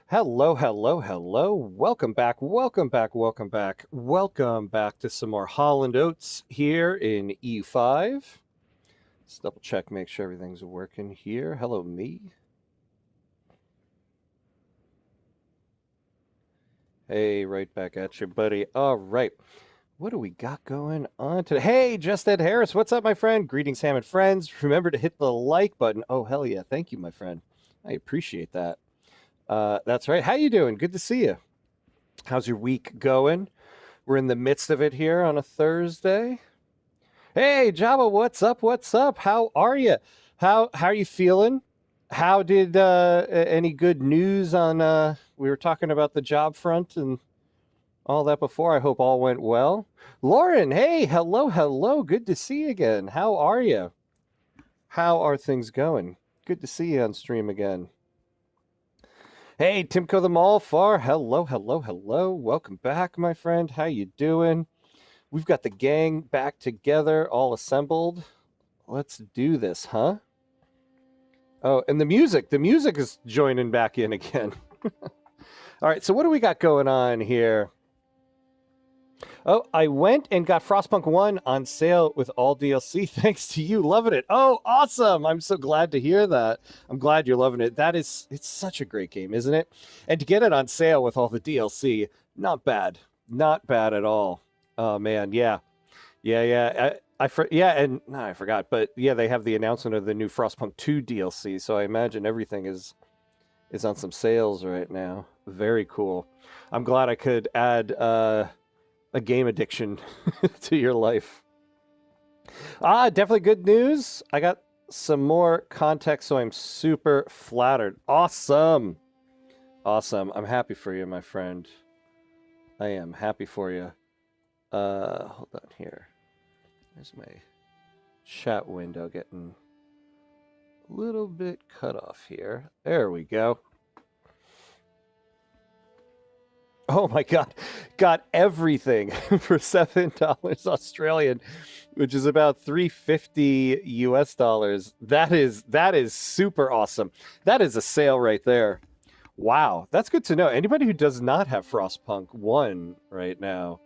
Hello, hello, hello. Welcome back, welcome back, welcome back. Welcome back to some more Holland Oats here in E5. Let's double check, make sure everything's working here. Hello, me. Hey, right back at you, buddy. All right. What do we got going on today? Hey, Just Ed Harris. What's up, my friend? Greetings, Ham and friends. Remember to hit the like button. Oh, hell yeah. Thank you, my friend. I appreciate that. That's right. How you doing? Good to see you. How's your week going? We're in the midst of it here on a Thursday. Hey, Java, what's up? What's up? How are you? How are you feeling? How did any good news on we were talking about the job front and all that before. I hope all went well. Lauren, hey, hello, hello. Good to see you again. How are you? How are things going? Good to see you on stream again. Hey, Timko the Mall Far. Hello, hello, hello. Welcome back, my friend. How you doing? We've got the gang back together, all assembled. Let's do this, huh? Oh, and the music is joining back in again. All right, so what do we got going on here? Oh, I went and got Frostpunk 1 on sale with all DLC. Thanks to you. Loving it. Oh, awesome. I'm so glad to hear that. I'm glad you're loving it. It's such a great game, isn't it? And to get it on sale with all the DLC, not bad. Not bad at all. Oh, man. Yeah. Yeah, yeah. Yeah, and no, I forgot, but yeah, they have the announcement of the new Frostpunk 2 DLC, so I imagine everything is on some sales right now. Very cool. I'm glad I could add a game addiction to your life. Definitely good news. I got some more context, so I'm super flattered. Awesome. Awesome. I'm happy for you, my friend. I am happy for you. Hold on here. There's my chat window getting a little bit cut off here. There we go. Oh my God. Got everything for $7 Australian, which is about 350 US dollars. That is super awesome. That is a sale right there. Wow, that's good to know. Anybody who does not have Frostpunk 1 right now,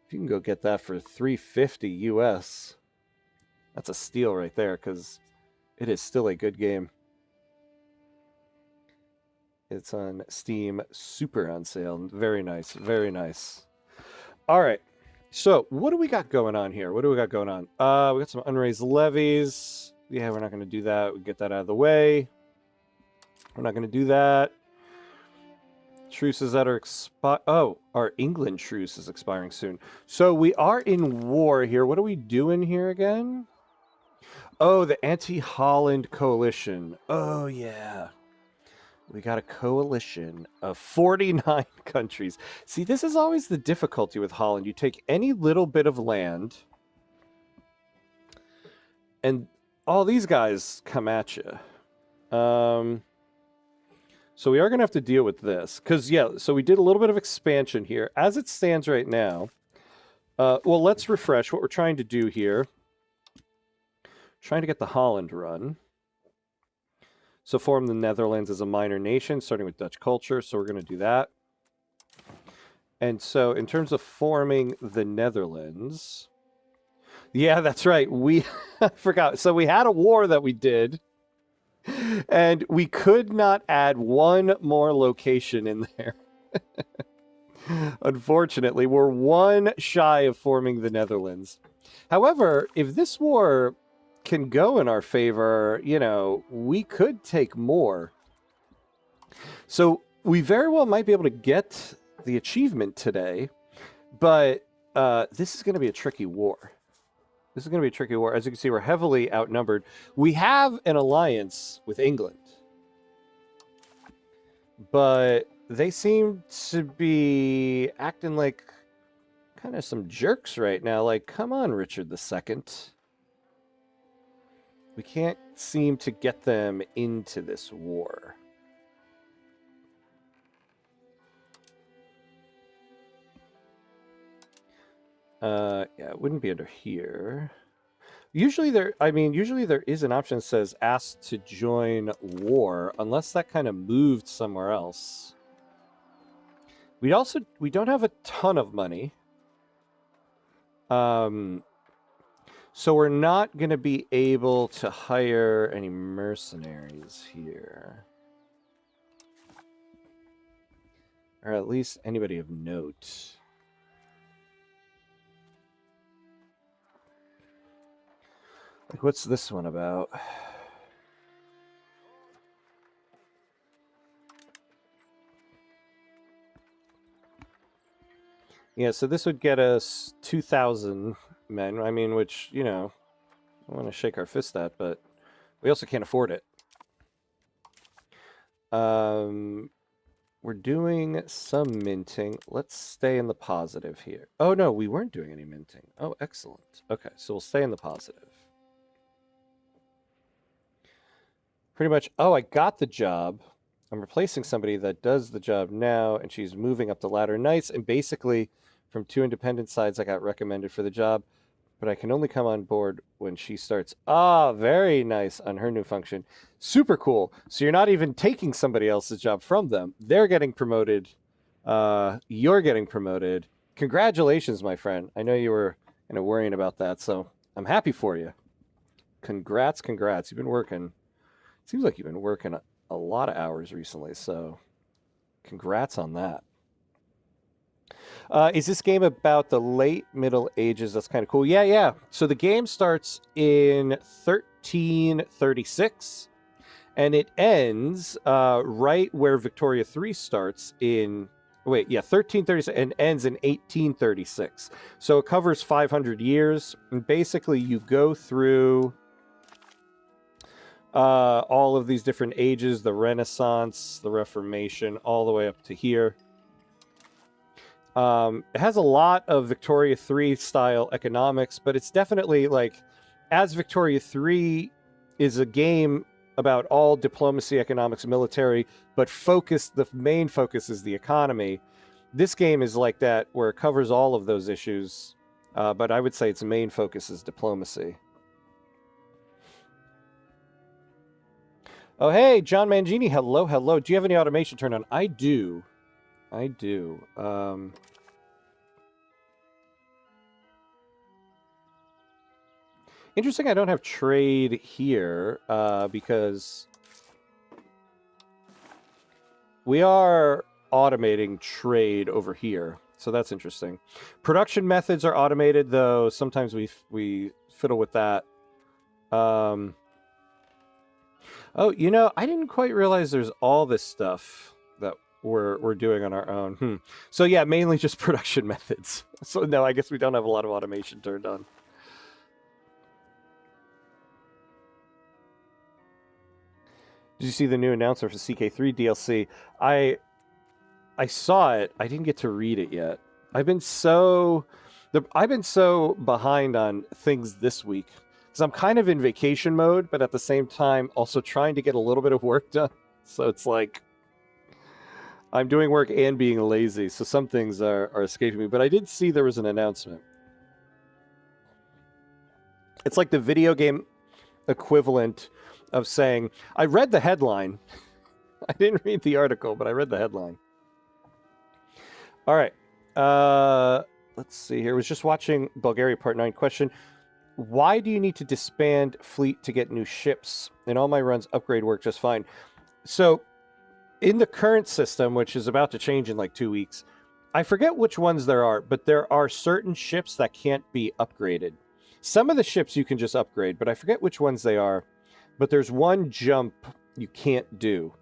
if you can go get that for 350 US, that's a steal right there because it is still a good game. It's on Steam, super on sale. Very nice, very nice. All right. So, what do we got going on here? What do we got going on? We got some unraised levies. Yeah, we're not going to do that. We get that out of the way. We're not going to do that. Truces that are Oh, our England truce is expiring soon. So we are in war here. What are we doing here again? Oh, the anti-Holland coalition. Oh, yeah. We got a coalition of 49 countries. See, this is always the difficulty with Holland. You take any little bit of land, and all these guys come at you. So we are going to have to deal with this. Because, yeah, so we did a little bit of expansion here. As it stands right now, well, let's refresh what we're trying to do here. Trying to get the Holland run. So form the Netherlands as a minor nation, starting with Dutch culture. So we're going to do that. And so in terms of forming the Netherlands... Yeah, that's right. We forgot. So we had a war that we did. And we could not add one more location in there. Unfortunately, we're one shy of forming the Netherlands. However, if this war can go in our favor, you know, we could take more. So we very well might be able to get the achievement today, but this is going to be a tricky war. This is going to be a tricky war. As you can see, we're heavily outnumbered. We have an alliance with England, but they seem to be acting like kind of some jerks right now. Like, come on, Richard II. We can't seem to get them into this war. Yeah, it wouldn't be under here. Usually there is an option that says ask to join war, unless that kind of moved somewhere else. We don't have a ton of money. So we're not going to be able to hire any mercenaries here. Or at least anybody of note. Like, what's this one about? Yeah, so this would get us 2,000 men. I mean, which, you know, I want to shake our fist at, but we also can't afford it. We're doing some minting. Let's stay in the positive here. Oh, no, we weren't doing any minting. Oh, excellent. Okay, so we'll stay in the positive. Pretty much, oh, I got the job. I'm replacing somebody that does the job now, and she's moving up the ladder. Nice, and basically, from 2 independent sides, I got recommended for the job, but I can only come on board when she starts. Ah, very nice on her new function. Super cool. So you're not even taking somebody else's job from them. They're getting promoted. You're getting promoted. Congratulations, my friend. I know you were worrying about that, so I'm happy for you. Congrats. You've been working. Seems like you've been working a lot of hours recently, so congrats on that. Is this game about the late Middle Ages? That's kind of cool. Yeah. So the game starts in 1336, and it ends right where Victoria 3 starts in... Wait, yeah, 1336, and ends in 1836. So it covers 500 years, and basically you go through... all of these different ages, the Renaissance, the Reformation, all the way up to here. It has a lot of Victoria 3 style economics, but it's definitely like, as Victoria 3 is a game about all diplomacy, economics, military, but the main focus is the economy. This game is like that, where it covers all of those issues, but I would say its main focus is diplomacy. Oh, hey, John Mangini. Hello. Do you have any automation turned on? I do. Interesting, I don't have trade here, because we are automating trade over here. So that's interesting. Production methods are automated, though sometimes we fiddle with that. Oh, you know, I didn't quite realize there's all this stuff that we're doing on our own. So yeah, mainly just production methods. So no, I guess we don't have a lot of automation turned on. Did you see the new announcement for CK3 DLC? I saw it. I didn't get to read it yet. I've been so behind on things this week. So I'm kind of in vacation mode, but at the same time, also trying to get a little bit of work done. So it's like, I'm doing work and being lazy. So some things are escaping me. But I did see there was an announcement. It's like the video game equivalent of saying, I read the headline. I didn't read the article, but I read the headline. All right. Let's see here. I was just watching Bulgaria Part 9 question. Why do you need to disband fleet to get new ships? In all my runs, upgrade work just fine. So, in the current system, which is about to change in like 2 weeks, I forget which ones there are, but there are certain ships that can't be upgraded. Some of the ships you can just upgrade, but I forget which ones they are. But there's one jump you can't do.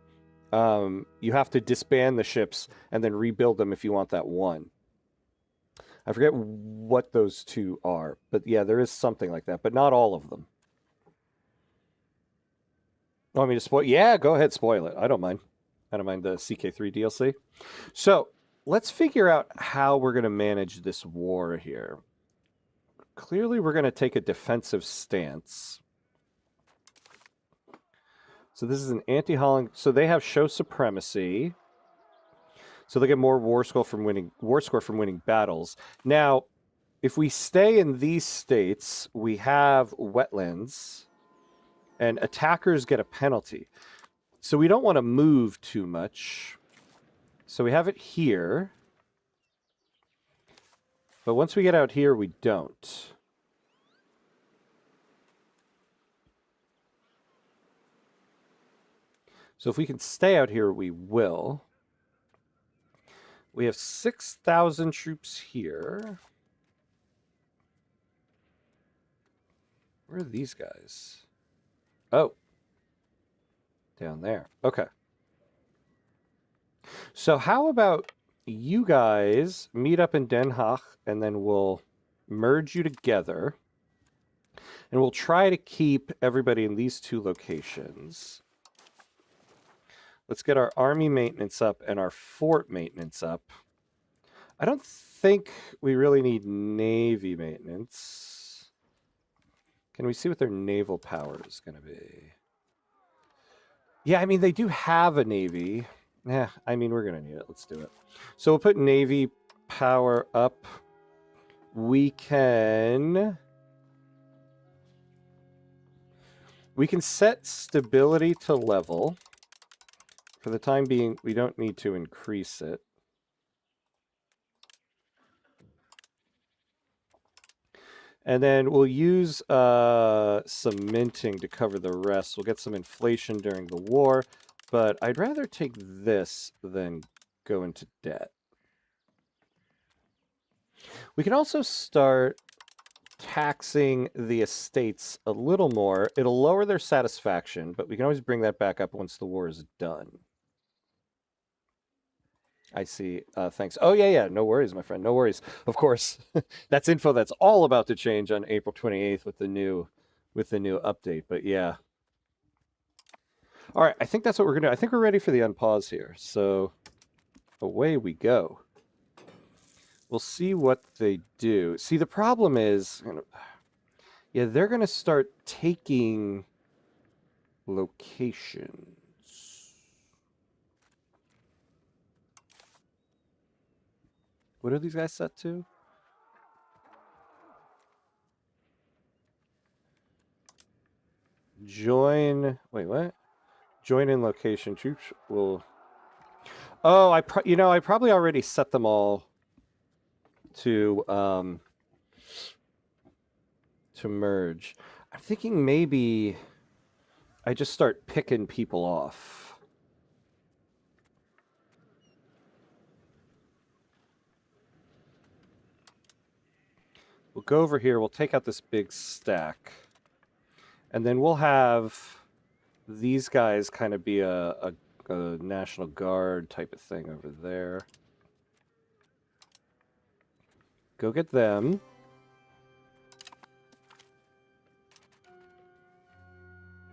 You have to disband the ships and then rebuild them if you want that one. I forget what those two are, but yeah, there is something like that, but not all of them. Want me to spoil? Yeah, go ahead, spoil it. I don't mind. I don't mind the CK3 DLC. So let's figure out how we're going to manage this war here. Clearly, we're going to take a defensive stance. So this is an anti-Holland. So they have show supremacy. So they get more war score from winning battles. Now, if we stay in these states, we have wetlands, and attackers get a penalty. So we don't want to move too much. So we have it here. But once we get out here, we don't. So if we can stay out here, we will. We have 6,000 troops here. Where are these guys? Oh. Down there. Okay. So how about you guys meet up in Den Haag, and then we'll merge you together. And we'll try to keep everybody in these two locations. Let's get our army maintenance up and our fort maintenance up. I don't think we really need navy maintenance. Can we see what their naval power is going to be? Yeah, I mean, they do have a navy. Yeah, I mean, we're going to need it. Let's do it. So we'll put navy power up. We can set stability to level. For the time being, we don't need to increase it. And then we'll use some minting to cover the rest. We'll get some inflation during the war, but I'd rather take this than go into debt. We can also start taxing the estates a little more. It'll lower their satisfaction, but we can always bring that back up once the war is done. I see. Thanks. Oh, yeah. No worries, my friend. No worries. Of course, that's info that's all about to change on April 28th with the new update. But yeah. All right. I think that's what we're gonna do. I think we're ready for the unpause here. So away we go. We'll see what they do. See, the problem is, yeah, they're gonna start taking locations. What are these guys set to? Join. Wait, what? Join in location. Troops will. Oh, I probably already set them all to merge. I'm thinking maybe I just start picking people off. We'll go over here. We'll take out this big stack. And then we'll have these guys kind of be a National Guard type of thing over there. Go get them.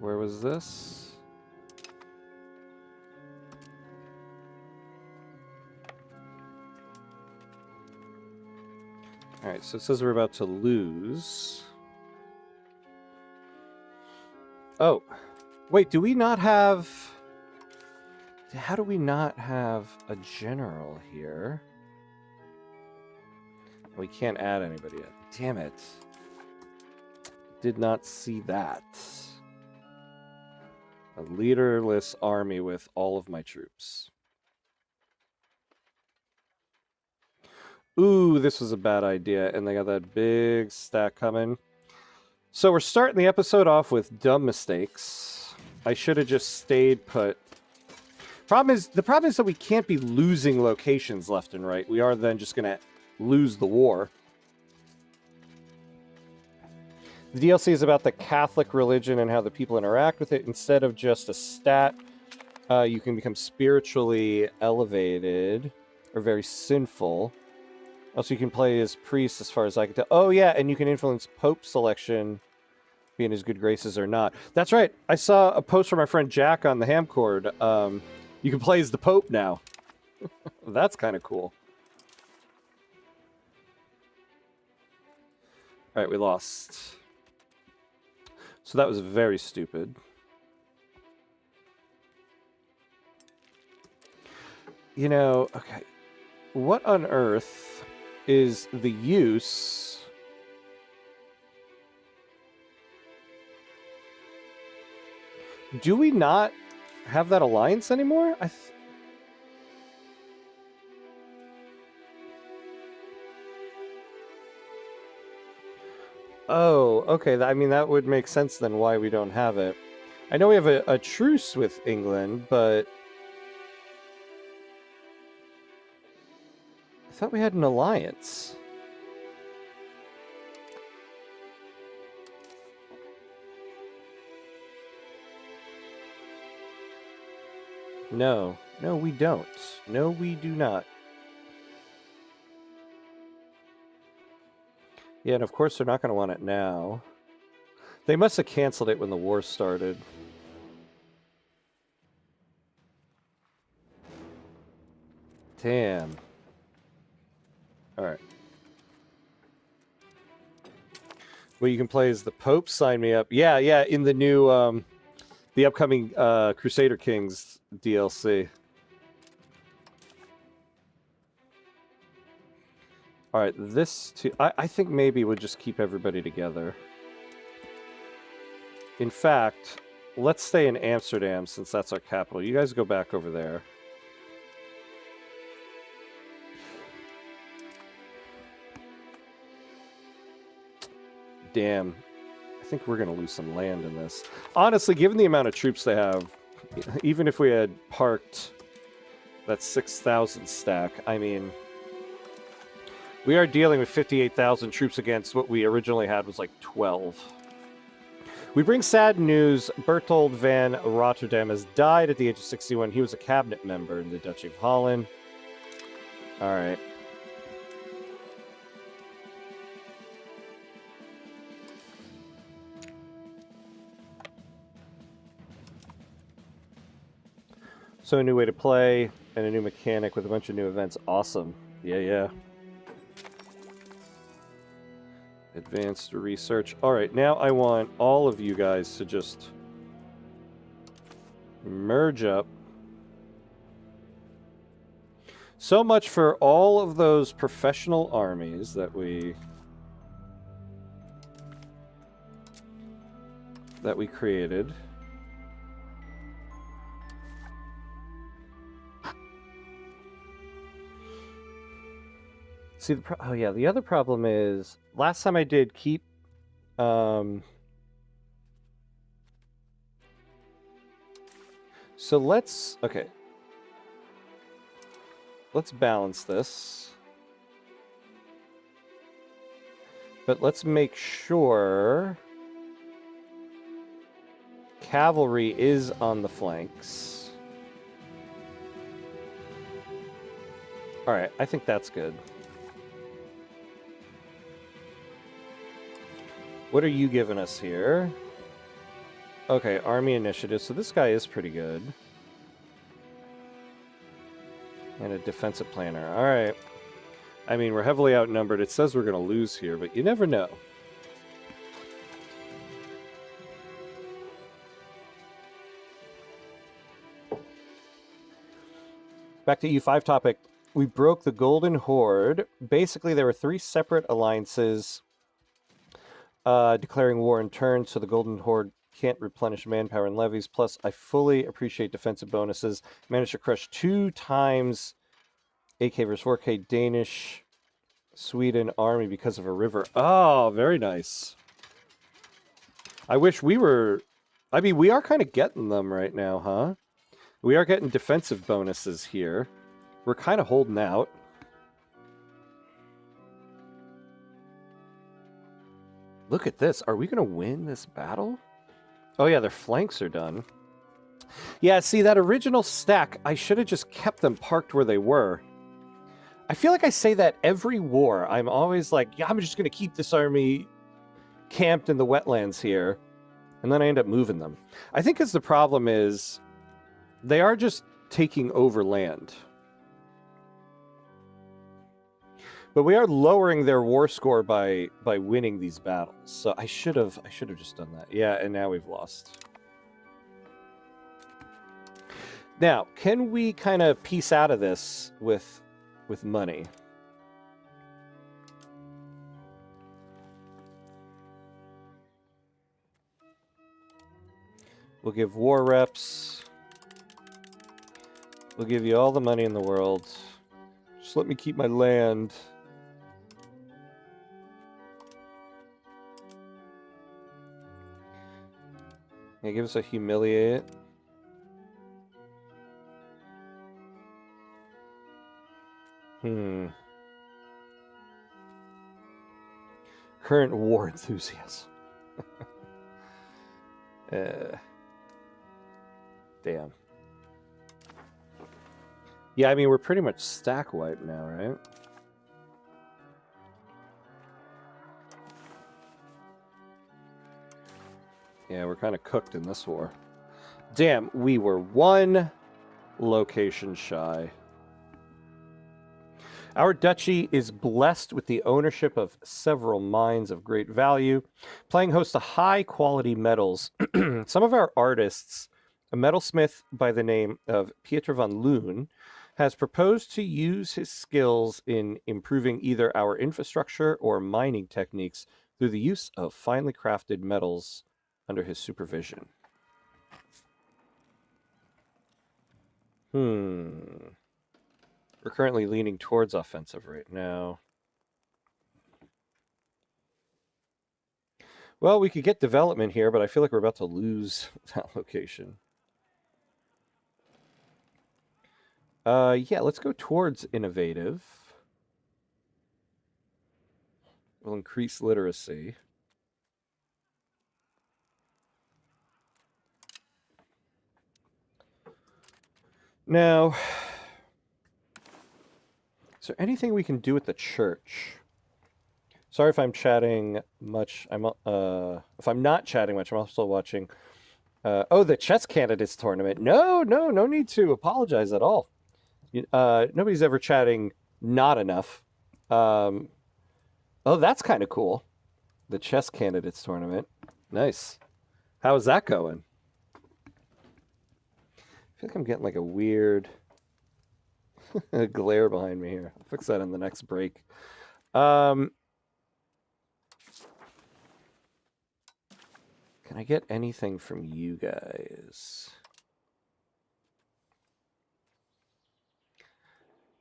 Where was this? All right, so it says we're about to lose. Oh, wait, do we not have... How do we not have a general here? We can't add anybody yet. Damn it. Did not see that. A leaderless army with all of my troops. Ooh, this was a bad idea, and they got that big stack coming. So we're starting the episode off with dumb mistakes. I should have just stayed put. The problem is that we can't be losing locations left and right. We are then just going to lose the war. The DLC is about the Catholic religion and how the people interact with it. Instead of just a stat, you can become spiritually elevated or very sinful. Also, you can play as priests, as far as I can tell. Oh, yeah, and you can influence Pope selection, be in his good graces or not. That's right. I saw a post from my friend Jack on the Hamcord. You can play as the Pope now. That's kind of cool. All right, we lost. So that was very stupid. You know, okay. What on earth is the use... Do we not have that alliance anymore? Oh, okay. I mean, that would make sense then why we don't have it. I know we have a truce with England, but I thought we had an alliance. No. No, we don't. No, we do not. Yeah, and of course they're not going to want it now. They must have canceled it when the war started. Damn. Alright. What you can play is the Pope. Sign me up. Yeah, yeah, in the new, the upcoming Crusader Kings DLC. Alright, this too. I think maybe we'll just keep everybody together. In fact, let's stay in Amsterdam since that's our capital. You guys go back over there. Damn. I think we're going to lose some land in this. Honestly, given the amount of troops they have, even if we had parked that 6,000 stack, I mean, we are dealing with 58,000 troops against what we originally had was like 12. We bring sad news. Berthold van Rotterdam has died at the age of 61. He was a cabinet member in the Duchy of Holland. All right. So a new way to play and a new mechanic with a bunch of new events. Awesome. Yeah, yeah. Advanced research. All right, now I want all of you guys to just merge up. So much for all of those professional armies that we created. See, oh yeah, the other problem is, last time I did keep, so let's, okay. Let's balance this. But let's make sure cavalry is on the flanks. All right, I think that's good. What are you giving us here? Okay, army initiative. So this guy is pretty good. And a defensive planner. All right. I mean, we're heavily outnumbered. It says we're going to lose here, but you never know. Back to E5 topic. We broke the Golden Horde. Basically, there were 3 separate alliances declaring war in turn, so the Golden Horde can't replenish manpower and levies. Plus, I fully appreciate defensive bonuses. Managed to crush 2 times AK versus 4K Danish Sweden army because of a river. Oh, very nice. I wish we were... I mean, we are kind of getting them right now, huh? We are getting defensive bonuses here. We're kind of holding out. Look at this. Are we going to win this battle? Oh, yeah, their flanks are done. Yeah, see, that original stack, I should have just kept them parked where they were. I feel like I say that every war. I'm always like, yeah, I'm just going to keep this army camped in the wetlands here. And then I end up moving them. I think because the problem is they are just taking over land. But we are lowering their war score by winning these battles. So I should have just done that. Yeah, and now we've lost. Now, can we kind of piece out of this with money? We'll give war reps. We'll give you all the money in the world. Just let me keep my land. Yeah, give us a humiliate. Current war enthusiast. Damn. Yeah, I mean, we're pretty much stack wiped now, right? Yeah, we're kind of cooked in this war. Damn, we were one location shy. Our duchy is blessed with the ownership of several mines of great value, playing host to high-quality metals. Some of our artists, a metalsmith by the name of Pieter van Loon, has proposed to use his skills in improving either our infrastructure or mining techniques through the use of finely crafted metals under his supervision. We're currently leaning towards offensive right now. Well, we could get development here, but I feel like we're about to lose that location. Yeah, let's go towards innovative. We'll increase literacy. Now, is there anything we can do with the church? Sorry if I'm chatting much. If I'm not chatting much, I'm also watching. Oh, the chess candidates tournament. No need to apologize at all. Nobody's ever chatting not enough. Oh, that's kind of cool. The chess candidates tournament. Nice. How is that going? I feel like I'm getting like a weird glare behind me here. I'll fix that in the next break. Can I get anything from you guys?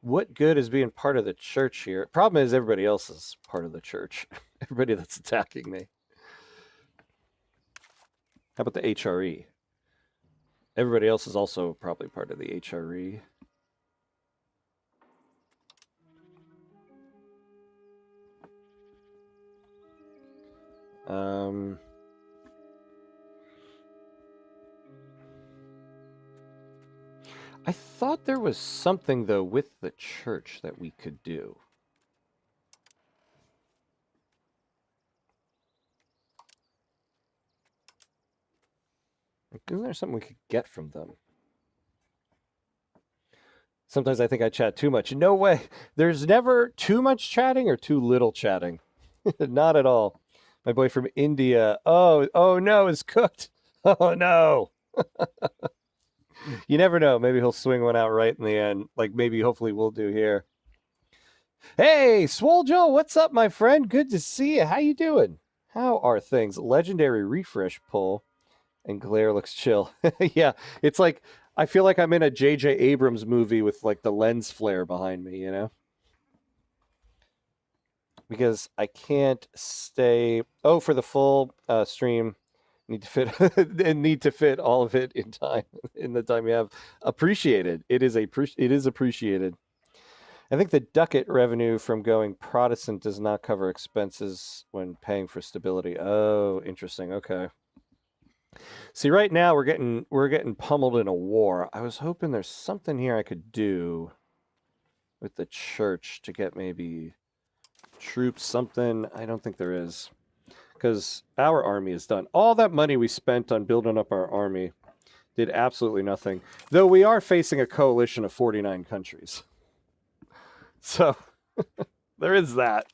What good is being part of the church here? Problem is everybody else is part of the church. Everybody that's attacking me. How about the HRE? Everybody else is also probably part of the HRE. I thought there was something, though, with the church that we could do. Isn't there something we could get from them? Sometimes I think I chat too much. No way. There's never too much chatting or too little chatting. Not at all. My boy from India. Oh no, it's cooked. Oh no. You never know. Maybe he'll swing one out right in the end. Like maybe hopefully we'll do here. Hey, Swole Joe, what's up, my friend? Good to see you. How you doing? How are things? Legendary refresh pull. And Glare looks chill. Yeah, it's like I feel like I'm in a J.J. Abrams movie with like the lens flare behind me, you know? Because I can't stay. Oh, for the full stream, need to fit and need to fit all of it in time in the time you have. Appreciated. It is appreciated. I think the ducat revenue from going Protestant does not cover expenses when paying for stability. Oh, interesting. Okay. See, right now we're getting pummeled in a war. I was hoping there's something here I could do with the church to get maybe troops, something. I don't think there is. Because our army is done. All that money we spent on building up our army did absolutely nothing. Though we are facing a coalition of 49 countries. So, there is that.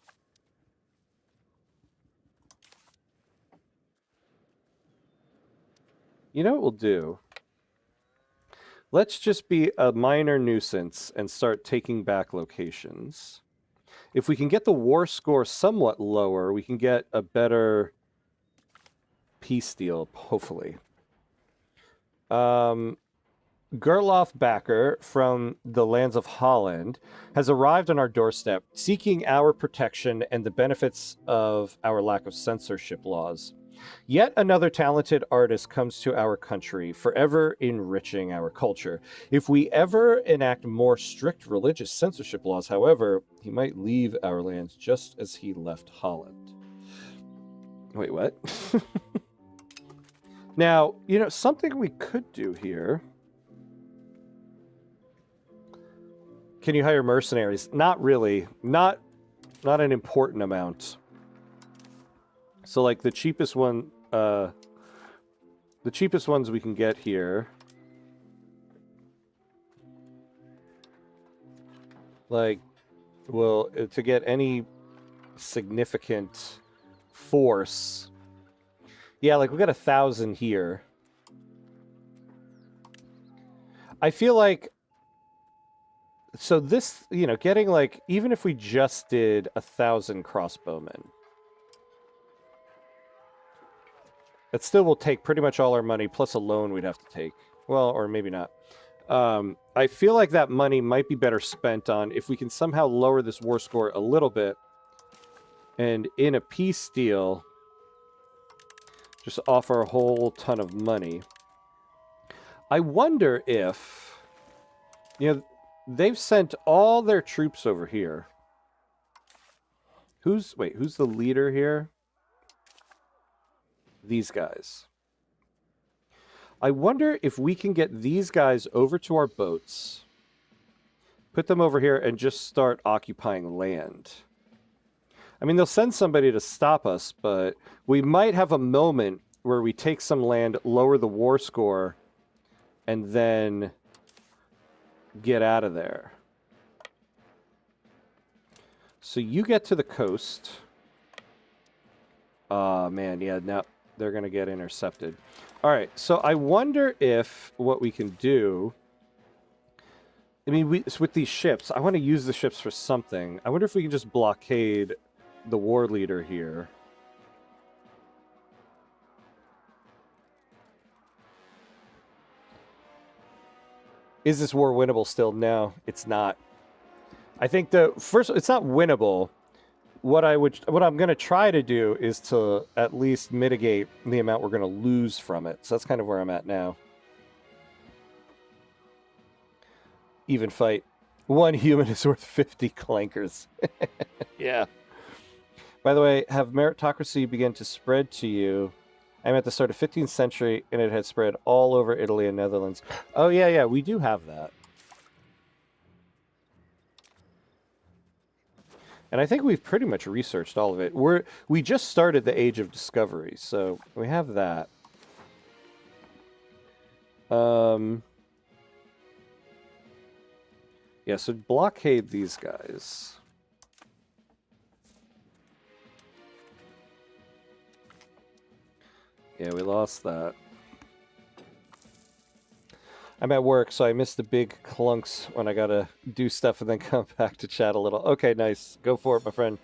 You know what we'll do? Let's just be a minor nuisance and start taking back locations. If we can get the war score somewhat lower, we can get a better peace deal, hopefully. Gerlof Backer from the lands of Holland has arrived on our doorstep, seeking our protection and the benefits of our lack of censorship laws. Yet another talented artist comes to our country, forever enriching our culture. If we ever enact more strict religious censorship laws, however, he might leave our lands just as he left Holland. Wait, what? Now, something we could do here. Can you hire mercenaries? Not really. Not an important amount. So, like, the cheapest one, the cheapest ones we can get here, like, well, to get any significant force, yeah, like, we got 1,000 here. I feel like, so this, getting, like, even if we just did 1,000 crossbowmen, it still will take pretty much all our money, plus a loan we'd have to take. Well, or maybe not. I feel like that money might be better spent on if we can somehow lower this war score a little bit, and in a peace deal, just offer a whole ton of money. I wonder if, they've sent all their troops over here. Who's the leader here? These guys. I wonder if we can get these guys over to our boats, put them over here, and just start occupying land. I mean, they'll send somebody to stop us, but we might have a moment where we take some land, lower the war score, and then get out of there. So you get to the coast. Oh, man, yeah, now they're going to get intercepted. All right, so I wonder if what we can do... I mean, with these ships, I want to use the ships for something. I wonder if we can just blockade the war leader here. Is this war winnable still? No, it's not. I think it's not winnable. What I'm going to try to do is to at least mitigate the amount we're going to lose from it. So that's kind of where I'm at now. Even fight. One human is worth 50 clankers. Yeah. By the way, have meritocracy begun to spread to you? I'm at the start of 15th century, and it had spread all over Italy and Netherlands. Oh, yeah, we do have that. And I think we've pretty much researched all of it. We just started the Age of Discovery, so we have that. Yeah, so blockade these guys. Yeah, we lost that. I'm at work, so I missed the big clunks when I gotta do stuff and then come back to chat a little. Okay, nice. Go for it, my friend.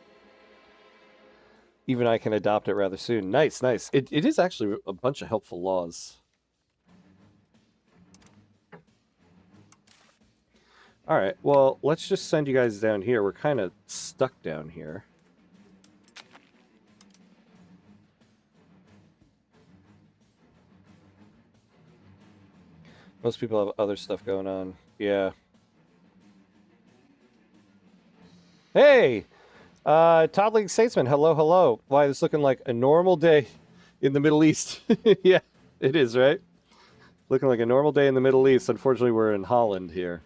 Even I can adopt it rather soon. Nice, nice. It is actually a bunch of helpful laws. All right, well, let's just send you guys down here. We're kind of stuck down here. Most people have other stuff going on. Yeah. Hey! Toddling Statesman, hello, hello. Why, this looking like a normal day in the Middle East. Yeah, it is, right? Looking like a normal day in the Middle East. Unfortunately, we're in Holland here.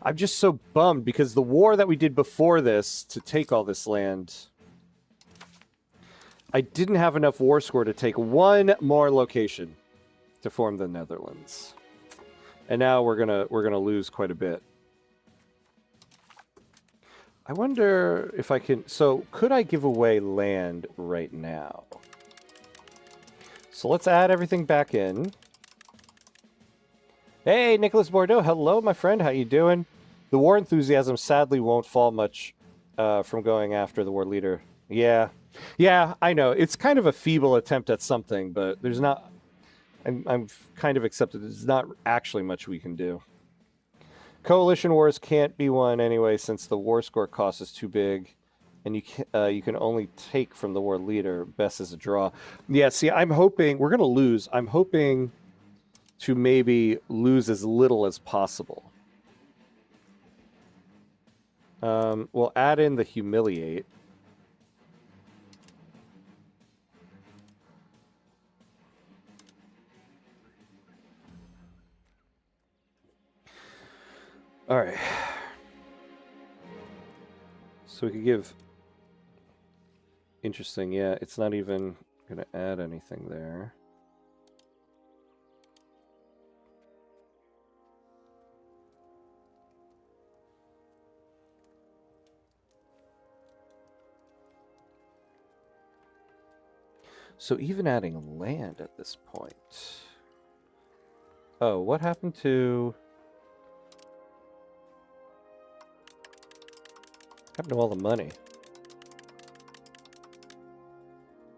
I'm just so bummed because the war that we did before this to take all this land, I didn't have enough war score to take one more location to form the Netherlands. And now we're gonna lose quite a bit. I wonder if I can... So, could I give away land right now? So let's add everything back in. Hey, Nicholas Bordeaux. Hello, my friend. How you doing? The war enthusiasm sadly won't fall much from going after the war leader. Yeah. Yeah, I know. It's kind of a feeble attempt at something, but there's not... I'm kind of accepted. There's not actually much we can do. Coalition wars can't be won anyway since the war score cost is too big and you can only take from the war leader. Best is a draw. Yeah, see, I'm hoping we're gonna lose. I'm hoping to maybe lose as little as possible. We'll add in the humiliate. All right. So we could give... Interesting, yeah, it's not even going to add anything there. So even adding land at this point... Oh, what happened to... What happened to all the money?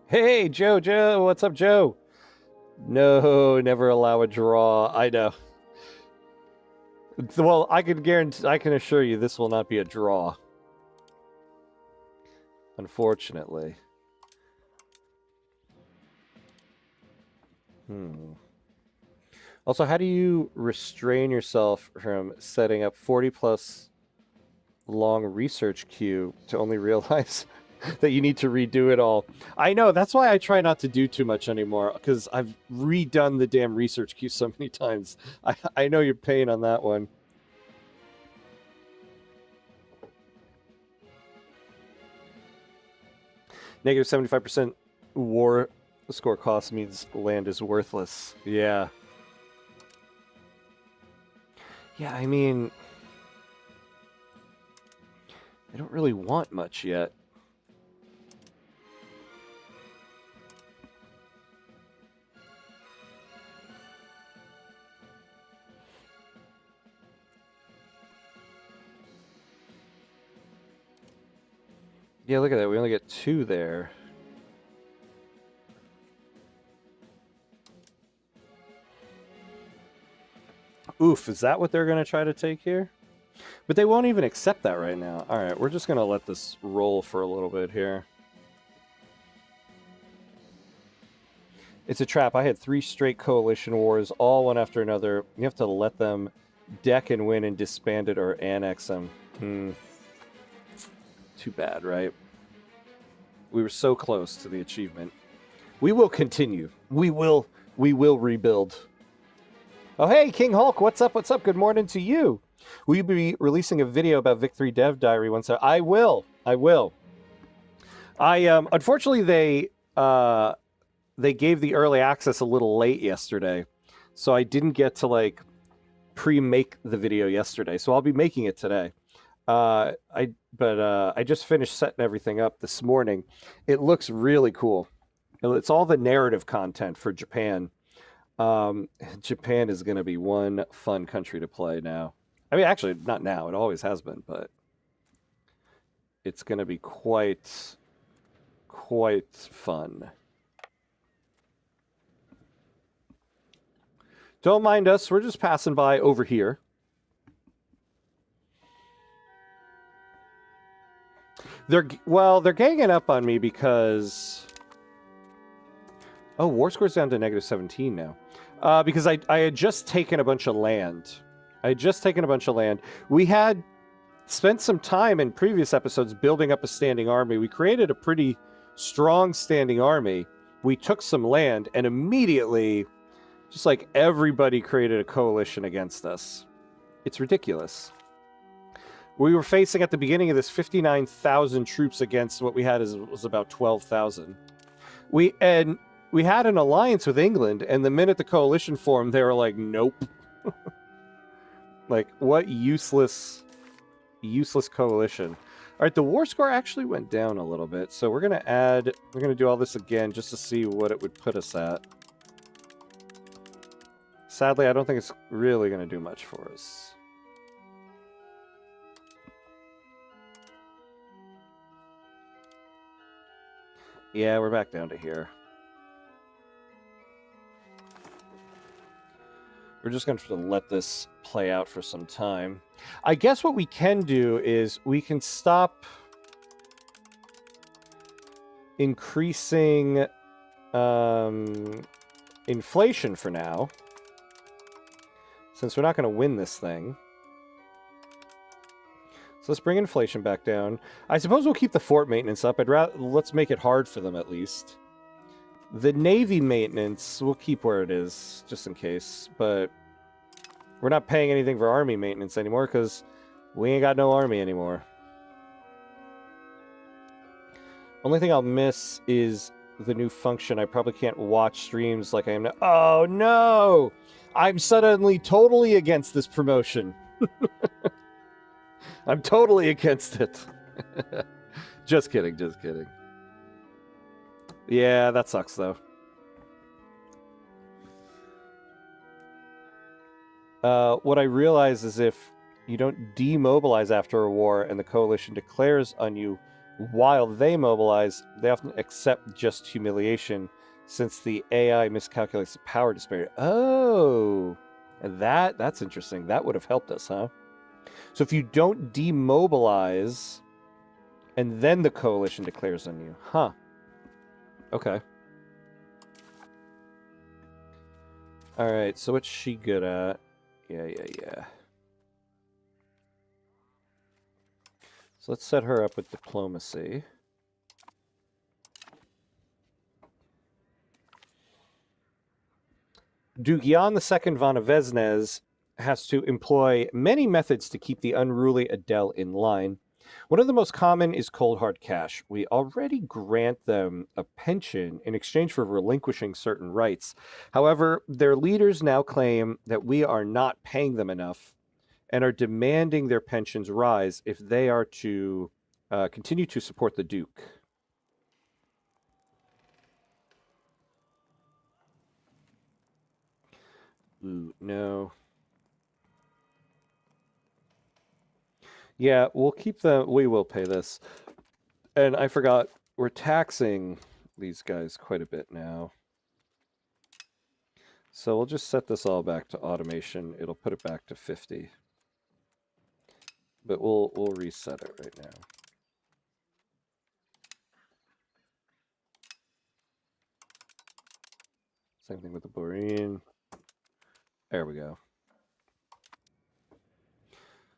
Hey, Joe, what's up, Joe? No, never allow a draw. I know. Well, I can assure you this will not be a draw. Unfortunately. Also, how do you restrain yourself from setting up 40 plus long research queue to only realize that you need to redo it all? I know, that's why I try not to do too much anymore, because I've redone the damn research queue so many times. I know your pain on that one. Negative 75% war score cost means land is worthless. Yeah. Yeah, I mean... I don't really want much yet. Yeah, look at that. We only get 2 there. Oof, is that what they're going to try to take here? But they won't even accept that right now. All right, we're just going to let this roll for a little bit here. It's a trap. I had 3 straight coalition wars, all one after another. You have to let them deck and win and disband it or annex them. Too bad, right? We were so close to the achievement. We will continue. We will rebuild. Oh, hey, King Hulk, what's up? What's up? Good morning to you. Will you be releasing a video about Vic3 Dev Diary once? I will. Unfortunately, they gave the early access a little late yesterday, so I didn't get to like pre-make the video yesterday. So I'll be making it today. I just finished setting everything up this morning. It looks really cool. It's all the narrative content for Japan. Japan is going to be one fun country to play now. I mean, actually, not now. It always has been, but it's going to be quite fun. Don't mind us. We're just passing by over here. They're ganging up on me because... Oh, war score's down to negative 17 now. Because I had just taken a bunch of land. We had spent some time in previous episodes building up a standing army. We created a pretty strong standing army. We took some land, and immediately, just like everybody created a coalition against us. It's ridiculous. We were facing at the beginning of this 59,000 troops against what we had was about 12,000. We had an alliance with England, and the minute the coalition formed, they were like, nope. Like, what useless coalition. All right, the war score actually went down a little bit, so we're going to do all this again just to see what it would put us at. Sadly, I don't think it's really going to do much for us. Yeah, we're back down to here. We're just going to let this play out for some time. I guess what we can do is we can stop increasing inflation for now, since we're not going to win this thing. So let's bring inflation back down. I suppose we'll keep the fort maintenance up. Let's make it hard for them at least. The Navy maintenance, we'll keep where it is, just in case. But we're not paying anything for Army maintenance anymore, because we ain't got no Army anymore. Only thing I'll miss is the new function. I probably can't watch streams like I am now. Oh, no! I'm suddenly totally against this promotion. I'm totally against it. Just kidding, just kidding. Yeah, that sucks, though. What I realize is if you don't demobilize after a war and the coalition declares on you while they mobilize, they often accept just humiliation since the AI miscalculates the power disparity. Oh, that's interesting. That would have helped us, huh? So if you don't demobilize and then the coalition declares on you, huh? Okay. All right, so what's she good at? Yeah. So let's set her up with diplomacy. Duke Jan II von Avesnes has to employ many methods to keep the unruly Adele in line. One of the most common is cold hard cash. We already grant them a pension in exchange for relinquishing certain rights. However, their leaders now claim that we are not paying them enough and are demanding their pensions rise if they are to continue to support the Duke. Ooh, no. Yeah, we'll keep them. We will pay this. And I forgot, we're taxing these guys quite a bit now. So we'll just set this all back to automation. It'll put it back to 50. But we'll reset it right now. Same thing with the Boreen. There we go.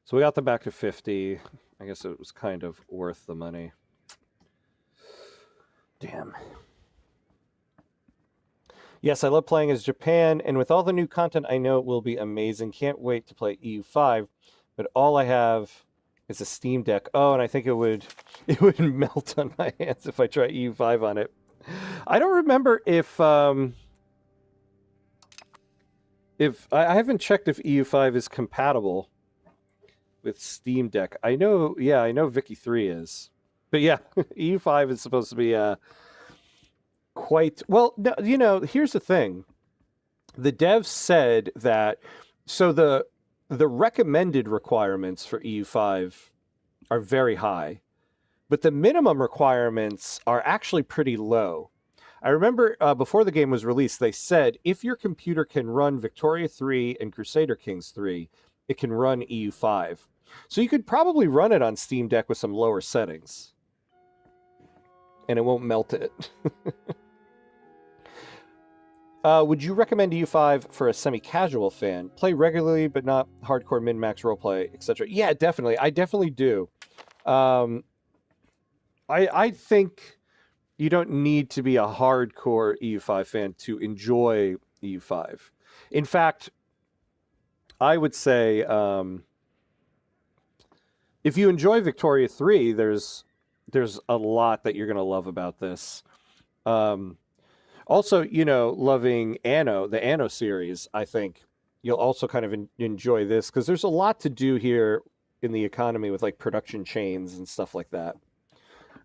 So we got them back to 50. I guess it was kind of worth the money. Damn. Yes, I love playing as Japan, and with all the new content, I know it will be amazing. Can't wait to play EU5, but all I have is a Steam Deck. Oh, and I think it would melt on my hands if I try EU5 on it. I don't remember if I haven't checked if EU5 is compatible with Steam Deck. I know Vicky 3 is. But yeah, EU5 is supposed to be quite well. No, you know, here's the thing. The devs said that so the recommended requirements for EU5 are very high, but the minimum requirements are actually pretty low. I remember before the game was released, they said if your computer can run Victoria 3 and Crusader Kings 3, it can run EU5. So you could probably run it on Steam Deck with some lower settings. And it won't melt it. Would you recommend EU5 for a semi-casual fan? Play regularly, but not hardcore min-max roleplay, etc. Yeah, definitely. I definitely do. I think you don't need to be a hardcore EU5 fan to enjoy EU5. In fact, I would say if you enjoy Victoria 3, there's a lot that you're going to love about this. Also, you know, loving Anno, the Anno series, I think you'll also kind of enjoy this because there's a lot to do here in the economy with like production chains and stuff like that.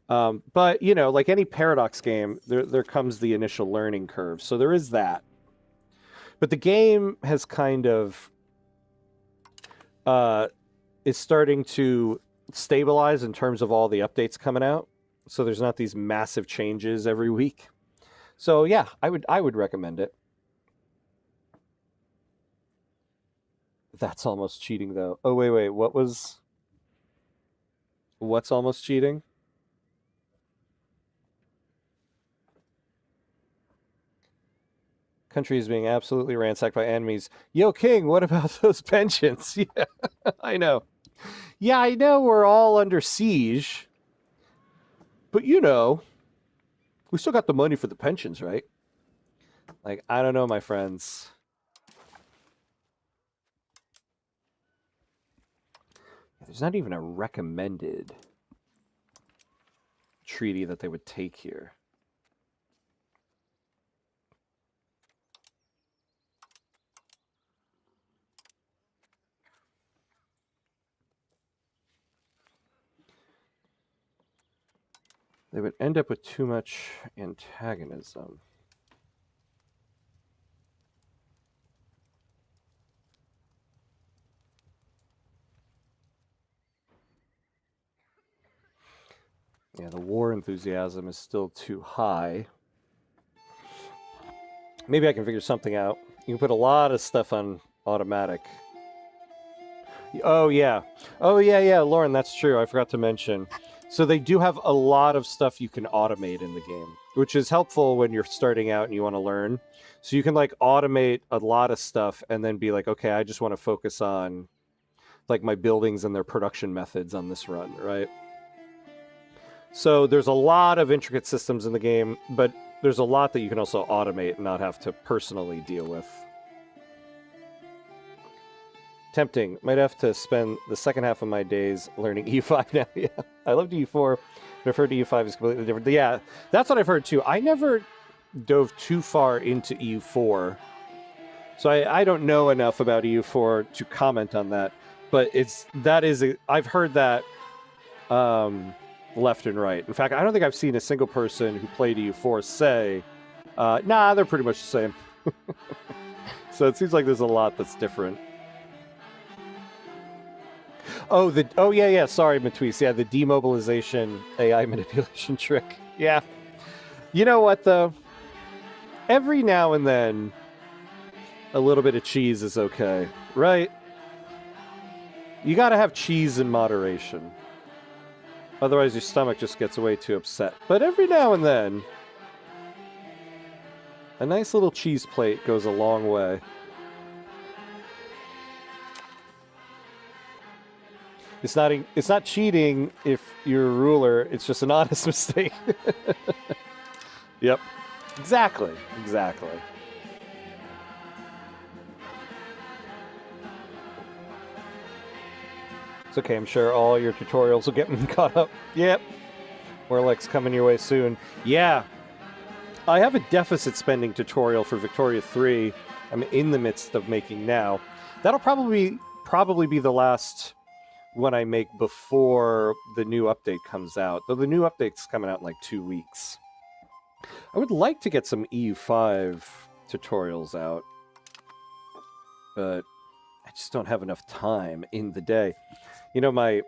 But, you know, like any Paradox game, there comes the initial learning curve. So there is that. But the game has kind of is starting to stabilize in terms of all the updates coming out. So there's not these massive changes every week. So yeah, I would recommend it. That's almost cheating though. Oh wait, what's almost cheating? Country is being absolutely ransacked by enemies. Yo, King, what about those pensions? Yeah, I know. Yeah, I know we're all under siege. But, you know, we still got the money for the pensions, right? Like, I don't know, my friends. There's not even a recommended treaty that they would take here. They would end up with too much antagonism. Yeah, the war enthusiasm is still too high. Maybe I can figure something out. You can put a lot of stuff on automatic. Oh, yeah. Oh, yeah, Lauren, that's true. I forgot to mention. So they do have a lot of stuff you can automate in the game, which is helpful when you're starting out and you want to learn. So you can, like, automate a lot of stuff and then be like, okay, I just want to focus on, like, my buildings and their production methods on this run, right? So there's a lot of intricate systems in the game, but there's a lot that you can also automate and not have to personally deal with. Tempting. Might have to spend the second half of my days learning EU5 now. Yeah, I loved EU4, but I've heard EU5 is completely different. Yeah, that's what I've heard too. I never dove too far into EU4, so I don't know enough about EU4 to comment on that. But I've heard that left and right. In fact, I don't think I've seen a single person who played EU4 say, "Nah, they're pretty much the same." So it seems like there's a lot that's different. Oh yeah. Sorry, Matwese. Yeah, the demobilization AI manipulation trick. Yeah. You know what though? Every now and then, a little bit of cheese is okay, right? You got to have cheese in moderation. Otherwise, your stomach just gets way too upset. But every now and then, a nice little cheese plate goes a long way. It's not cheating if you're a ruler. It's just an honest mistake. Yep. Exactly. It's okay. I'm sure all your tutorials will get caught up. Yep. Warlick's coming your way soon. Yeah. I have a deficit spending tutorial for Victoria 3 I'm in the midst of making now. That'll probably be the last one I make before the new update comes out. Though the new update's coming out in like 2 weeks. I would like to get some EU5 tutorials out, but I just don't have enough time in the day. You know, my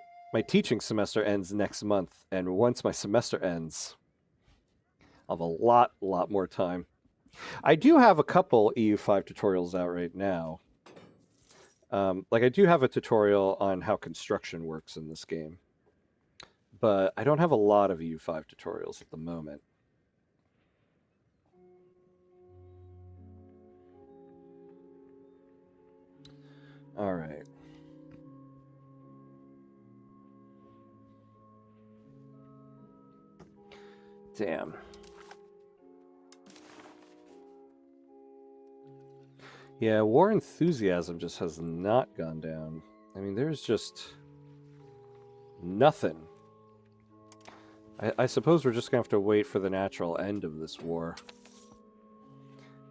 teaching semester ends next month, and once my semester ends, I'll have a lot more time. I do have a couple EU5 tutorials out right now. Like, I do have a tutorial on how construction works in this game, but I don't have a lot of EU5 tutorials at the moment. All right. Damn. Yeah, war enthusiasm just has not gone down. I mean, there's just nothing. I suppose we're just going to have to wait for the natural end of this war.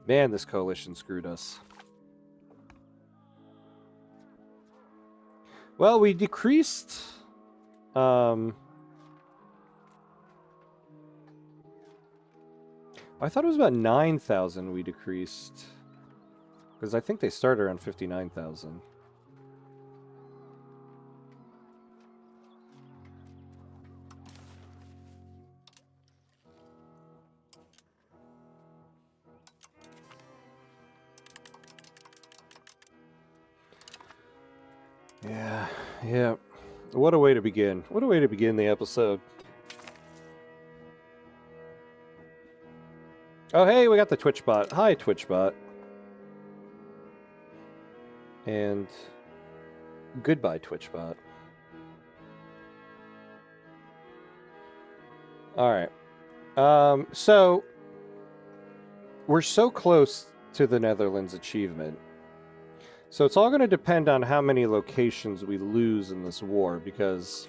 Man, this coalition screwed us. Well, we decreased... I thought it was about 9,000 we decreased. Because I think they started around 59,000. Yeah. What a way to begin. What a way to begin the episode. Oh, hey, we got the Twitch bot. Hi, Twitch bot. And goodbye, TwitchBot. All right. So we're so close to the Netherlands achievement. So it's all going to depend on how many locations we lose in this war, because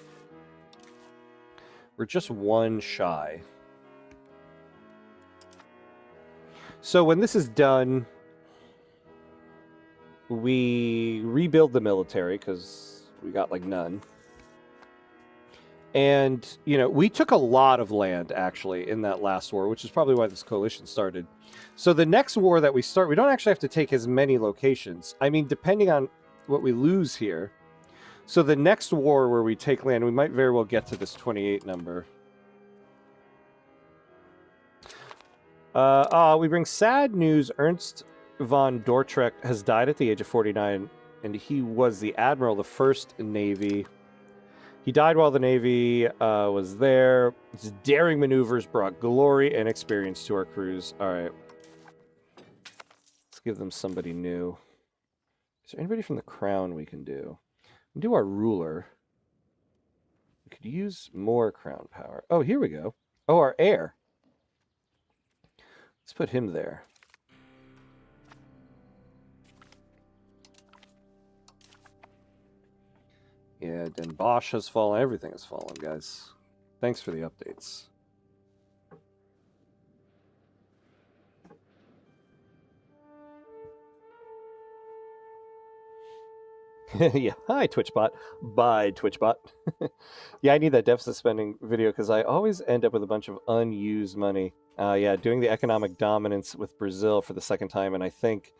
we're just one shy. So when this is done, we rebuild the military, because we got like none. And, you know, we took a lot of land, actually, in that last war, which is probably why this coalition started. So the next war that we start, we don't actually have to take as many locations. I mean, depending on what we lose here. So the next war where we take land, we might very well get to this 28 number. We bring sad news. Ernst von Dordrecht has died at the age of 49, and he was the admiral of the First Navy. He died while the Navy was there. His daring maneuvers brought glory and experience to our crews. All right. Let's give them somebody new. Is there anybody from the crown we can do? We can do our ruler. We could use more crown power. Oh, here we go. Oh, our heir. Let's put him there. Yeah, Den Bosch has fallen. Everything has fallen, guys. Thanks for the updates. Yeah, hi, TwitchBot. Bye, TwitchBot. Yeah, I need that deficit spending video because I always end up with a bunch of unused money. Yeah, doing the economic dominance with Brazil for the second time, and I think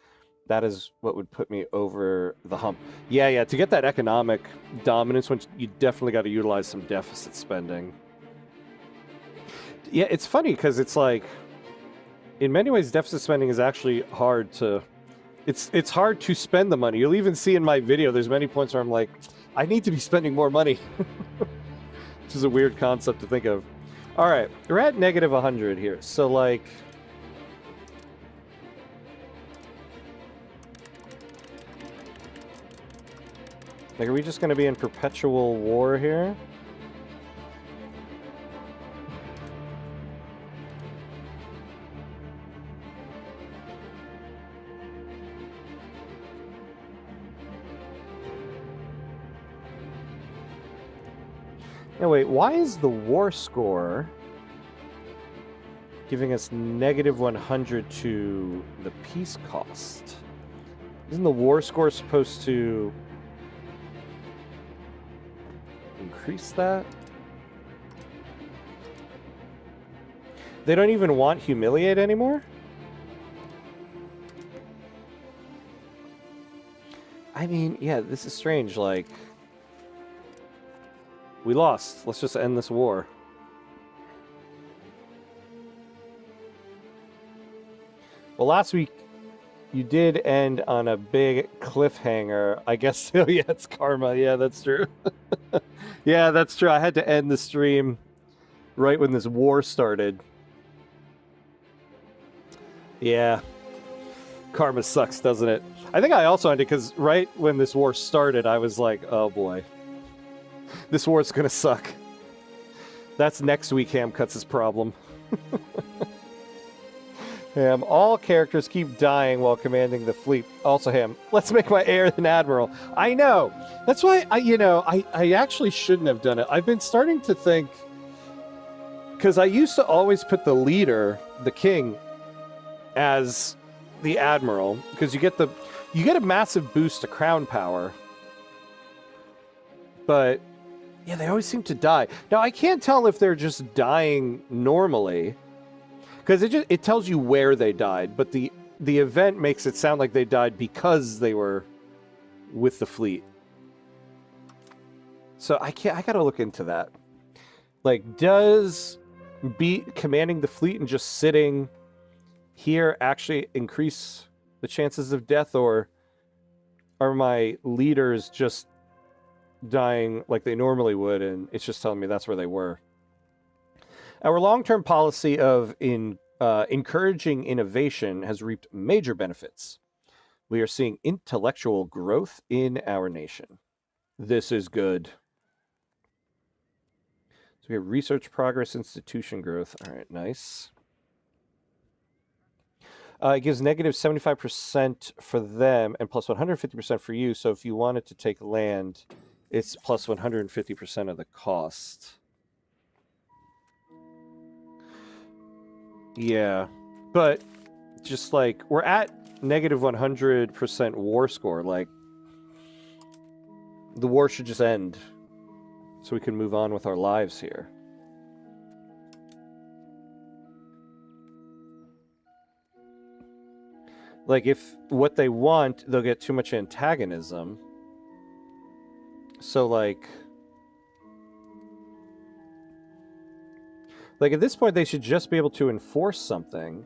that is what would put me over the hump. Yeah, to get that economic dominance, you definitely got to utilize some deficit spending. Yeah, it's funny because it's like, in many ways, deficit spending is actually hard to... It's hard to spend the money. You'll even see in my video, there's many points where I'm like, I need to be spending more money. Which is a weird concept to think of. All right, we're at negative 100 here. So, like... Like, are we just going to be in perpetual war here? Now wait, why is the war score giving us negative 100 to the peace cost? Isn't the war score supposed to increase that? They don't even want humiliate anymore? I mean, yeah, this is strange, like... We lost. Let's just end this war. Well, last week you did end on a big cliffhanger. I guess, oh yeah, it's karma. Yeah, that's true. Yeah, that's true. I had to end the stream right when this war started. Yeah. Karma sucks, doesn't it? I think I also ended because right when this war started, I was like, oh boy. This war's gonna suck. That's next week Hamcuts' problem. Ham, all characters keep dying while commanding the fleet. Also, Ham, let's make my heir an admiral. I know. That's why I actually shouldn't have done it. I've been starting to think, because I used to always put the leader, the king, as the admiral, because you get a massive boost to crown power. But yeah, they always seem to die. Now, I can't tell if they're just dying normally, because it tells you where they died, but the event makes it sound like they died because they were with the fleet. So I gotta look into that. Like, does commanding the fleet and just sitting here actually increase the chances of death, or are my leaders just dying like they normally would, and it's just telling me that's where they were? Our long-term policy of encouraging innovation has reaped major benefits. We are seeing intellectual growth in our nation. This is good. So we have research progress, institution growth. All right, nice. It gives negative 75% for them and plus 150% for you. So if you wanted to take land, it's plus 150% of the cost. Yeah, but just like we're at negative 100% war score. Like the war should just end so we can move on with our lives here. Like, if what they want, they'll get too much antagonism. So, like at this point, they should just be able to enforce something.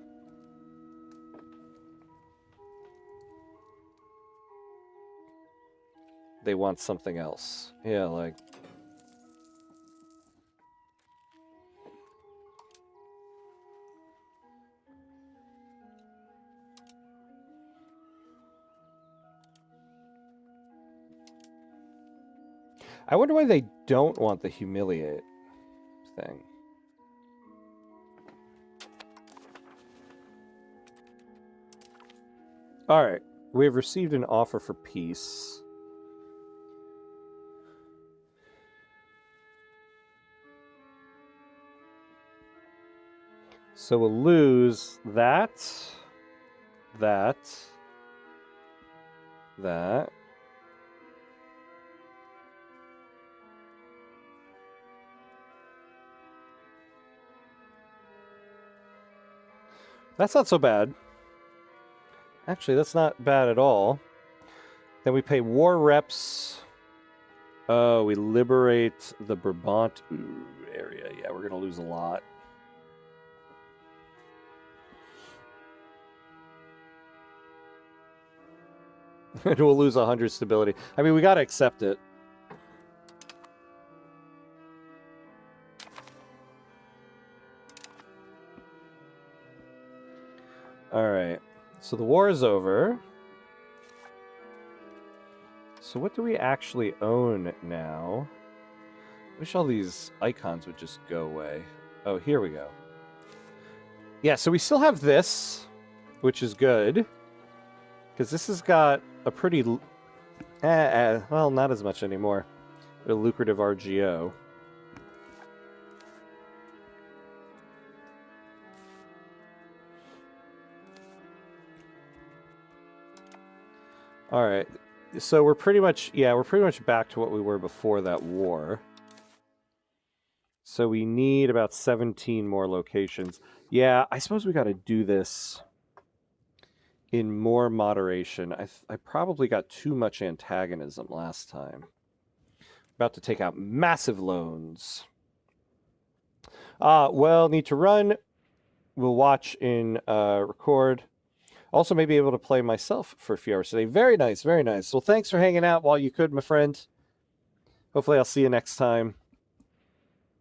They want something else. Yeah, like... I wonder why they don't want the humiliate thing. All right, we have received an offer for peace. So we'll lose that, that. That's not so bad. Actually, that's not bad at all. Then we pay war reps. Oh, we liberate the Brabant area. Yeah, we're going to lose a lot. And we'll lose 100 stability. I mean, we got to accept it. All right. So the war is over. So what do we actually own now? Wish all these icons would just go away. Oh, here we go. Yeah, so we still have this, which is good. Because this has got a pretty... well, not as much anymore. A lucrative RGO. All right. So we're pretty much... Yeah, we're pretty much back to what we were before that war. So we need about 17 more locations. Yeah, I suppose we got to do this in more moderation. I probably got too much antagonism last time. About to take out massive loans. Well, need to run. We'll watch in record. Also, may be able to play myself for a few hours today. Very nice, very nice. Well, thanks for hanging out while you could, my friend. Hopefully I'll see you next time.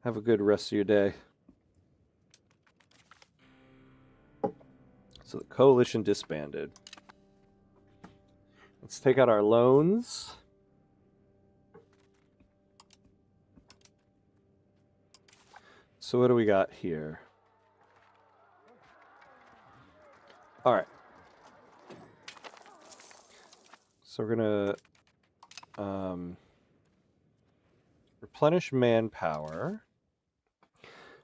Have a good rest of your day. So the coalition disbanded. Let's take out our loans. So what do we got here? All right. So we're going to replenish manpower.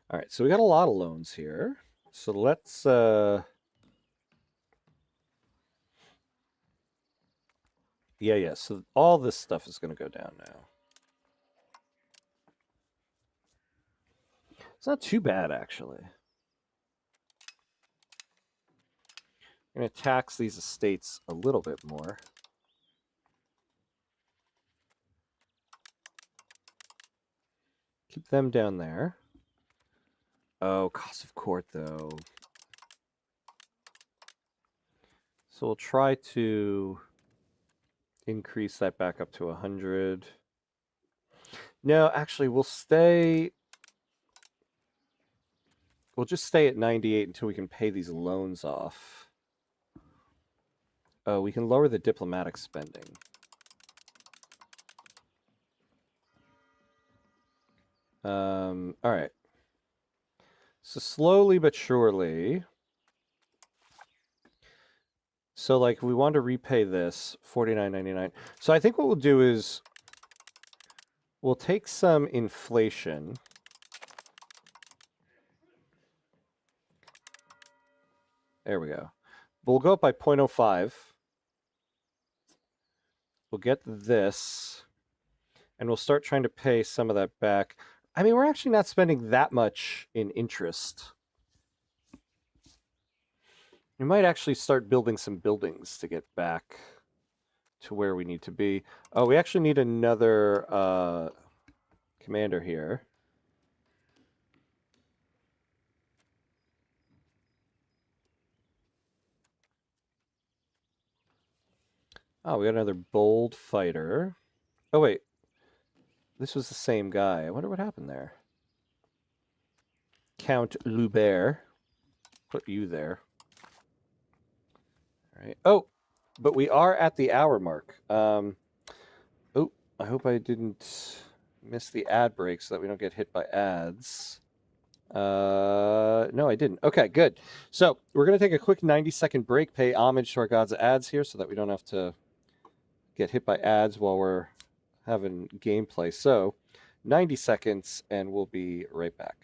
All right, so we got a lot of loans here. So let's... Yeah, so all this stuff is going to go down now. It's not too bad, actually. I'm going to tax these estates a little bit more. Keep them down there. Oh, cost of court, though. So we'll try to increase that back up to 100. No, actually, we'll stay... We'll just stay at 98 until we can pay these loans off. Oh, we can lower the diplomatic spending. All right. So slowly but surely. So like we want to repay this $49.99. So I think what we'll do is we'll take some inflation. There we go. We'll go up by 0.05. We'll get this, and we'll start trying to pay some of that back. I mean, we're actually not spending that much in interest. We might actually start building some buildings to get back to where we need to be. Oh, we actually need another commander here. Oh, we got another bold fighter. Oh, wait. This was the same guy. I wonder what happened there. Count Lubert. Put you there. All right. Oh, but we are at the hour mark. Oh, I hope I didn't miss the ad break so that we don't get hit by ads. No, I didn't. Okay, good. So we're going to take a quick 90-second break, pay homage to our gods' ads here so that we don't have to get hit by ads while we're having gameplay. So 90 seconds, and we'll be right back.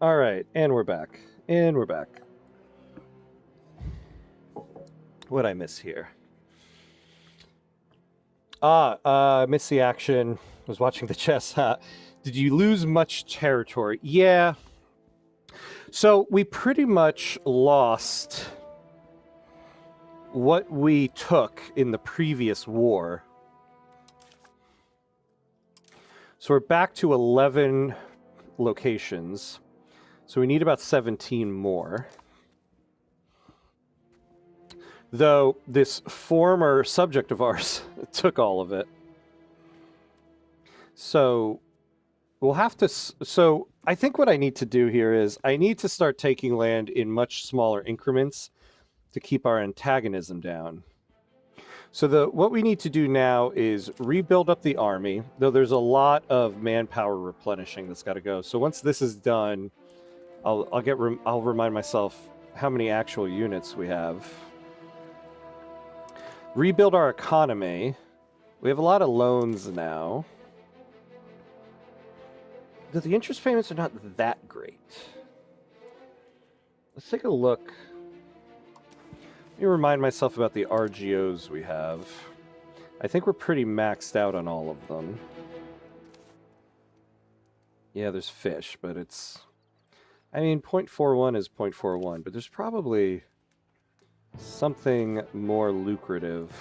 All right, and we're back. And we're back. What'd I miss here? Missed the action. Was watching the chess. Did you lose much territory? Yeah. So we pretty much lost what we took in the previous war. So we're back to 11 locations. So we need about 17 more. Though this former subject of ours took all of it. So we'll have to... So I think what I need to do here is I need to start taking land in much smaller increments to keep our antagonism down. So what we need to do now is rebuild up the army, though there's a lot of manpower replenishing that's got to go. So once this is done, I'll remind myself how many actual units we have. Rebuild our economy. We have a lot of loans now. Though the interest payments are not that great. Let's take a look. Let me remind myself about the RGOs we have. I think we're pretty maxed out on all of them. Yeah, there's fish, but it's... I mean, 0.41 is 0.41, but there's probably something more lucrative.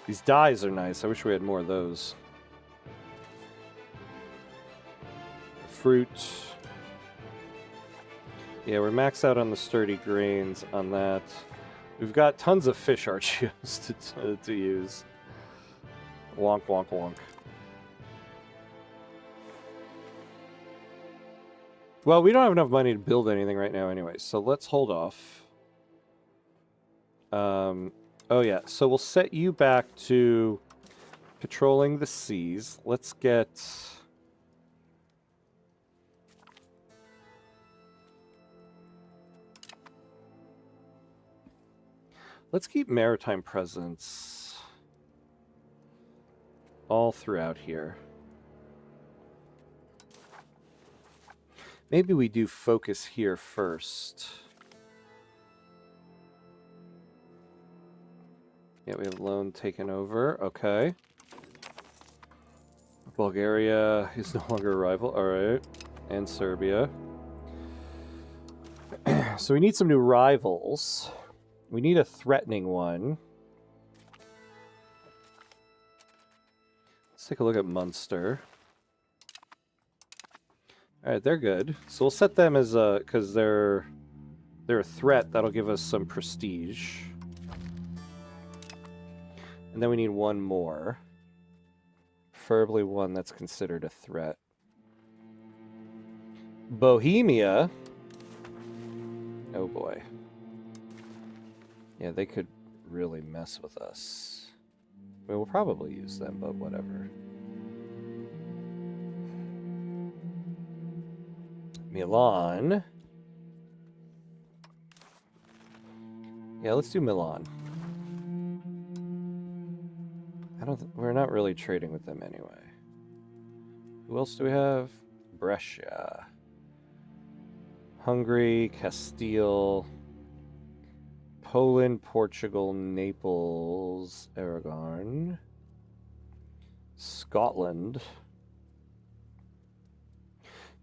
These dyes are nice. I wish we had more of those. Fruit. Yeah, we're maxed out on the sturdy grains on that. We've got tons of fish archios to use. Wonk, wonk, wonk. Well, we don't have enough money to build anything right now anyway, so let's hold off. Oh yeah, so we'll set you back to patrolling the seas. Let's get... Let's keep maritime presence all throughout here. Maybe we do focus here first. Yeah, we have loan taken over. Okay. Bulgaria is no longer a rival. All right. And Serbia. So we need some new rivals. We need a threatening one. Let's take a look at Munster. All right, they're good. So we'll set them as a... because they're a threat. That'll give us some prestige. And then we need one more. Preferably one that's considered a threat. Bohemia. Oh boy. Yeah, they could really mess with us. I mean, we'll probably use them, but whatever. Milan. Yeah, let's do Milan. We're not really trading with them anyway. Who else do we have? Brescia. Hungary, Castile, Poland, Portugal, Naples, Aragon, Scotland.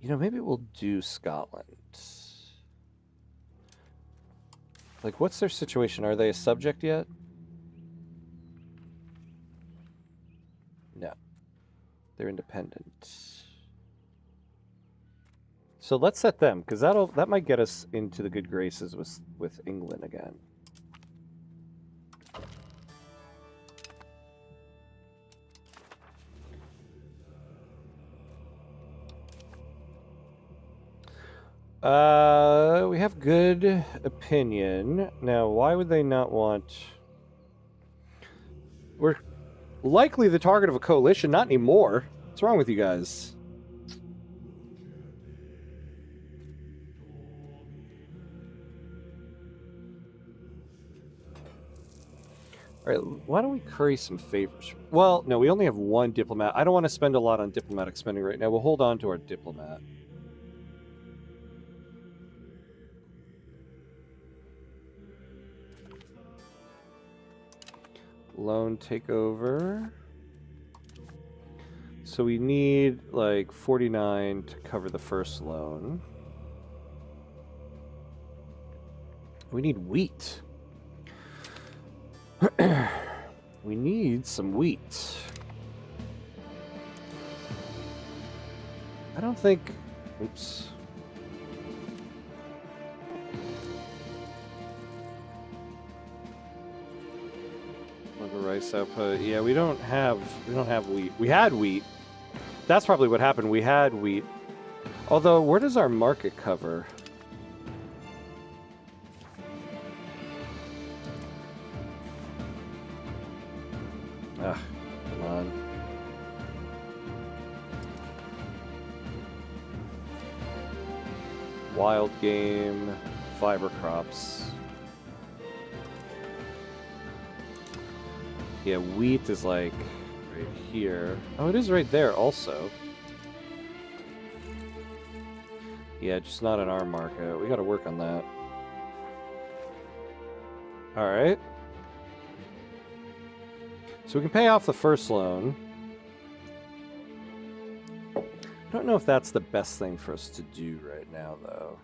You know, maybe we'll do Scotland. Like, what's their situation? Are they a subject yet? No. They're independent. So let's set them, because that might get us into the good graces with England again. We have good opinion. Now, why would they not want... We're likely the target of a coalition, not anymore. What's wrong with you guys? All right, why don't we curry some favors? Well, no, we only have one diplomat. I don't want to spend a lot on diplomatic spending right now. We'll hold on to our diplomat. Loan takeover. So we need like 49 to cover the first loan. We need wheat. We need some wheat. I don't think... Oops. Rice output. Yeah, we don't have wheat. We had wheat. That's probably what happened. We had wheat. Although, where does our market cover? Ah, come on. Wild game, fiber crops. Yeah, wheat is like right here. Oh, it is right there also. Yeah, just not in our market. We gotta work on that. All right. So we can pay off the first loan. I don't know if that's the best thing for us to do right now, though.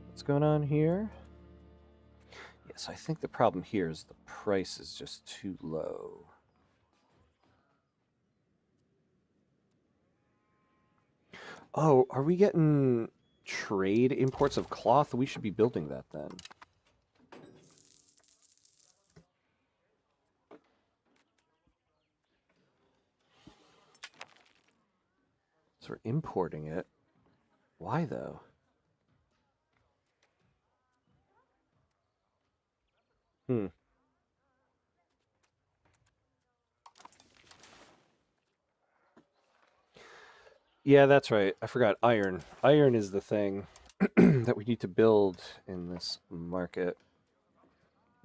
What's going on here? Yes, I think the problem here is the price is just too low. Oh, are we getting trade imports of cloth? We should be building that then. So we're importing it. Why though? Yeah, that's right. I forgot iron. Iron is the thing that we need to build in this market.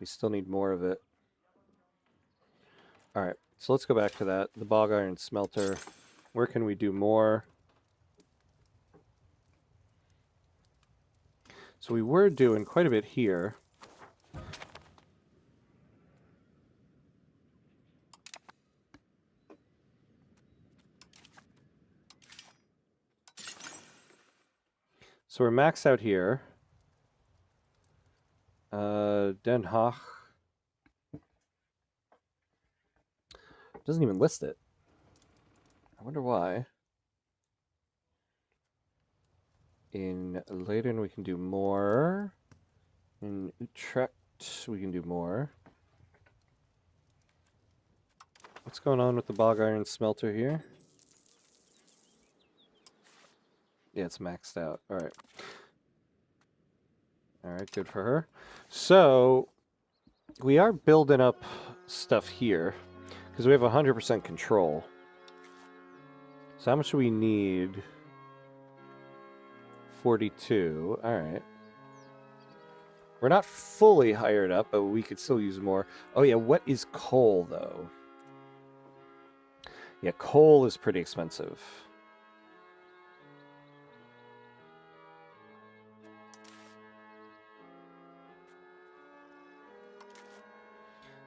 We still need more of it. All right, so let's go back to that. The bog iron smelter. Where can we do more? So we were doing quite a bit here. So we're maxed out here. Den Haag. Doesn't even list it. I wonder why. In Leiden we can do more. In Utrecht we can do more. What's going on with the bog iron smelter here? Yeah, it's maxed out. All right. All right, good for her. So we are building up stuff here because we have 100% control. So how much do we need? 42. All right. We're not fully hired up, but we could still use more. Oh yeah, what is coal though? Yeah, coal is pretty expensive.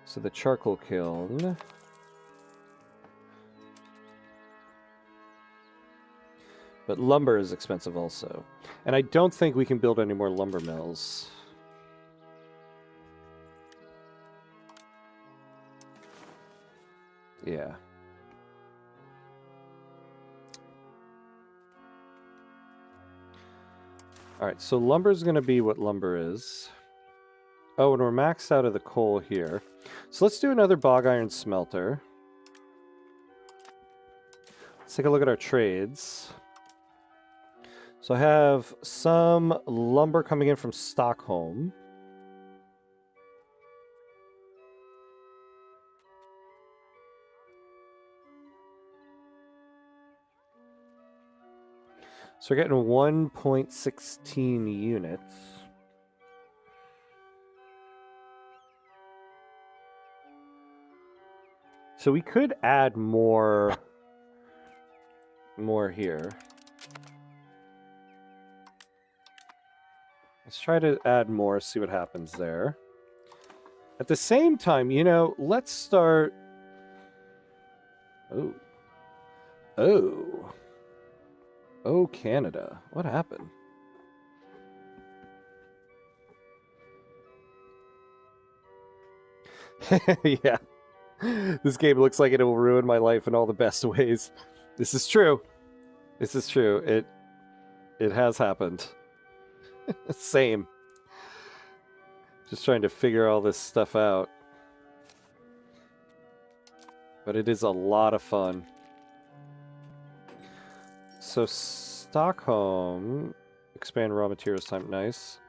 So the charcoal kiln. But lumber is expensive also. And I don't think we can build any more lumber mills. Yeah. All right, so lumber is going to be what lumber is. Oh, and we're maxed out of the coal here. So let's do another bog iron smelter. Let's take a look at our trades. So I have some lumber coming in from Stockholm. So we're getting 1.16 units. So we could add more here. Let's try to add more, see what happens there. At the same time, you know, let's start... Oh. Oh. Oh, Canada. What happened? Yeah. This game looks like it will ruin my life in all the best ways. This is true. This is true. It has happened. Same. Just trying to figure all this stuff out. But it is a lot of fun. So Stockholm, expand raw materials time, nice.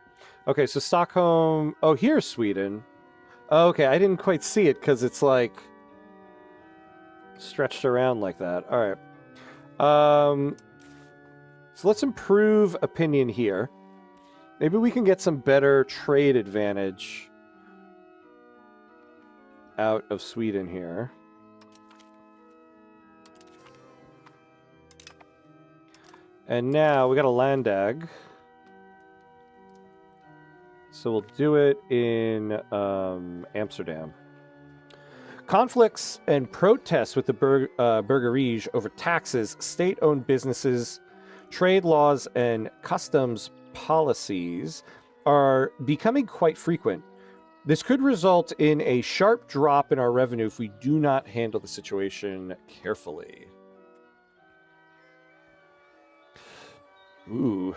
Okay, so Stockholm, oh, here's Sweden. Oh, okay, I didn't quite see it because it's like stretched around like that. All right. So let's improve opinion here. Maybe we can get some better trade advantage out of Sweden here. And now we got a Landag. So we'll do it in Amsterdam. Conflicts and protests with the Burgerige over taxes, state-owned businesses, trade laws, and customs policies are becoming quite frequent. This could result in a sharp drop in our revenue if we do not handle the situation carefully. Ooh,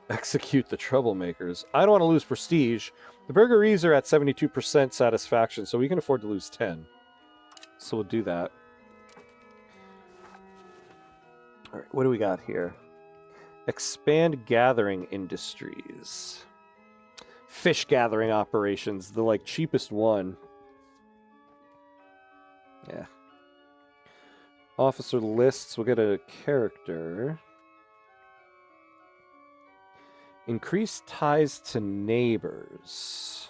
execute the troublemakers. I don't want to lose prestige. The Burgeries are at 72% satisfaction, so we can afford to lose 10. So we'll do that. All right, what do we got here? Expand gathering industries. Fish gathering operations, the cheapest one. Yeah. Officer lists, we'll get a character. Increase ties to neighbors.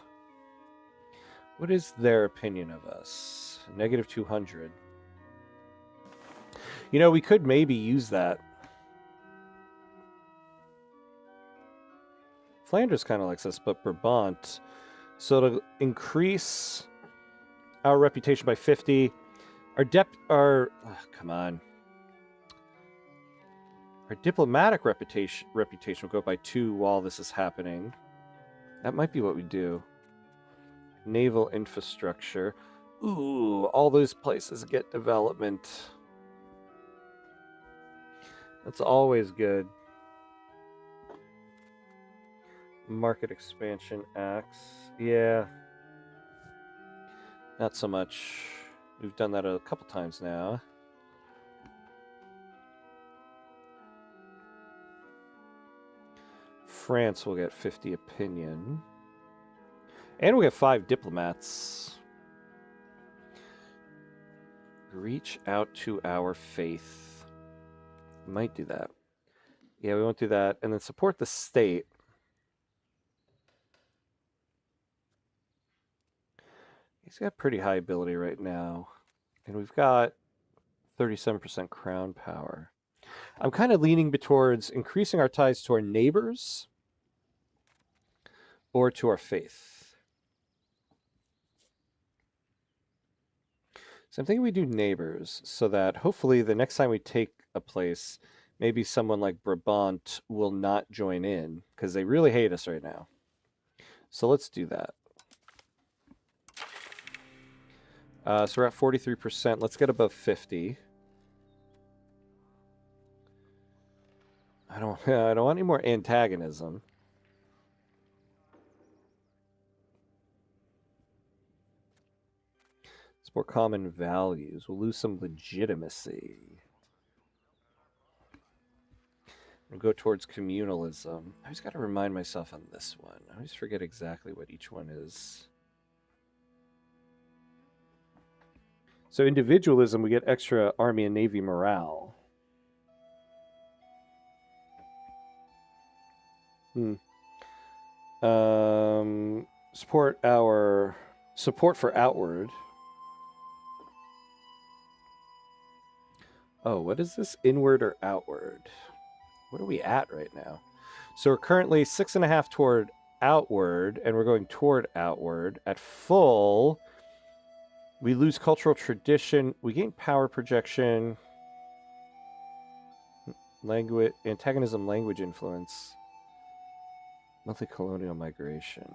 What is their opinion of us? Negative 200. You know, we could maybe use that. Flanders kind of likes us, but Brabant. So to increase our reputation by 50, our come on. Our diplomatic reputation will go up by 2 while this is happening. That might be what we do. Naval infrastructure. Ooh, all those places get development. That's always good. Market expansion acts. Yeah. Not so much. We've done that a couple times now. France will get 50 opinion. And we have 5 diplomats. Reach out to our faith. Might do that. Yeah, we won't do that. And then support the state. He's got pretty high ability right now. And we've got 37% crown power. I'm kind of leaning towards increasing our ties to our neighbors or to our faith. So I'm thinking we do neighbors so that hopefully the next time we take a place, maybe someone like Brabant will not join in because they really hate us right now. So let's do that. So we're at 43%. Let's get above 50. I don't want any more antagonism. It's more common values. We'll lose some legitimacy. We'll go towards communalism. I always got to remind myself on this one. I always forget exactly what each one is. So individualism, we get extra Army and Navy morale. Support for outward. Oh, what is this? Inward or outward? What are we at right now? So we're currently 6.5 toward outward, and we're going toward outward. At full, we lose cultural tradition. We gain power projection. Language, antagonism, language influence. Monthly colonial migration.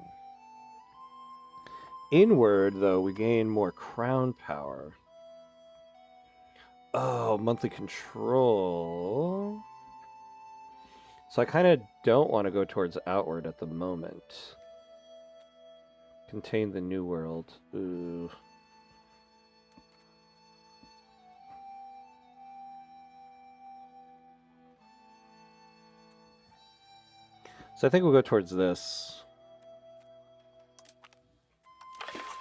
Inward, though, we gain more crown power. Oh, monthly control. So I kind of don't want to go towards outward at the moment. Contain the New World. Ooh. So I think we'll go towards this.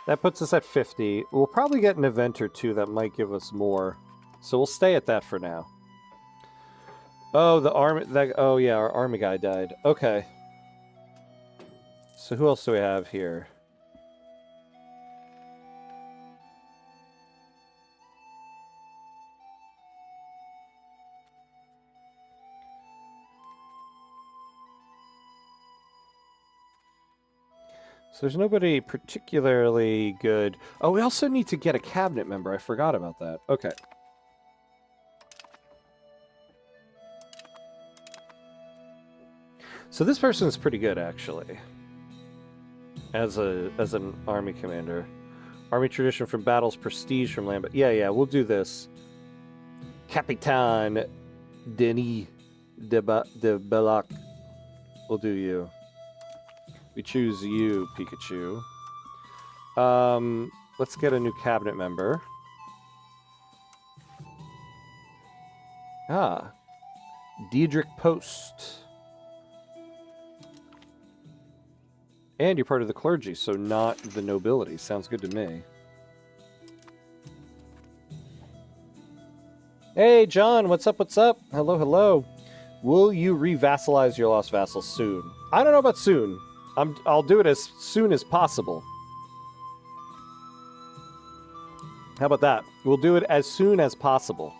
That puts us at 50. We'll probably get an event or two that might give us more. So we'll stay at that for now. Oh, the army... oh, yeah, our army guy died. Okay. So who else do we have here? So there's nobody particularly good. Oh, we also need to get a cabinet member. I forgot about that. Okay. So this person's pretty good, actually. As an army commander. Army tradition from battles, prestige from land. But yeah, we'll do this. Capitan Denis de Belloc. We'll do you. We choose you, Pikachu. Let's get a new cabinet member. Ah, Diedrich Post. And you're part of the clergy, so not the nobility. Sounds good to me. Hey, John, what's up, what's up? Hello, hello. Will you re-vassalize your lost vassals soon? I don't know about soon. I'll do it as soon as possible. How about that? We'll do it as soon as possible.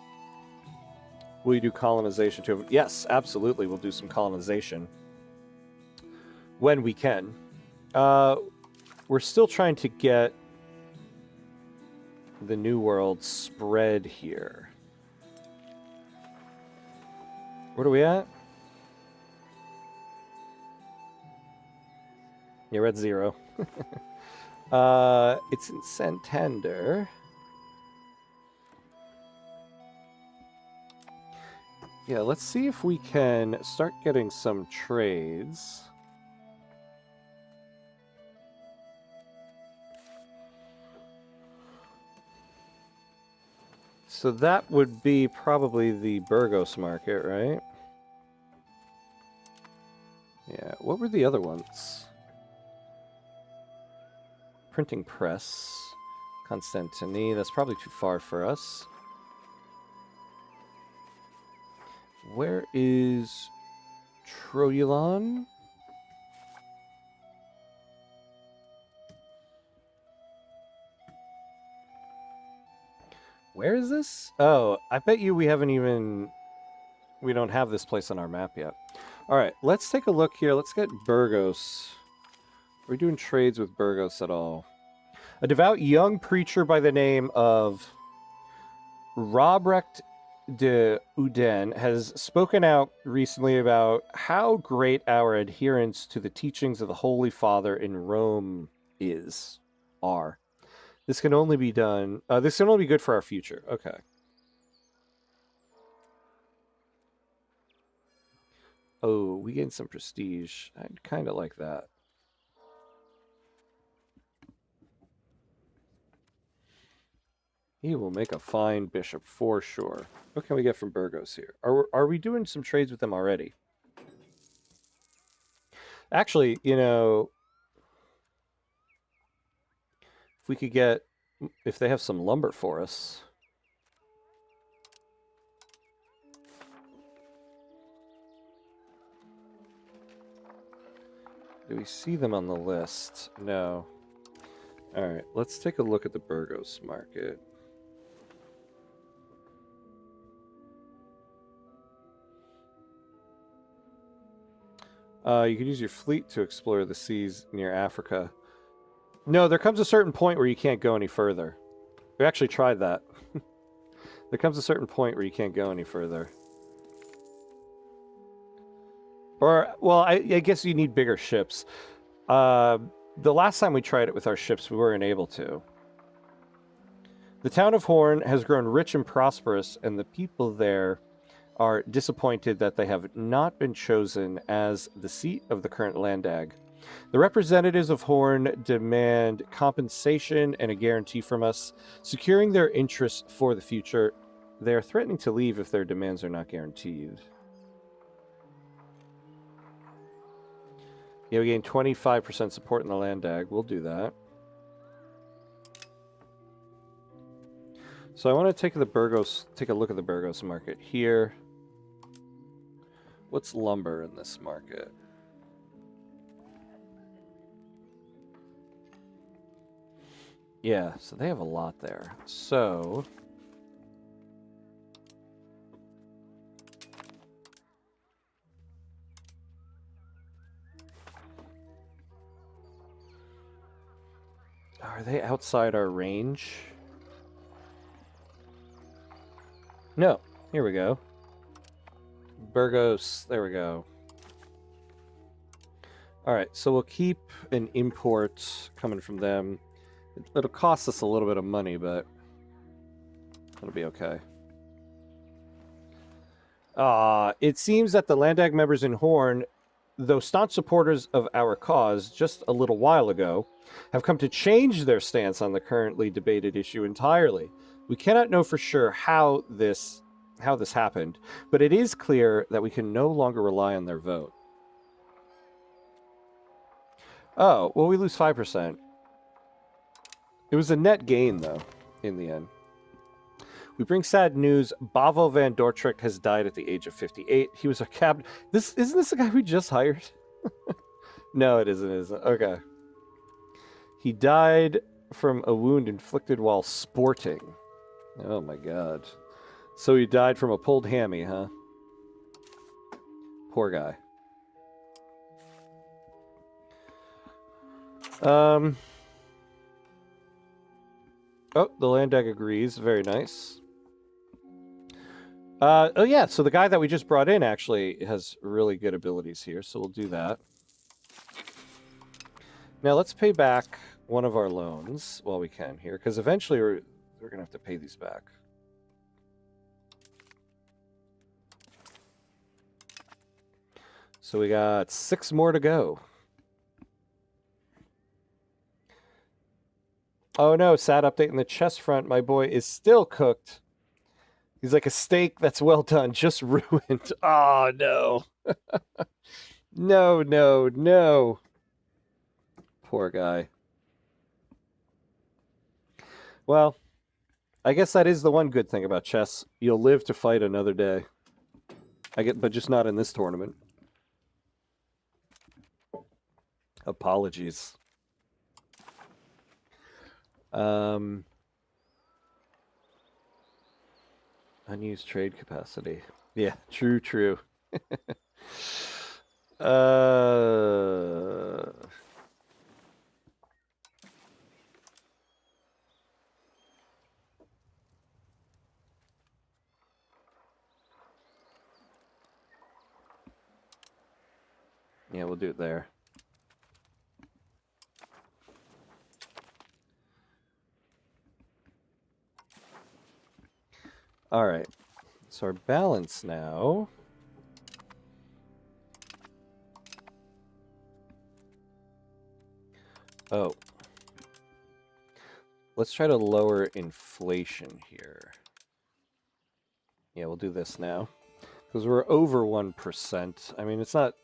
Will you do colonization too? Yes, absolutely. We'll do some colonization. When we can. We're still trying to get the New World spread here. What are we at? You're at 0. It's in Santander. Yeah, let's see if we can start getting some trades. So that would be probably the Burgos market, right? Yeah, what were the other ones? Printing press. Constantini, that's probably too far for us. Where is Troyulon? Where is this? Oh, I bet you we haven't even... We don't have this place on our map yet. Alright, let's take a look here. Let's get Burgos. Are we doing trades with Burgos at all? A devout young preacher by the name of Robrecht de Uden has spoken out recently about how great our adherence to the teachings of the Holy Father in Rome are. This can only be done... this can only be good for our future. Okay. Oh, we gained some prestige. I'd kind of like that. He will make a fine bishop for sure. What can we get from Burgos here? Are we doing some trades with them already? Actually, you know, if we could get... If they have some lumber for us... Do we see them on the list? No. Alright, let's take a look at the Burgos market. You could use your fleet to explore the seas near Africa. No, there comes a certain point where you can't go any further. We actually tried that. There comes a certain point where you can't go any further. Or, well, I guess you need bigger ships. The last time we tried it with our ships, we weren't able to. The town of Horn has grown rich and prosperous, and the people there are disappointed that they have not been chosen as the seat of the current Landag. The representatives of Horn demand compensation and a guarantee from us, securing their interests for the future. They are threatening to leave if their demands are not guaranteed. Yeah, we gain 25% support in the Landag. We'll do that. So I want to take a look at the Burgos market here. What's lumber in this market? Yeah, so they have a lot there. So... Are they outside our range? No. Here we go. Burgos. There we go. All right, so we'll keep an import coming from them. It'll cost us a little bit of money, but it'll be okay. It seems that the Landag members in Horn, though staunch supporters of our cause just a little while ago, have come to change their stance on the currently debated issue entirely. We cannot know for sure how this happened, but it is clear that we can no longer rely on their vote. Oh, well, we lose 5%. It was a net gain, though, in the end. We bring sad news. Bavo van Dordrecht has died at the age of 58. He was a captain. Isn't this the guy we just hired? No, it isn't. Okay. He died from a wound inflicted while sporting. Oh my god. So he died from a pulled hammy, huh? Poor guy. Oh, the Landag agrees. Very nice. Oh yeah, so the guy that we just brought in actually has really good abilities here, so we'll do that. Now let's pay back one of our loans while we can here, because eventually we're going to have to pay these back. So we got 6 more to go. Oh no, sad update in the chest front. My boy is still cooked. He's like a steak that's well done, just ruined. Oh, no. No, no, no. Poor guy. Well, I guess that is the one good thing about chess. You'll live to fight another day. But just not in this tournament. Apologies. Unused trade capacity. Yeah, true, true. Yeah, we'll do it there. All right. So our balance now. Oh. Let's try to lower inflation here. Yeah, we'll do this now. Because we're over 1%. I mean, it's not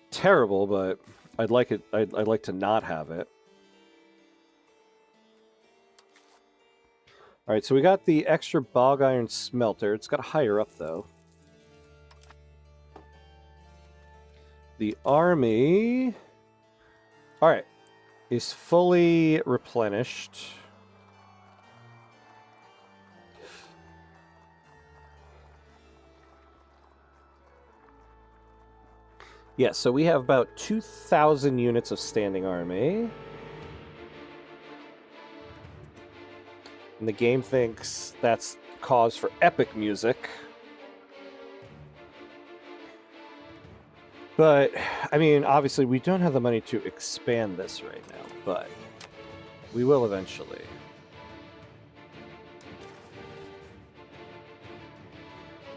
terrible, but I'd like to not have it. All right, so we got the extra bog iron smelter. It's got to higher up, though. The army, all right, is fully replenished. Yeah, so we have about 2,000 units of standing army. And the game thinks that's cause for epic music. But, I mean, obviously we don't have the money to expand this right now, but we will eventually.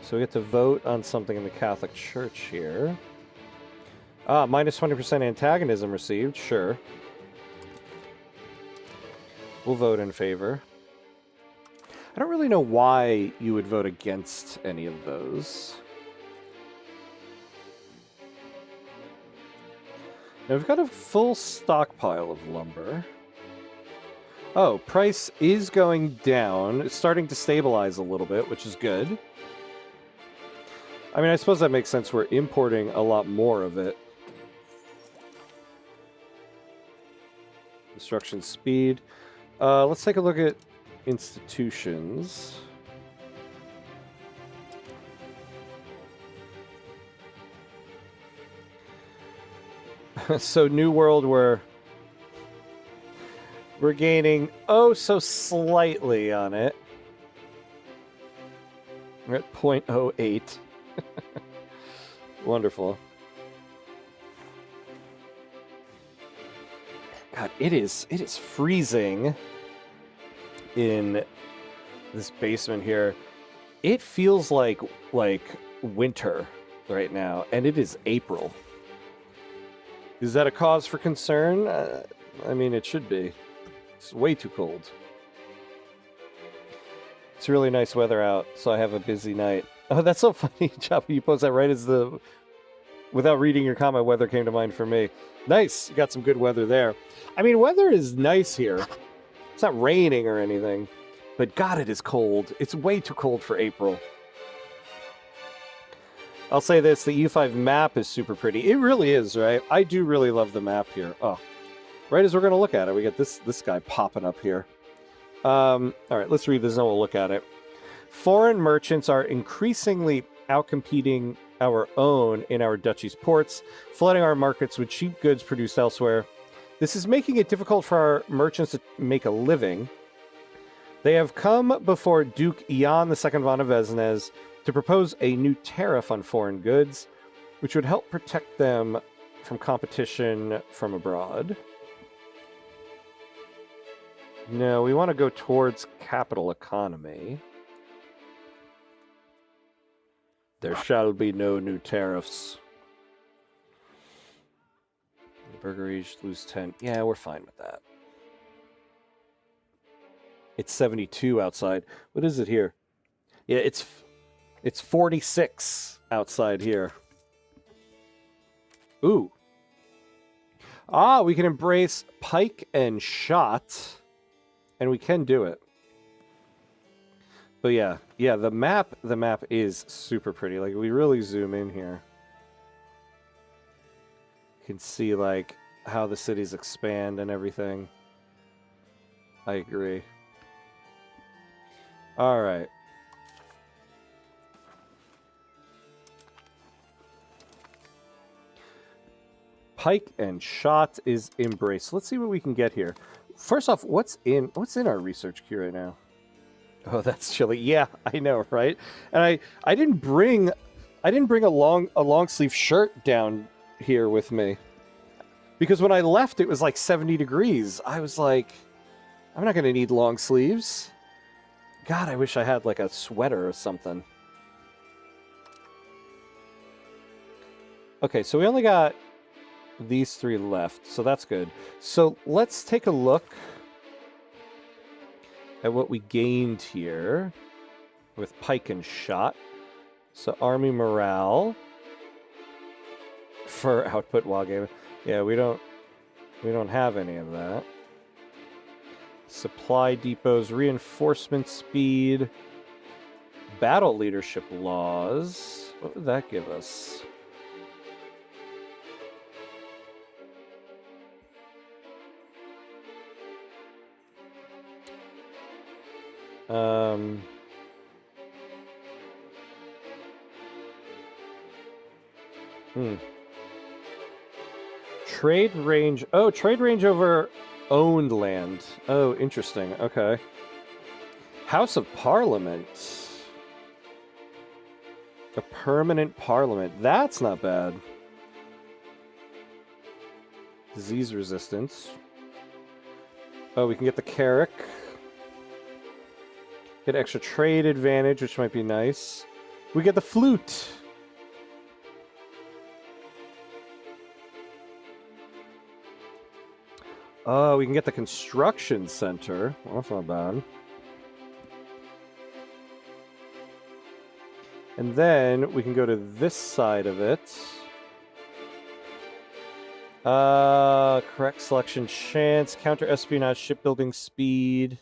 So we get to vote on something in the Catholic Church here. Minus 20% antagonism received, sure. We'll vote in favor. I don't really know why you would vote against any of those. Now we've got a full stockpile of lumber. Oh, price is going down. It's starting to stabilize a little bit, which is good. I mean, I suppose that makes sense. We're importing a lot more of it. Construction speed. Let's take a look at institutions. So New World, We're gaining oh so slightly on it. We're at 0.08. Wonderful. God, it is freezing in this basement here. It feels like winter right now, and it is April. Is that a cause for concern? I mean, it should be. It's way too cold. It's really nice weather out, so I have a busy night. Oh, that's so funny, Choppy. You post that right as the... Without reading your comment, weather came to mind for me. Nice. You got some good weather there. I mean, weather is nice here. It's not raining or anything. But God, it is cold. It's way too cold for April. I'll say this, the E5 map is super pretty. It really is, right? I do really love the map here. Oh, right as we're going to look at it, we get this guy popping up here. All right, let's read this and we'll look at it. Foreign merchants are increasingly outcompeting our own in our duchy's ports, flooding our markets with cheap goods produced elsewhere. This is making it difficult for our merchants to make a living. They have come before Duke Ian II von Aveznes to propose a new tariff on foreign goods, which would help protect them from competition from abroad. No, we want to go towards capital economy. There shall be no new tariffs. The burger each lose 10. Yeah, we're fine with that. It's 72 outside. What is it here? Yeah, it's 46 outside here. Ooh. Ah, we can embrace pike and shot. And we can do it. But yeah, the map is super pretty. Like, we really zoom in here. You can see, like, how the cities expand and everything. I agree. All right. Pike and shot is embraced. Let's see what we can get here. First off, what's in our research queue right now? Oh, that's chilly. Yeah, I know, right? And I didn't bring a long sleeve shirt down here with me. Because when I left it was like 70 degrees. I was like, I'm not going to need long sleeves. God, I wish I had like a sweater or something. Okay, so we only got these 3 left, so that's good. So let's take a look at what we gained here with pike and shot. So army morale for output while game. Yeah, we don't have any of that. Supply depots, reinforcement speed, battle leadership laws. What would that give us? Trade range. Oh, trade range over owned land. Oh, interesting. Okay. House of Parliament. A permanent parliament. That's not bad. Disease resistance. Oh, we can get the Carrick. Get extra trade advantage, which might be nice. We get the flute. Oh, we can get the construction center. Well, that's not bad. And then we can go to this side of it. Correct selection chance, counter espionage, shipbuilding speed.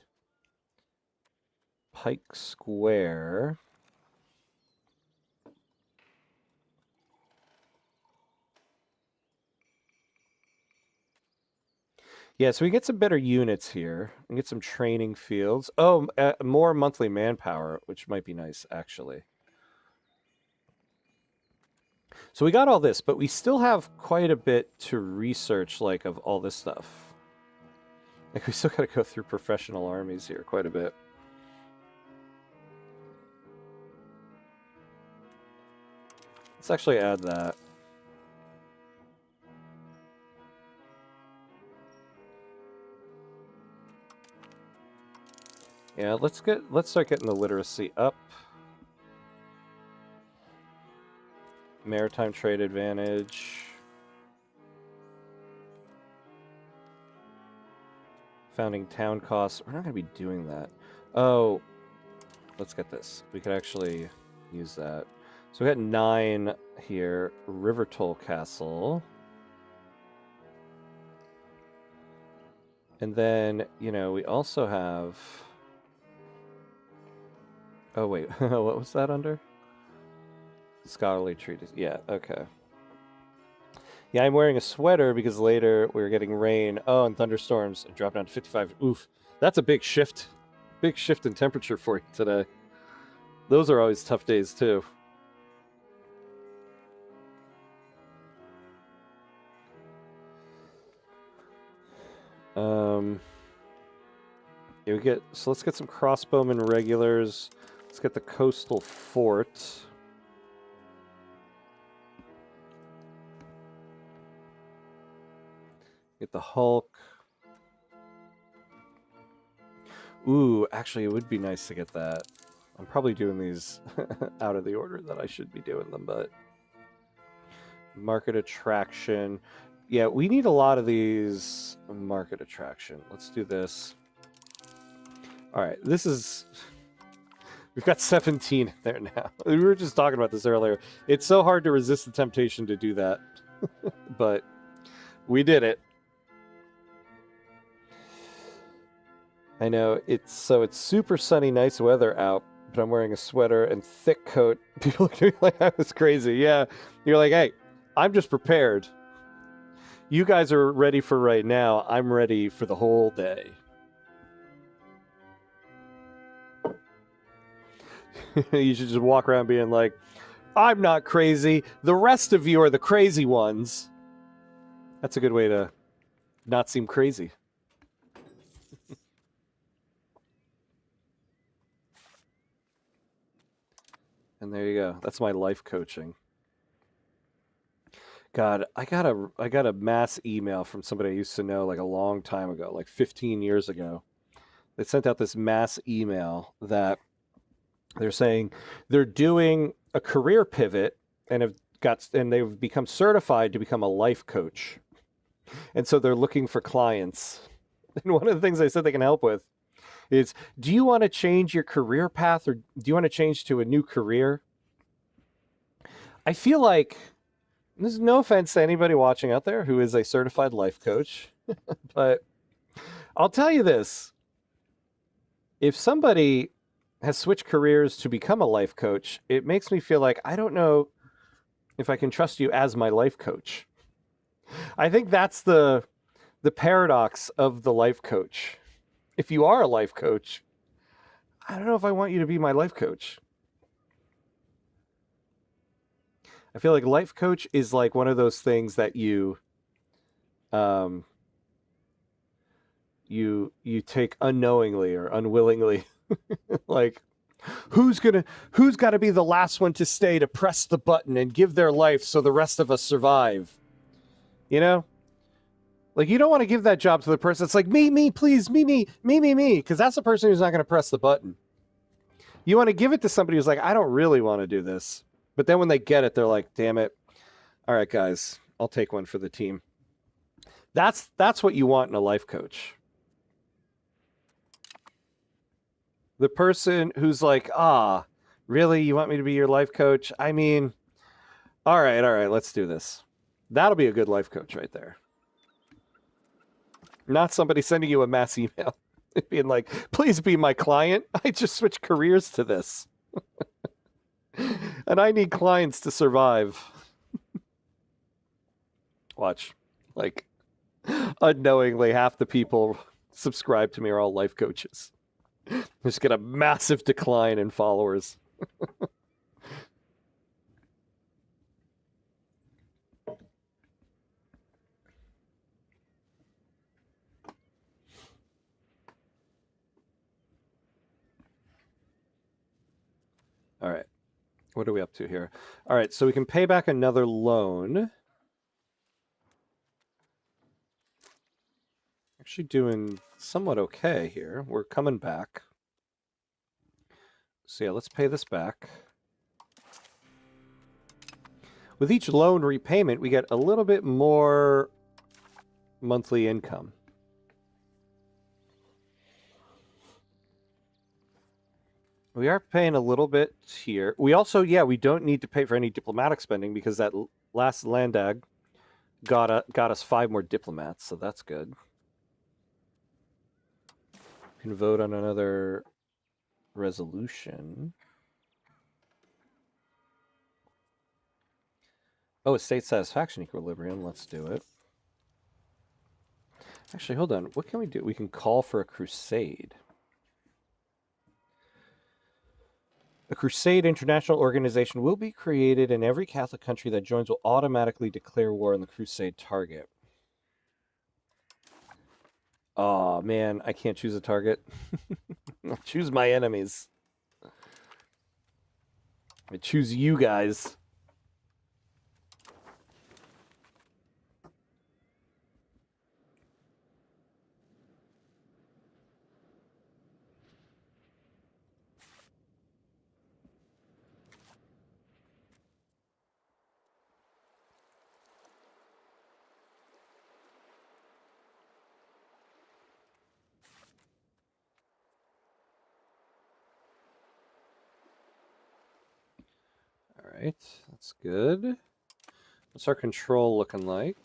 Pike Square. Yeah, so we get some better units here. We get some training fields. Oh, more monthly manpower, which might be nice, actually. So we got all this, but we still have quite a bit to research, like, of all this stuff. Like, we still got to go through professional armies here quite a bit. Let's actually add that. Yeah, let's start getting the literacy up. Maritime trade advantage. Founding town costs. We're not going to be doing that. Oh, let's get this. We could actually use that. So we got 9 here. River Toll Castle. And then, you know, we also have... Oh, wait. What was that under? Scholarly treatise. Yeah, okay. Yeah, I'm wearing a sweater because later we're getting rain. Oh, and thunderstorms. It dropped down to 55. Oof. That's a big shift. Big shift in temperature for you today. Those are always tough days, too. Yeah, let's get some crossbowmen regulars. Let's get the coastal fort. Get the Hulk. Ooh, actually, it would be nice to get that. I'm probably doing these out of the order that I should be doing them, but... Market attraction. Yeah, we need a lot of these market attraction. Let's do this. All right, this is... We've got 17 there now. We were just talking about this earlier. It's so hard to resist the temptation to do that. But we did it. I know, it's super sunny, nice weather out, but I'm wearing a sweater and thick coat. People look at me like I was crazy. Yeah, you're like, hey, I'm just prepared. You guys are ready for right now. I'm ready for the whole day. You should just walk around being like, I'm not crazy. The rest of you are the crazy ones. That's a good way to not seem crazy. And there you go. That's my life coaching. God, I got a mass email from somebody I used to know like a long time ago, like 15 years ago. They sent out this mass email that they're saying they're doing a career pivot and they've become certified to become a life coach. And so they're looking for clients. And one of the things they said they can help with is, do you want to change your career path or do you want to change to a new career? I feel like, there's no offense to anybody watching out there who is a certified life coach, but I'll tell you this. If somebody has switched careers to become a life coach, it makes me feel like I don't know if I can trust you as my life coach. I think that's the paradox of the life coach. If you are a life coach, I don't know if I want you to be my life coach. I feel like life coach is like one of those things that you take unknowingly or unwillingly. Like, who's got to be the last one to stay to press the button and give their life so the rest of us survive? You know? Like, you don't want to give that job to the person that's like, me, please, me, because that's the person who's not going to press the button. You want to give it to somebody who's like, I don't really want to do this. But then when they get it, they're like, damn it. All right, guys, I'll take one for the team. That's what you want in a life coach. The person who's like, really? You want me to be your life coach? I mean, all right, let's do this. That'll be a good life coach right there. Not somebody sending you a mass email being like, please be my client. I just switched careers to this. And I need clients to survive. Watch. Like, unknowingly, half the people subscribe to me are all life coaches. Just get a massive decline in followers. What are we up to here? All right, so we can pay back another loan. Actually doing somewhat okay here. We're coming back. So yeah, let's pay this back. With each loan repayment, we get a little bit more monthly income. We are paying a little bit here. We also, yeah, we don't need to pay for any diplomatic spending because that last Landag got us 5 more diplomats, so that's good. We can vote on another resolution. Oh, state satisfaction equilibrium. Let's do it. Actually, hold on. What can we do? We can call for a crusade. A crusade international organization will be created, and every Catholic country that joins will automatically declare war on the crusade target. Oh, man, I can't choose a target. I'll choose my enemies. I choose you guys. All right, that's good. What's our control looking like?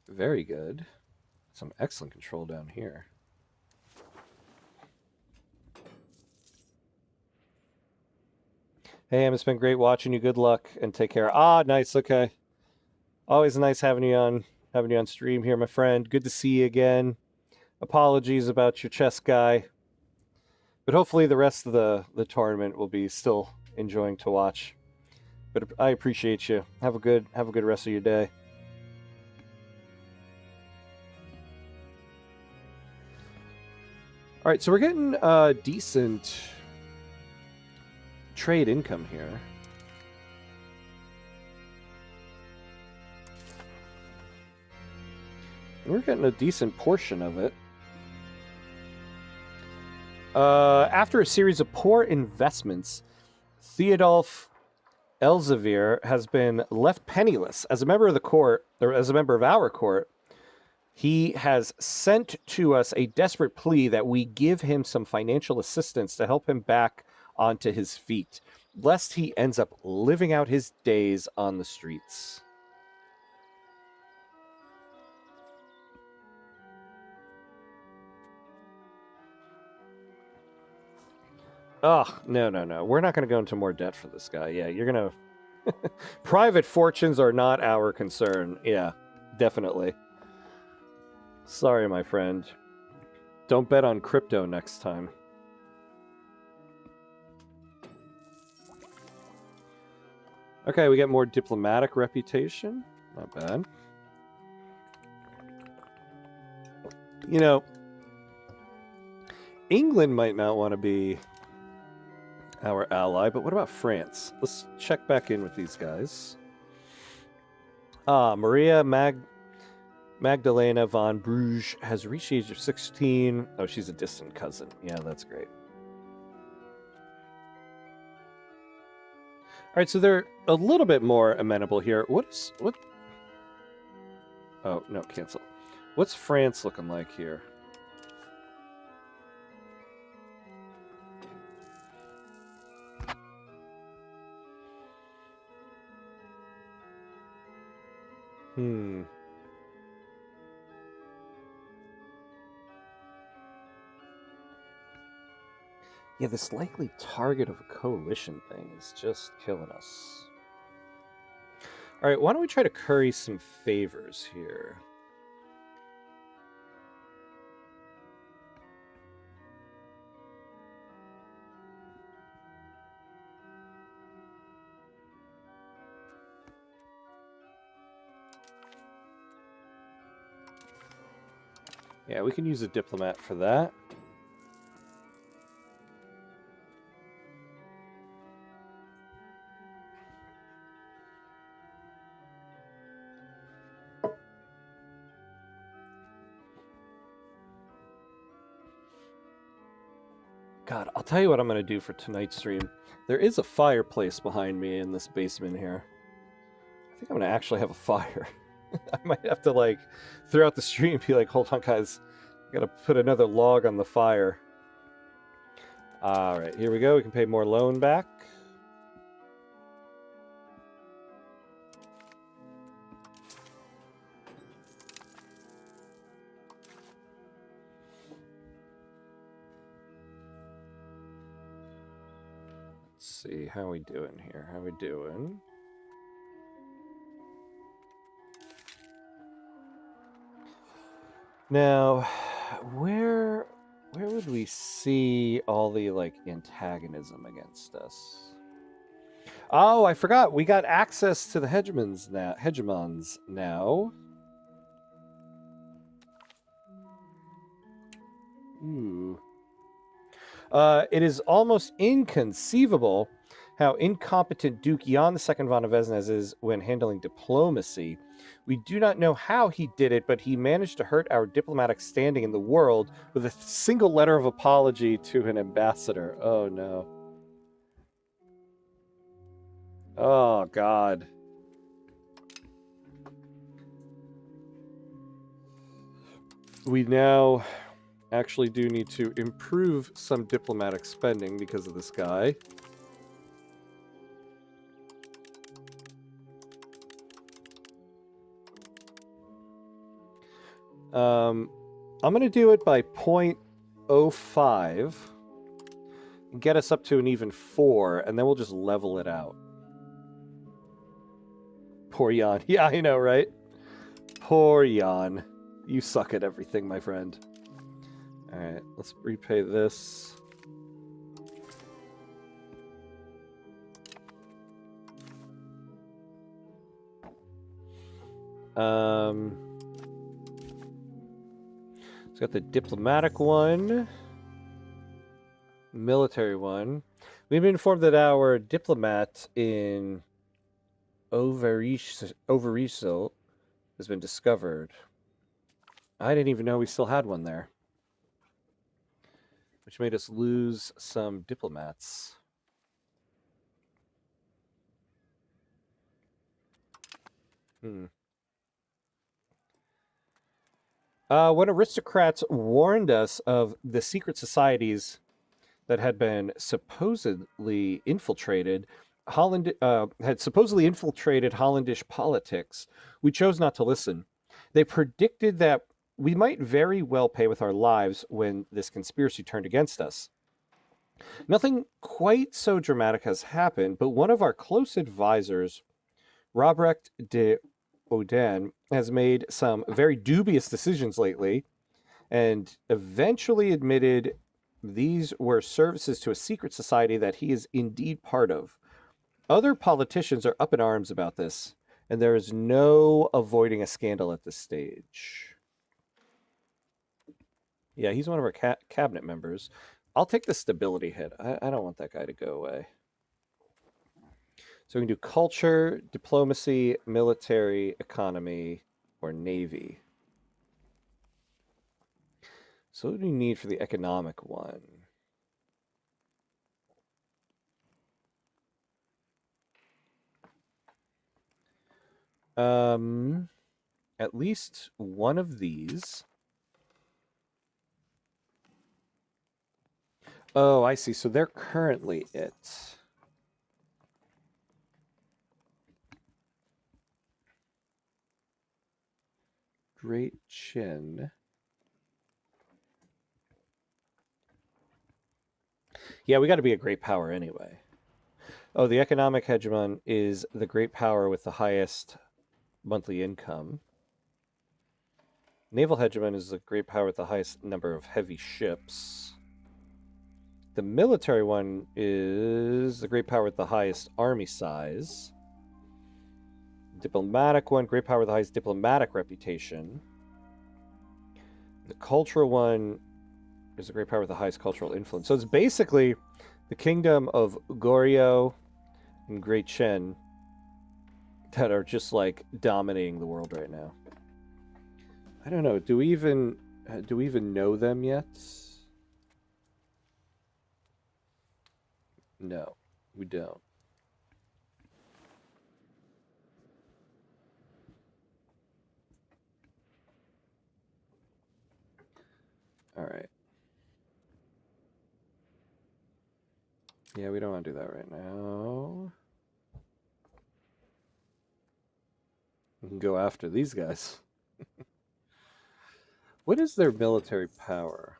Very good. Some excellent control down here. Hey, Em, it's been great watching you. Good luck and take care. Ah, nice. Okay. Always nice having you on stream here, my friend. Good to see you again. Apologies about your chess guy. But hopefully the rest of the tournament will be still enjoying to watch. But I appreciate you. Have a good rest of your day. All right, so we're getting decent trade income here. And we're getting a decent portion of it. After a series of poor investments, Theodulf Elzevir has been left penniless. As a member of the court, or as a member of our court, he has sent to us a desperate plea that we give him some financial assistance to help him back onto his feet, lest he ends up living out his days on the streets. Oh, no. We're not going to go into more debt for this guy. Yeah, you're going to... Private fortunes are not our concern. Yeah, definitely. Sorry, my friend. Don't bet on crypto next time. Okay, we get more diplomatic reputation. Not bad. You know, England might not want to be our ally, but what about France? Let's check back in with these guys. Maria Magdalena von Bruges has reached the age of 16. Oh, she's a distant cousin. Yeah, that's great. All right, so they're a little bit more amenable here. What? Oh, no, cancel. What's France looking like here? Yeah, this likely target of a coalition thing is just killing us. All right, why don't we try to curry some favors here? Yeah, we can use a diplomat for that. God, I'll tell you what I'm going to do for tonight's stream. There is a fireplace behind me in this basement here. I think I'm going to actually have a fire. I might have to, like, throughout the stream be like, hold on, guys. I got to put another log on the fire. All right, here we go. We can pay more loan back. Let's see, how we doing here? How we doing? Now, where would we see all the, like, antagonism against us? Oh, I forgot. We got access to the hegemons now. Ooh. It is almost inconceivable how incompetent Duke Jan II von Avesnes is when handling diplomacy. We do not know how he did it, but he managed to hurt our diplomatic standing in the world with a single letter of apology to an ambassador. Oh, no. Oh, God. We now actually do need to improve some diplomatic spending because of this guy. I'm going to do it by 0.05 and get us up to an even 4, and then we'll just level it out. Poor Jan. Yeah, I know, right? Poor Jan. You suck at everything, my friend. Alright, let's repay this. It's got the diplomatic one. Military one. We've been informed that our diplomat in Overijssel has been discovered. I didn't even know we still had one there. Which made us lose some diplomats. When aristocrats warned us of the secret societies that had been supposedly infiltrated, Hollandish politics, we chose not to listen. They predicted that we might very well pay with our lives when this conspiracy turned against us. Nothing quite so dramatic has happened, but one of our close advisors, Robrecht de Oden, has made some very dubious decisions lately and eventually admitted these were services to a secret society that he is indeed part of. Other politicians are up in arms about this, and there is no avoiding a scandal at this stage. Yeah, he's one of our cabinet members. I'll take the stability hit. I don't want that guy to go away. So we can do culture, diplomacy, military, economy, or navy. So what do we need for the economic one? At least one of these. Oh, I see. So they're currently it. Great chin. Yeah, we got to be a great power anyway. Oh, the economic hegemon is the great power with the highest monthly income. Naval hegemon is the great power with the highest number of heavy ships. The military one is the great power with the highest army size. Diplomatic one, great power with the highest diplomatic reputation. The cultural one is the great power with the highest cultural influence. So it's basically the kingdom of Goryeo and Great Chen that are just like dominating the world right now. I don't know. Do we even know them yet? No, we don't. All right. Yeah, we don't want to do that right now. We can go after these guys. What is their military power?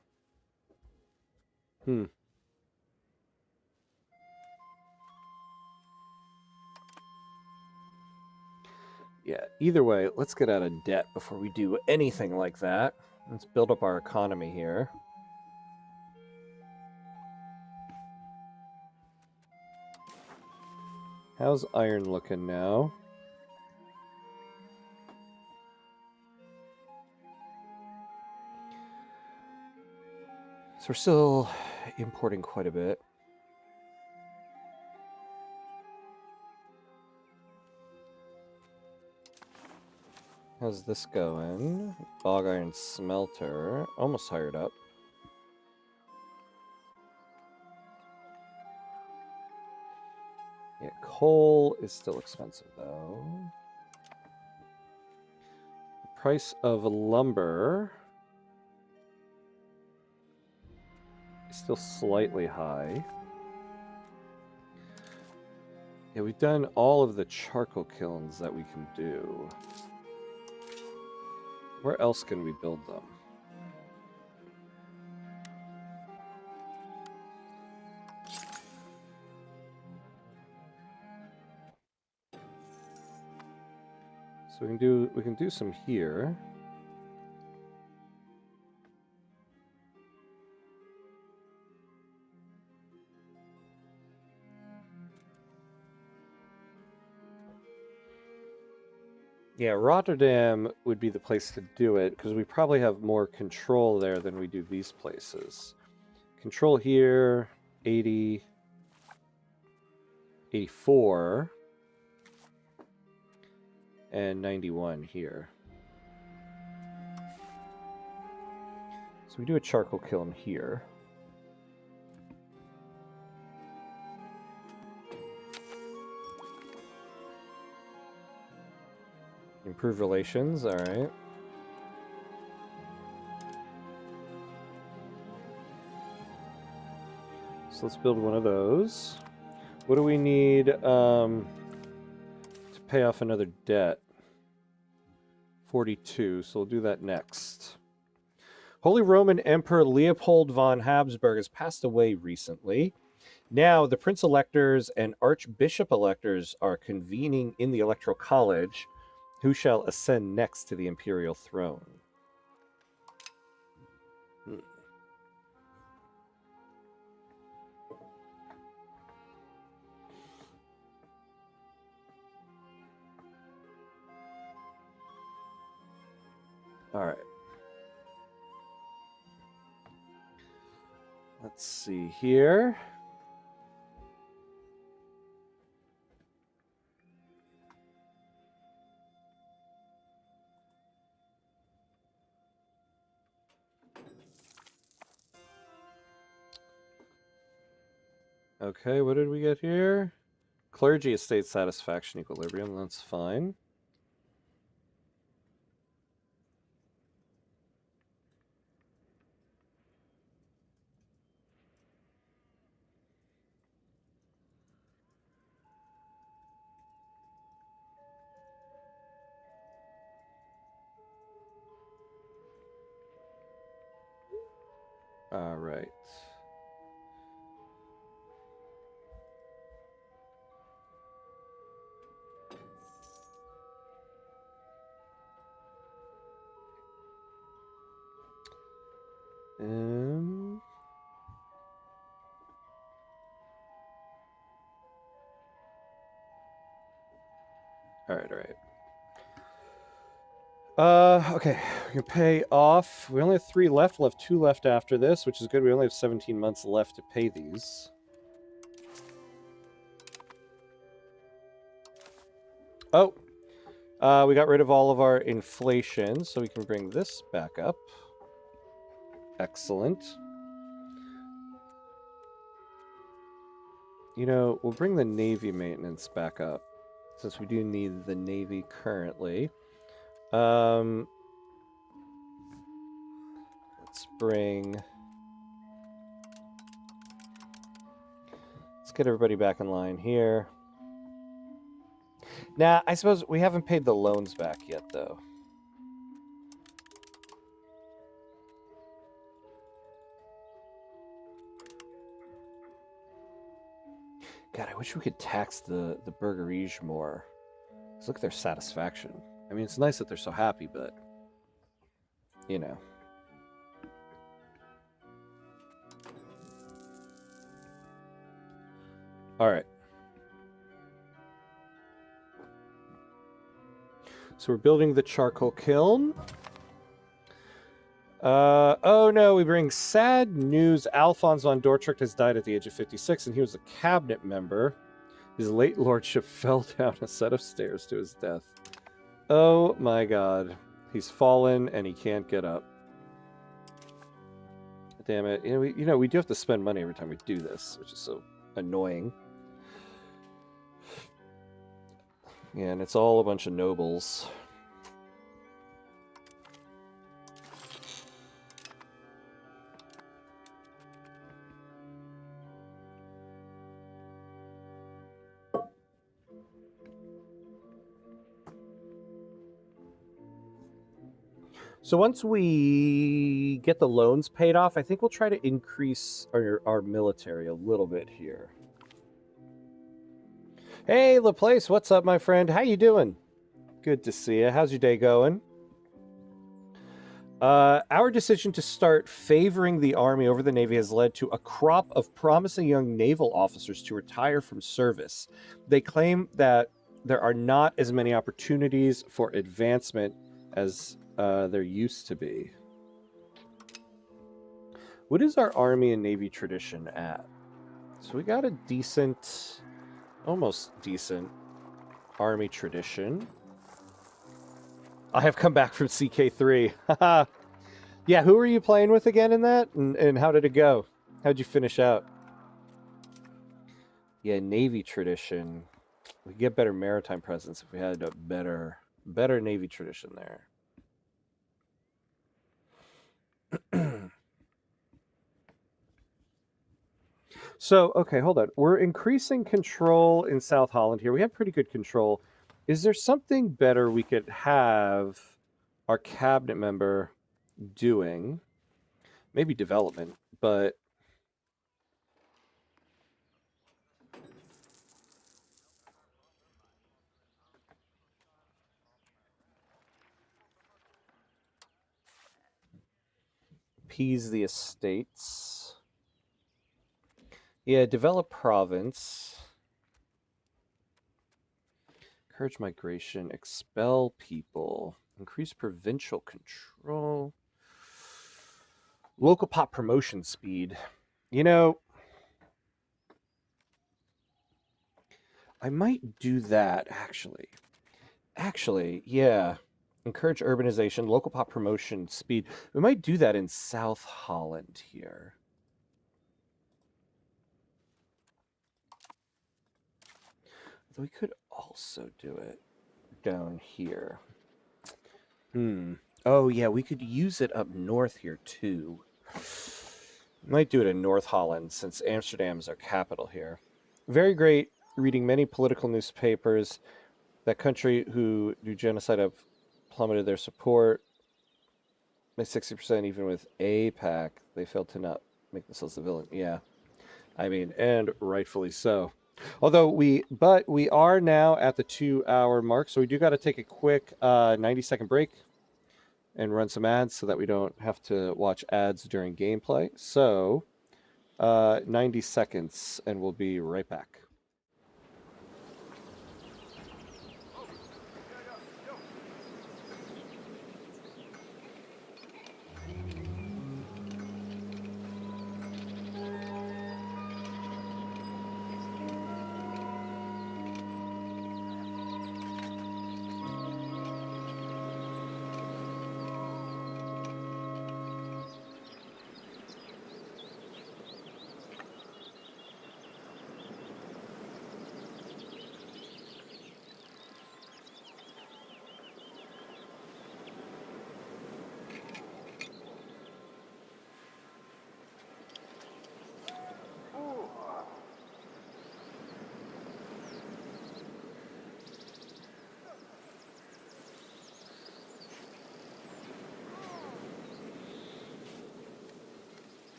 Yeah, either way, let's get out of debt before we do anything like that. Let's build up our economy here. How's iron looking now? So we're still importing quite a bit. How's this going? Bog iron smelter. Almost hired up. Yeah, coal is still expensive though. The price of lumber is still slightly high. Yeah, we've done all of the charcoal kilns that we can do. Where else can we build them? So we can do some here. Yeah, Rotterdam would be the place to do it because we probably have more control there than we do these places. Control here, 80, 84, and 91 here. So we do a charcoal kiln here. Improve relations, all right. So let's build one of those. What do we need to pay off another debt? 42, so we'll do that next. Holy Roman Emperor Leopold von Habsburg has passed away recently. Now, the Prince Electors and Archbishop Electors are convening in the Electoral College. Who shall ascend next to the imperial throne? All right. Let's see here. Okay, what did we get here? Clergy estate satisfaction equilibrium, that's fine. All right. All right. Okay, we can pay off. We only have 3 left. We'll have 2 left after this, which is good. We only have 17 months left to pay these. Oh, we got rid of all of our inflation, so we can bring this back up. Excellent. You know, we'll bring the Navy maintenance back up, since we do need the Navy currently. Let's bring... Let's get everybody back in line here. Now, I suppose we haven't paid the loans back yet, though. God, I wish we could tax the burgerige more. Let's look at their satisfaction. I mean, it's nice that they're so happy, but... You know. Alright. So we're building the charcoal kiln. Oh no, we bring sad news. Alphonse von Dortrecht has died at the age of 56, and he was a cabinet member. His late lordship fell down a set of stairs to his death. Oh my god. He's fallen, and he can't get up. Damn it. You know, we do have to spend money every time we do this, which is so annoying. Yeah, and it's all a bunch of nobles. So once we get the loans paid off, I think we'll try to increase our military a little bit here. Hey, LaPlace, what's up, my friend? How you doing? Good to see you. How's your day going? Our decision to start favoring the Army over the Navy has led to a crop of promising young naval officers to retire from service. They claim that there are not as many opportunities for advancement as there used to be. What is our Army and Navy tradition at? So we got a decent, almost decent Army tradition. I have come back from CK3. Haha. Yeah, who were you playing with again in that? And how did it go? How'd you finish out? Yeah, Navy tradition. We get better maritime presence if we had a better Navy tradition there. So, okay, hold on. We're increasing control in South Holland here. We have pretty good control. Is there something better we could have our cabinet member doing? Maybe development, but... appease the estates. Yeah, develop province. Encourage migration. Expel people. Increase provincial control. Local pop promotion speed. You know, I might do that, actually. Actually, yeah. Encourage urbanization, local pop promotion speed. We might do that in South Holland here. Though we could also do it down here. Oh, yeah, we could use it up north here, too. Might do it in North Holland, since Amsterdam is our capital here. Very great. Reading many political newspapers. That country who do genocide have plummeted their support by 60%, even with APAC. They failed to not make themselves the villain. Yeah. I mean, and rightfully so. Although we are now at the 2-hour mark, so we do got to take a quick 90-second break and run some ads so that we don't have to watch ads during gameplay. So 90 seconds, and we'll be right back.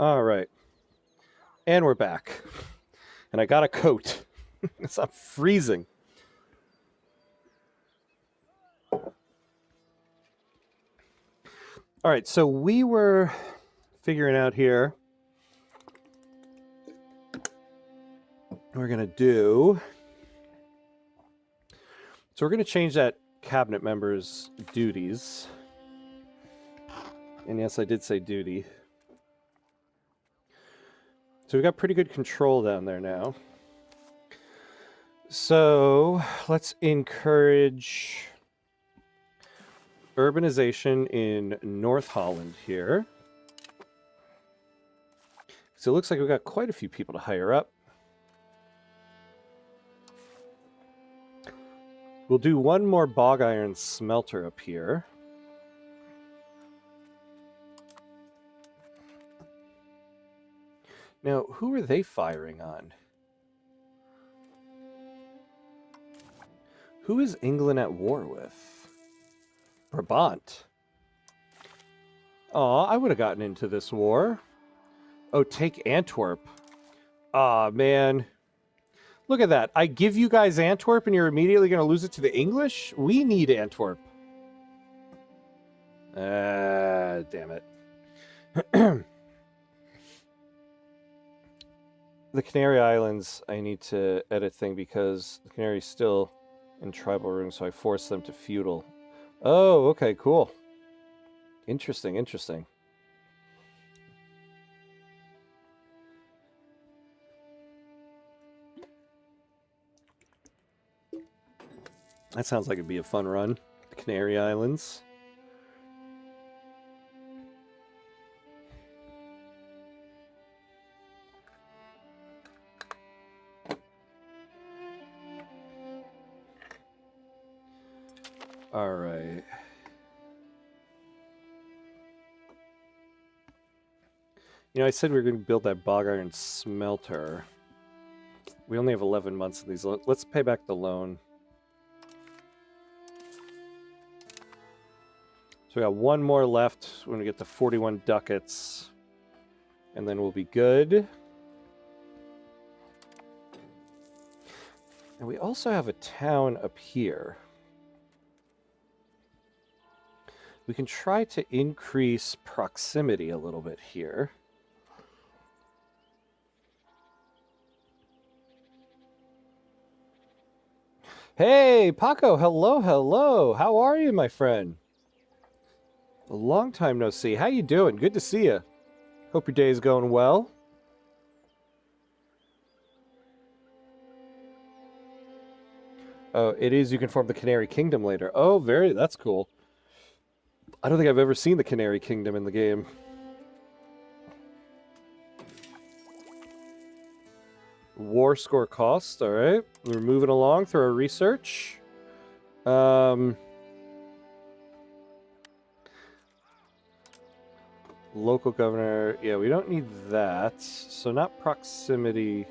All right. And we're back. And I got a coat. It's not freezing. All right, so we were figuring out here we're going to do. So we're going to change that cabinet member's duties. And yes, I did say duty. So we got pretty good control down there now. So let's encourage urbanization in North Holland here. So it looks like we've got quite a few people to hire up. We'll do one more bog iron smelter up here. Now, who are they firing on? Who is England at war with? Brabant. Aw, I would have gotten into this war. Oh, take Antwerp. Aw, man. Look at that. I give you guys Antwerp and you're immediately going to lose it to the English? We need Antwerp. Damn it. The Canary Islands, I need to edit thing because the Canary's still in tribal rune, so I forced them to feudal. Oh, okay, cool. Interesting, interesting. That sounds like it'd be a fun run. The Canary Islands. All right. You know, I said we were going to build that bog iron smelter. We only have 11 months of these. Let's pay back the loan. So we got one more left when we get to 41 ducats. And then we'll be good. And we also have a town up here. We can try to increase proximity a little bit here. Hey, Paco, hello, hello. How are you, my friend? A long time no see. How you doing? Good to see you. Hope your day is going well. Oh, it is. You can form the Canary Kingdom later. Oh, that's cool. I don't think I've ever seen the Canary Kingdom in the game. War score cost. All right. We're moving along through our research. Local governor. Yeah, we don't need that. So not proximity.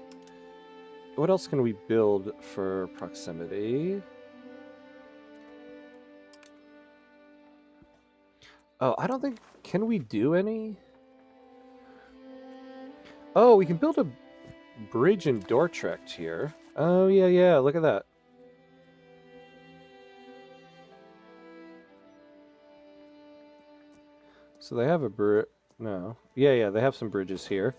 What else can we build for proximity? Oh, I don't think... Can we do any? Oh, we can build a bridge in Dordrecht here. Oh, yeah, yeah. Look at that. So they have a bridge... No. Yeah, yeah, they have some bridges here.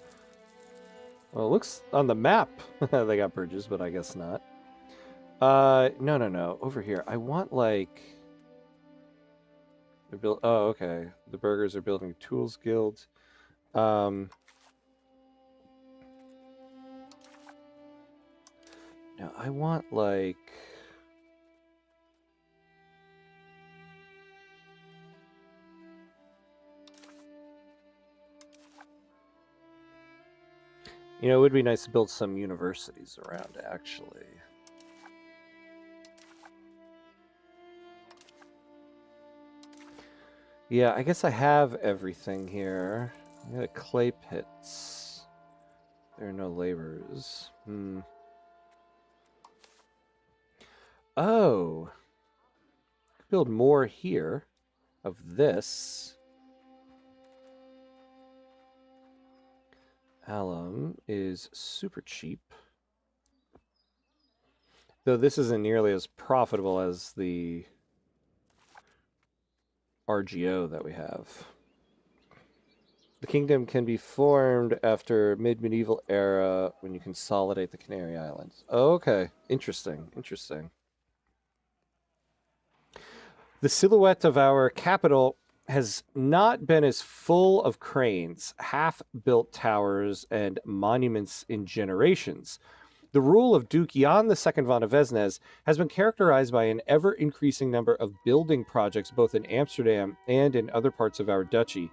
Well, it looks on the map they got bridges, but I guess not. No. Over here. I want, like... Oh, okay. The burgers are building Tools Guild. No, I want, like... You know, it would be nice to build some universities around, actually. Yeah, I guess I have everything here. I got clay pits. There are no laborers. Oh. Build more here of this. alum is super cheap. Though this isn't nearly as profitable as the RGO that we have. The kingdom can be formed after mid-medieval era when you consolidate the Canary Islands. Oh, okay. Interesting. Interesting. The silhouette of our capital has not been as full of cranes, half-built towers, and monuments in generations. The rule of Duke Jan II van Avesnes has been characterized by an ever-increasing number of building projects both in Amsterdam and in other parts of our duchy.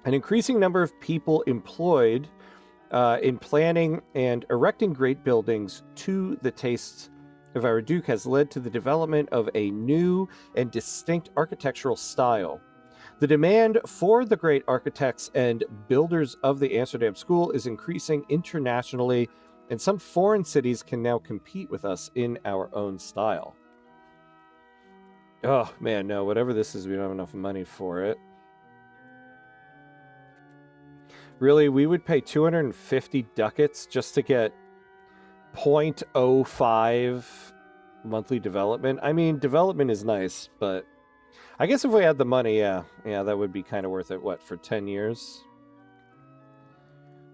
An increasing number of people employed in planning and erecting great buildings to the tastes of our Duke has led to the development of a new and distinct architectural style. The demand for the great architects and builders of the Amsterdam School is increasing internationally, and some foreign cities can now compete with us in our own style. Oh, man, no. Whatever this is, we don't have enough money for it. Really, we would pay 250 ducats just to get 0.05 monthly development. I mean, development is nice, but I guess if we had the money, yeah, that would be kind of worth it. What, for 10 years?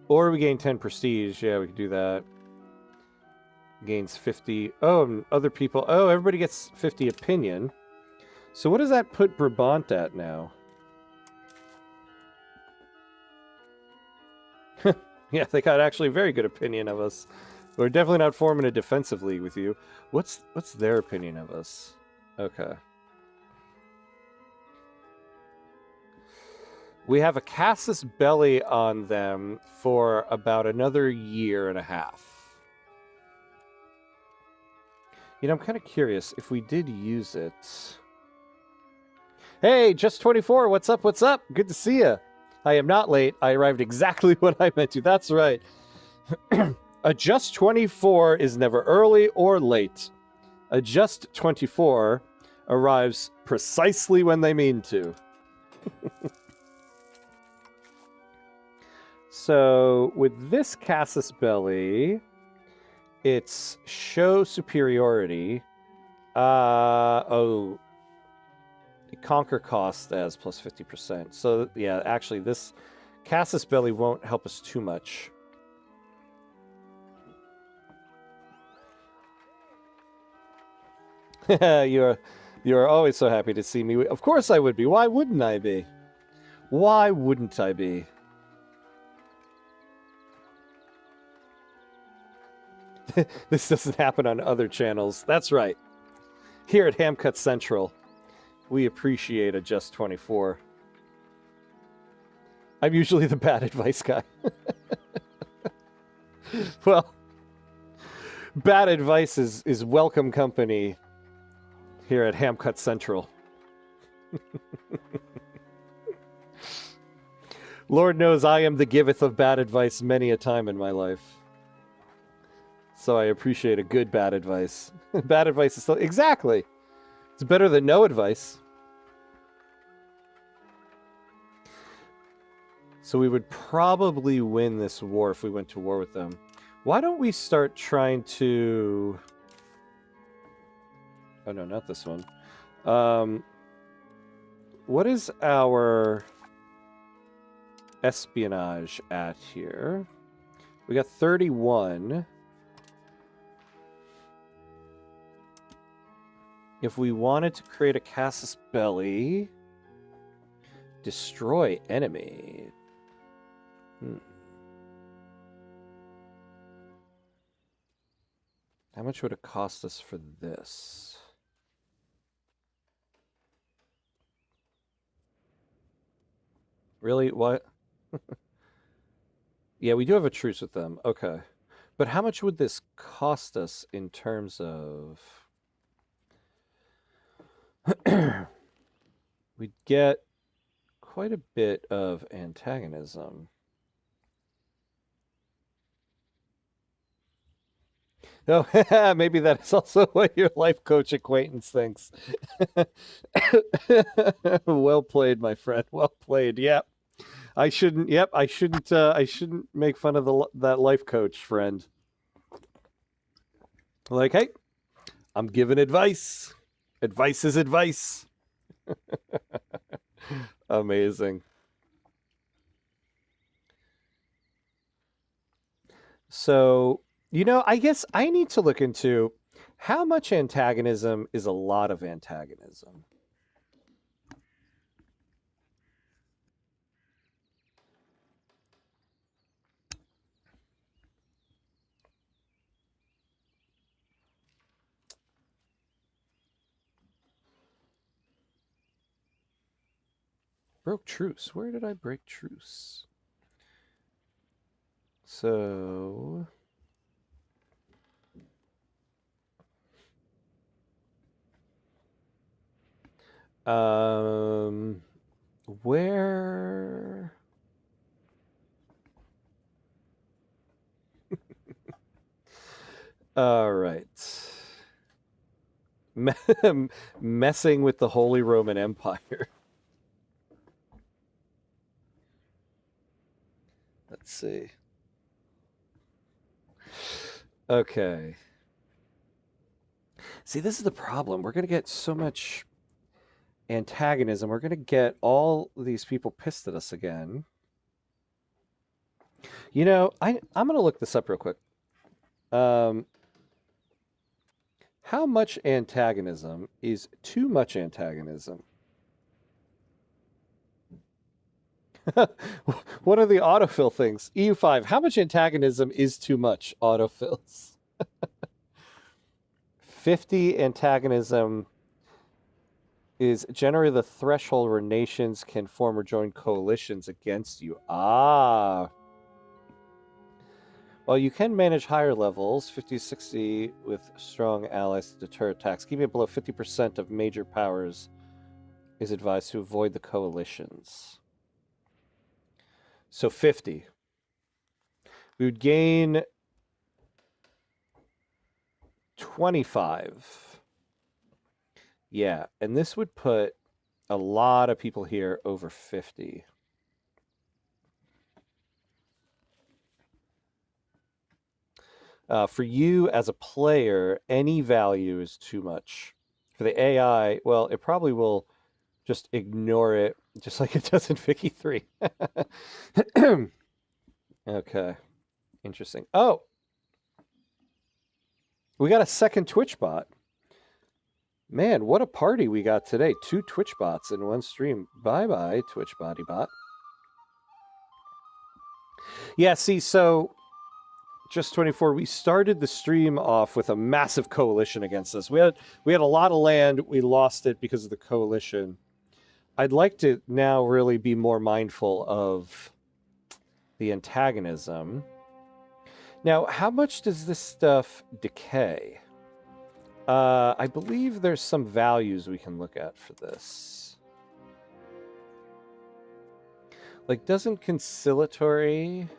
Or we gain 10 prestige. Yeah, we could do that. Gains 50. Oh, and other people. Oh, everybody gets 50 opinion. So what does that put Brabant at now? Yeah, they got actually a very good opinion of us. We're definitely not forming a defensive league with you. What's their opinion of us? Okay. We have a casus belli on them for about another year and a half. You know, I'm kind of curious if we did use it. Hey, just 24. What's up? What's up? Good to see you. I am not late. I arrived exactly when I meant to. That's right. A just 24 is never early or late. A just 24 arrives precisely when they mean to. So with this casus belli, it's show superiority. Conquer cost as plus 50%. So yeah, actually this casus belli won't help us too much. You're always so happy to see me. Of course I would be. Why wouldn't I be? Why wouldn't I be? This doesn't happen on other channels. That's right. Here at Hamcut Central, we appreciate a just 24. I'm usually the bad advice guy. Well, bad advice is welcome company here at Hamcut Central. Lord knows I am the giveth of bad advice many a time in my life. So I appreciate a good bad advice. Bad advice is still... Exactly! It's better than no advice. So we would probably win this war if we went to war with them. Why don't we start trying to... Oh no, not this one. What is our espionage at here? We got 31. If we wanted to create a casus belli, destroy enemy. How much would it cost us for this? Really? What? Yeah, we do have a truce with them. Okay. But how much would this cost us in terms of... We'd get quite a bit of antagonism. Oh, maybe that is also what your life coach acquaintance thinks. Well played, my friend. Well played. Yeah. I shouldn't. Yep, I shouldn't. I shouldn't make fun of that life coach friend. Like, hey, I'm giving advice. Advice is advice. Amazing. So, I guess I need to look into how much antagonism is a lot of antagonism. Broke truce. Where did I break truce? So, where? All right. Messing with the Holy Roman Empire. Let's see. Okay. See, this is the problem. We're going to get so much antagonism. We're going to get all these people pissed at us again. I'm going to look this up real quick. How much antagonism is too much antagonism? What are the autofill things? EU5, how much antagonism is too much autofills? 50 antagonism is generally the threshold where nations can form or join coalitions against you. Ah. Well, you can manage higher levels, 50, 60, with strong allies to deter attacks. Keeping it below 50% of major powers is advised to avoid the coalitions. So 50. We would gain 25. Yeah, and this would put a lot of people here over 50. For you as a player, any value is too much. For the AI, well, it probably will just ignore it, just like it does in Vicky 3. Okay. Interesting. Oh! We got a second Twitch bot. Man, what a party we got today. 2 Twitch bots in one stream. Bye-bye, Twitch body bot. Yeah, see, so just 24, we started the stream off with a massive coalition against us. We had a lot of land. We lost it because of the coalition. I'd like to now really be more mindful of the antagonism. Now, how much does this stuff decay? I believe there's some values we can look at for this. Like, doesn't conciliatory...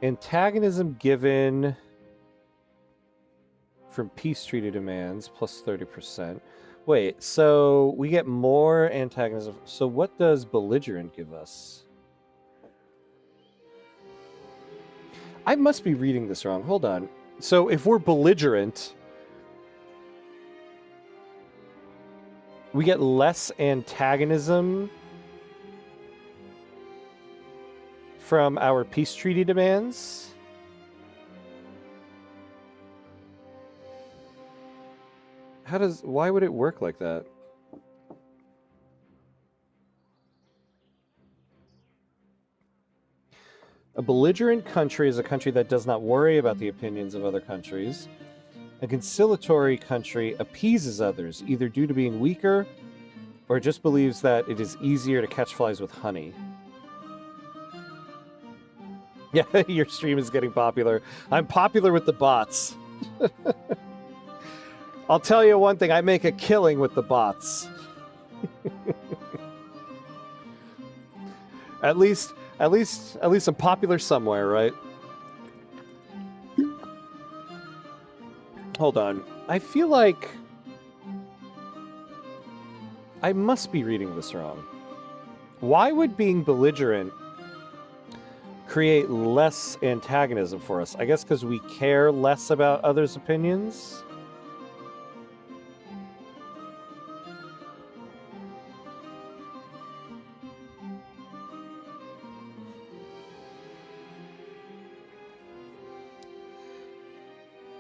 Antagonism given from peace treaty demands plus 30%. Wait, so we get more antagonism. So what does belligerent give us? I must be reading this wrong. Hold on. So if we're belligerent, we get less antagonism from our peace treaty demands? Why would it work like that? A belligerent country is a country that does not worry about the opinions of other countries. A conciliatory country appeases others, either due to being weaker or just believes that it is easier to catch flies with honey. Yeah, your stream is getting popular. I'm popular with the bots. I'll tell you one thing, I make a killing with the bots. At least I'm popular somewhere, right? Hold on. I feel like I must be reading this wrong. Why would being belligerent create less antagonism for us? I guess because we care less about others' opinions?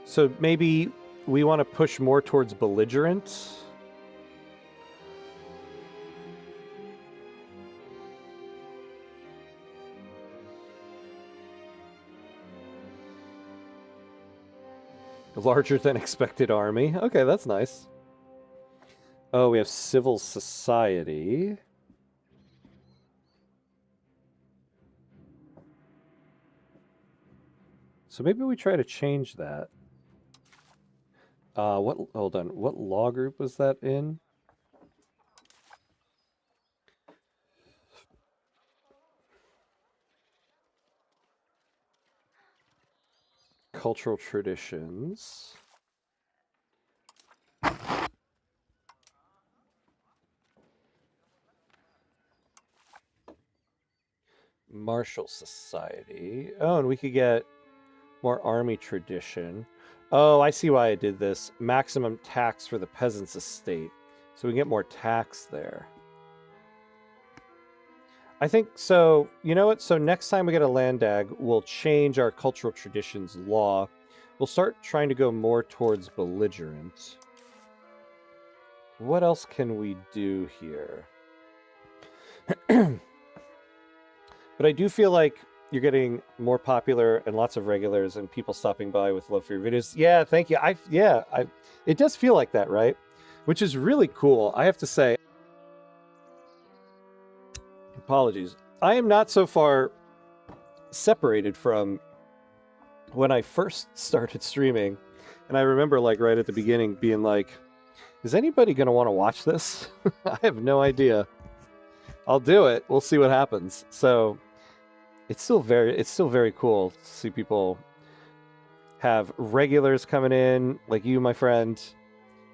So maybe we want to push more towards belligerent? Larger than expected army. Okay, that's nice. Oh, we have civil society. So maybe we try to change that. Hold on. What law group was that in? Cultural traditions. Martial society. Oh, and we could get more army tradition. Oh, I see why I did this. Maximum tax for the peasants' estate. So we get more tax there. I think so. You know what? So next time we get a land dag, we'll change our cultural traditions law. We'll start trying to go more towards belligerent. What else can we do here? But I do feel like you're getting more popular and lots of regulars and people stopping by with love for your videos. Yeah, thank you. It does feel like that, right? Which is really cool. I have to say, apologies. I am not so far separated from when I first started streaming. And I remember like right at the beginning being like, is anybody going to want to watch this? I have no idea. I'll do it. We'll see what happens. So it's still very cool to see people have regulars coming in, like you, my friend,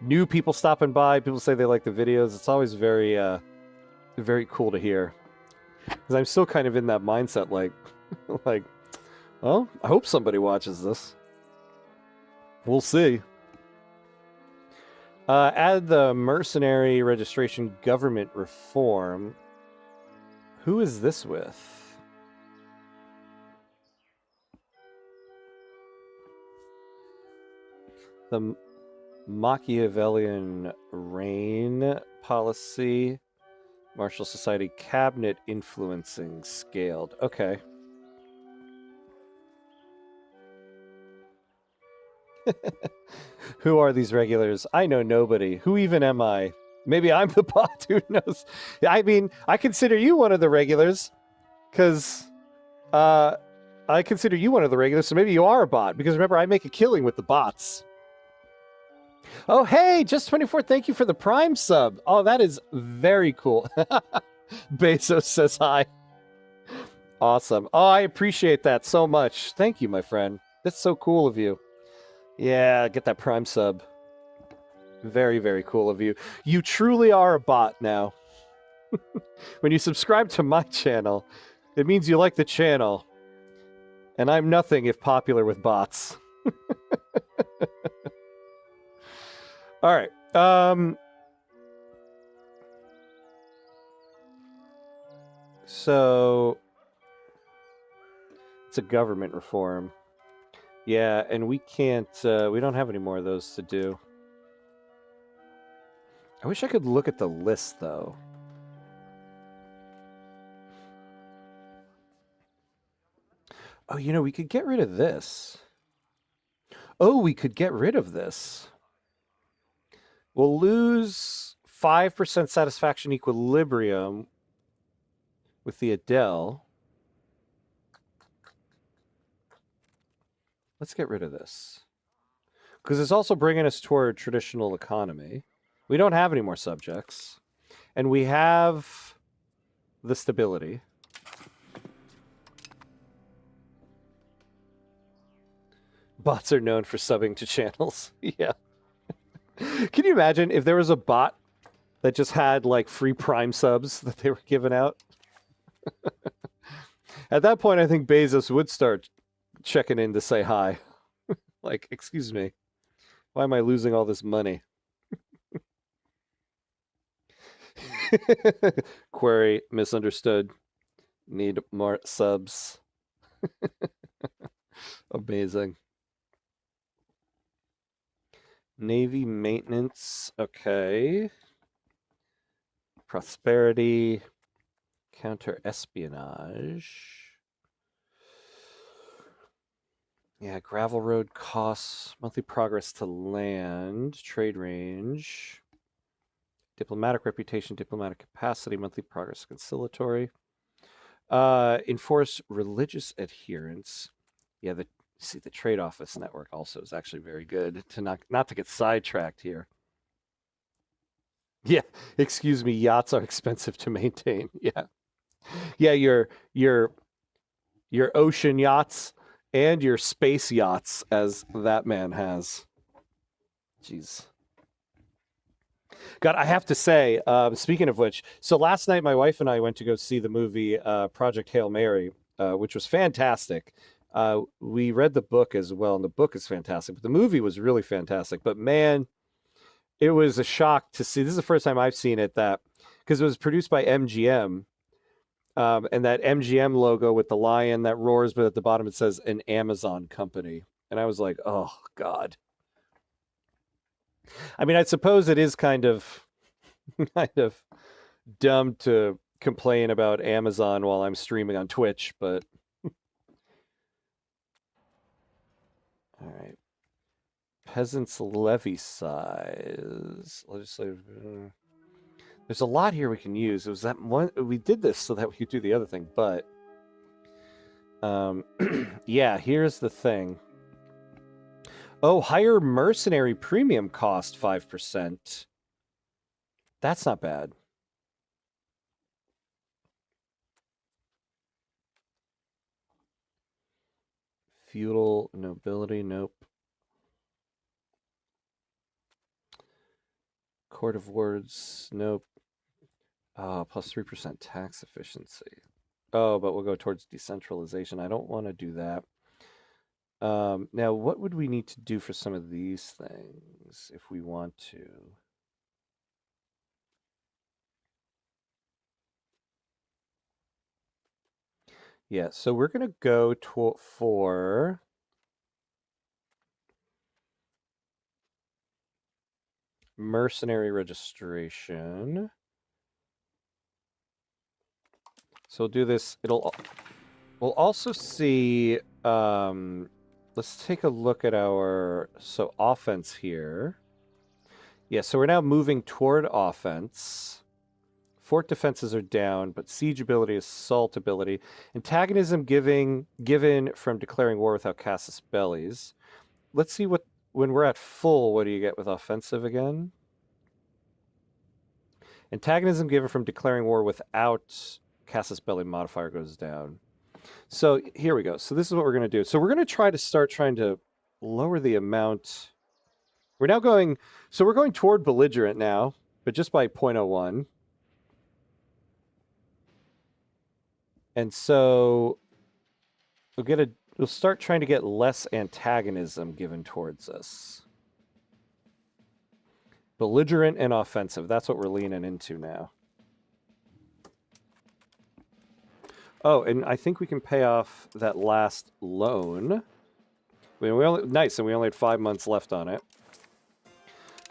new people stopping by, people say they like the videos. It's always very very cool to hear. Because I'm still kind of in that mindset, like like, well, I hope somebody watches this. We'll see. Add the mercenary registration government reform. Who is this with? The Machiavellian reign policy, martial society, cabinet influencing scaled. Okay. Who are these regulars? I know nobody. Who even am I? Maybe I'm the bot. Who knows? I mean, I consider you one of the regulars because I consider you one of the regulars, so maybe you are a bot because remember, I make a killing with the bots. Oh, hey, just 24. Thank you for the Prime sub. Oh, that is very cool. Bezos says hi. Awesome. Oh, I appreciate that so much. Thank you, my friend. That's so cool of you. Yeah, get that Prime sub. Very, very cool of you. You truly are a bot now. When you subscribe to my channel, it means you like the channel. And I'm nothing if popular with bots. All right. So it's a government reform. Yeah, and we can't, we don't have any more of those to do. I wish I could look at the list, though. Oh, you know, we could get rid of this. Oh, we could get rid of this. We'll lose 5% satisfaction equilibrium with the Adele. Let's get rid of this. Because it's also bringing us toward traditional economy. We don't have any more subjects. And we have the stability. Bots are known for subbing to channels. Yeah. Can you imagine if there was a bot that just had like free Prime subs that they were giving out? At that point, I think Bezos would start checking in to say hi. Like, excuse me, why am I losing all this money? Query misunderstood. Need more subs. Amazing. Navy maintenance. Okay. Prosperity. Counter espionage. Yeah, gravel road costs, monthly progress to land, trade range, diplomatic reputation, diplomatic capacity, monthly progress conciliatory. Enforce religious adherence. Yeah, the trade office network also is actually very good to not to get sidetracked here. Yeah, excuse me, yachts are expensive to maintain. Yeah. Yeah, your ocean yachts and your space yachts, as that man has. Jeez. God, I have to say, speaking of which, so last night my wife and I went to go see the movie Project Hail Mary, which was fantastic. We read the book as well, and the book is fantastic, but the movie was really fantastic. But man, it was a shock to see. This is the first time I've seen it that because it was produced by MGM, and that MGM logo with the lion that roars, but at the bottom it says an Amazon company. And I was like, oh, God. I mean, I suppose it is kind of dumb to complain about Amazon while I'm streaming on Twitch, but all right. Peasants levy size. Legislative. There's a lot here we can use. It was that one we did this so that we could do the other thing, but yeah, here's the thing. Oh, higher mercenary premium cost 5%. That's not bad. Feudal nobility, nope. Court of Words, nope. Plus 3% tax efficiency. Oh, but we'll go towards decentralization. I don't want to do that. Now, what would we need to do for some of these things if we want to? Yeah, so we're going to go for mercenary registration. So we'll do this. We'll also see. Let's take a look at our offense here. Yeah, so we're now moving toward offense. Fort defenses are down, but siege ability, assault ability, antagonism given from declaring war without casus bellis. Let's see what when we're at full. What do you get with offensive again? Antagonism given from declaring war without casus belli modifier goes down. So here we go. So this is what we're going to do. So we're going to start trying to lower the amount. We're now going, so we're going toward belligerent now, but just by 0.01. And so we'll start trying to get less antagonism given towards us. Belligerent and offensive. That's what we're leaning into now. Oh, and I think we can pay off that last loan. Nice, and we only had 5 months left on it.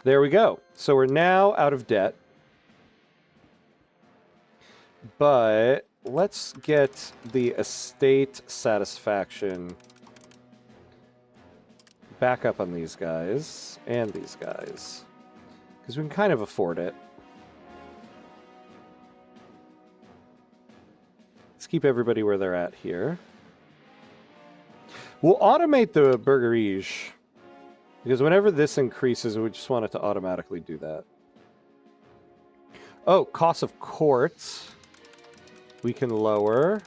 There we go. So we're now out of debt. But let's get the estate satisfaction back up on these guys and these guys. Because we can kind of afford it. Let's keep everybody where they're at here. We'll automate the burgerige. Because whenever this increases, we just want it to automatically do that. Oh, cost of courts. We can lower.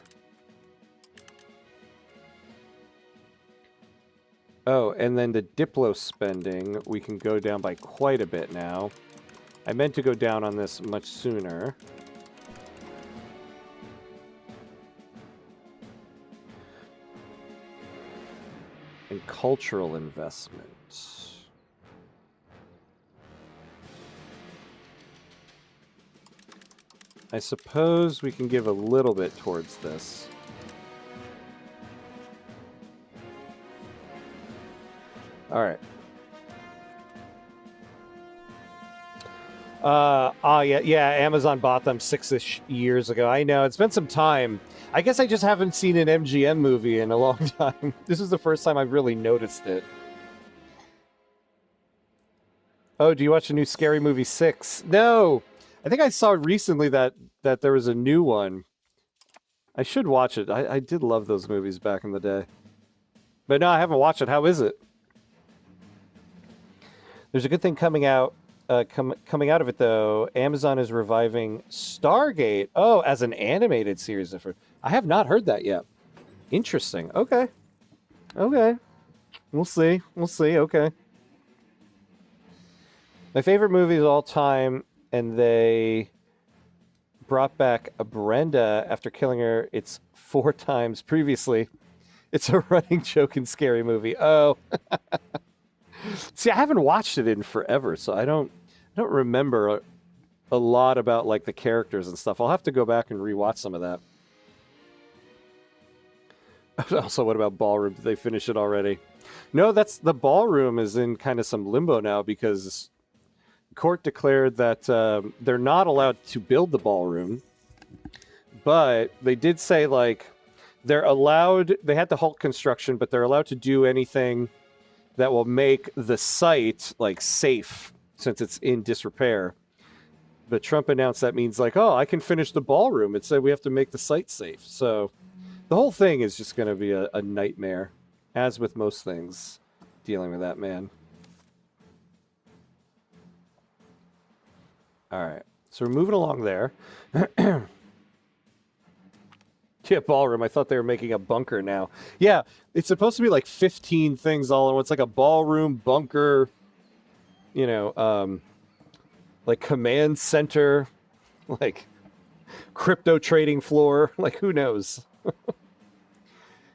Oh, and then the Diplo spending, we can go down by quite a bit now. I meant to go down on this much sooner. And cultural investment. I suppose we can give a little bit towards this. All right. Yeah, Amazon bought them 6-ish years ago. I know, it's been some time. I guess I just haven't seen an MGM movie in a long time. This is the first time I've really noticed it. Oh, do you watch the new Scary Movie 6? No! I think I saw recently that there was a new one. I should watch it. I did love those movies back in the day. But no, I haven't watched it. How is it? There's a good thing coming out. Coming out of it, though, Amazon is reviving Stargate. Oh, as an animated series. I have not heard that yet. Interesting. Okay. Okay. We'll see. We'll see. Okay. My favorite movie of all time, and they brought back a Brenda after killing her. It's 4 times previously. It's a running joke in Scary Movie. Oh. See, I haven't watched it in forever, so I don't remember a lot about like the characters and stuff. I'll have to go back and rewatch some of that. Also, what about Ballroom? Did they finish it already? No, that's the Ballroom is in kind of some limbo now because court declared that they're not allowed to build the Ballroom, but they did say like they're allowed. They had to halt construction, but they're allowed to do anything that will make the site like safe since it's in disrepair. But Trump announced that means like, oh, I can finish the Ballroom. It said we have to make the site safe. So the whole thing is just going to be a nightmare, as with most things dealing with that man. All right. So we're moving along there. Yeah, Ballroom. I thought they were making a bunker now. Yeah, it's supposed to be like 15 things all in one. It's like a ballroom, bunker, like command center, like crypto trading floor. Like, who knows?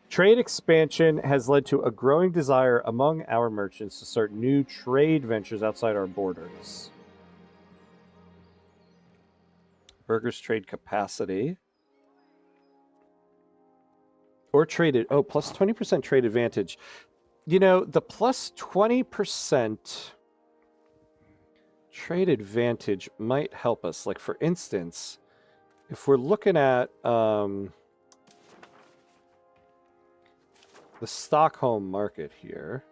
Trade expansion has led to a growing desire among our merchants to start new trade ventures outside our borders. Burgers trade capacity. Or traded. Oh, plus 20% trade advantage. The plus 20% trade advantage might help us. Like, for instance, if we're looking at the Stockholm market here.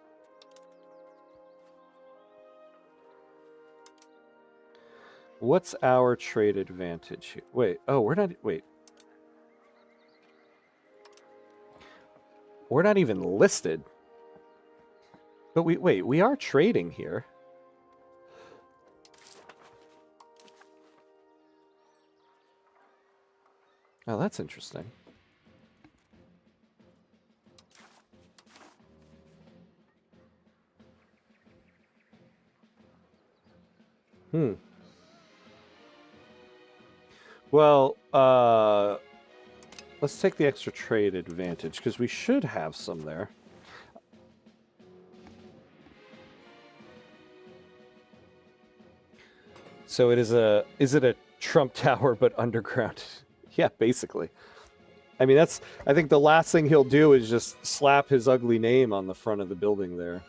What's our trade advantage here? Wait. Oh, we're not. Wait. We're not even listed. But we are trading here. Oh, that's interesting. Well, let's take the extra trade advantage, because we should have some there. So is it a Trump Tower but underground? Yeah, basically. I mean, I think the last thing he'll do is just slap his ugly name on the front of the building there.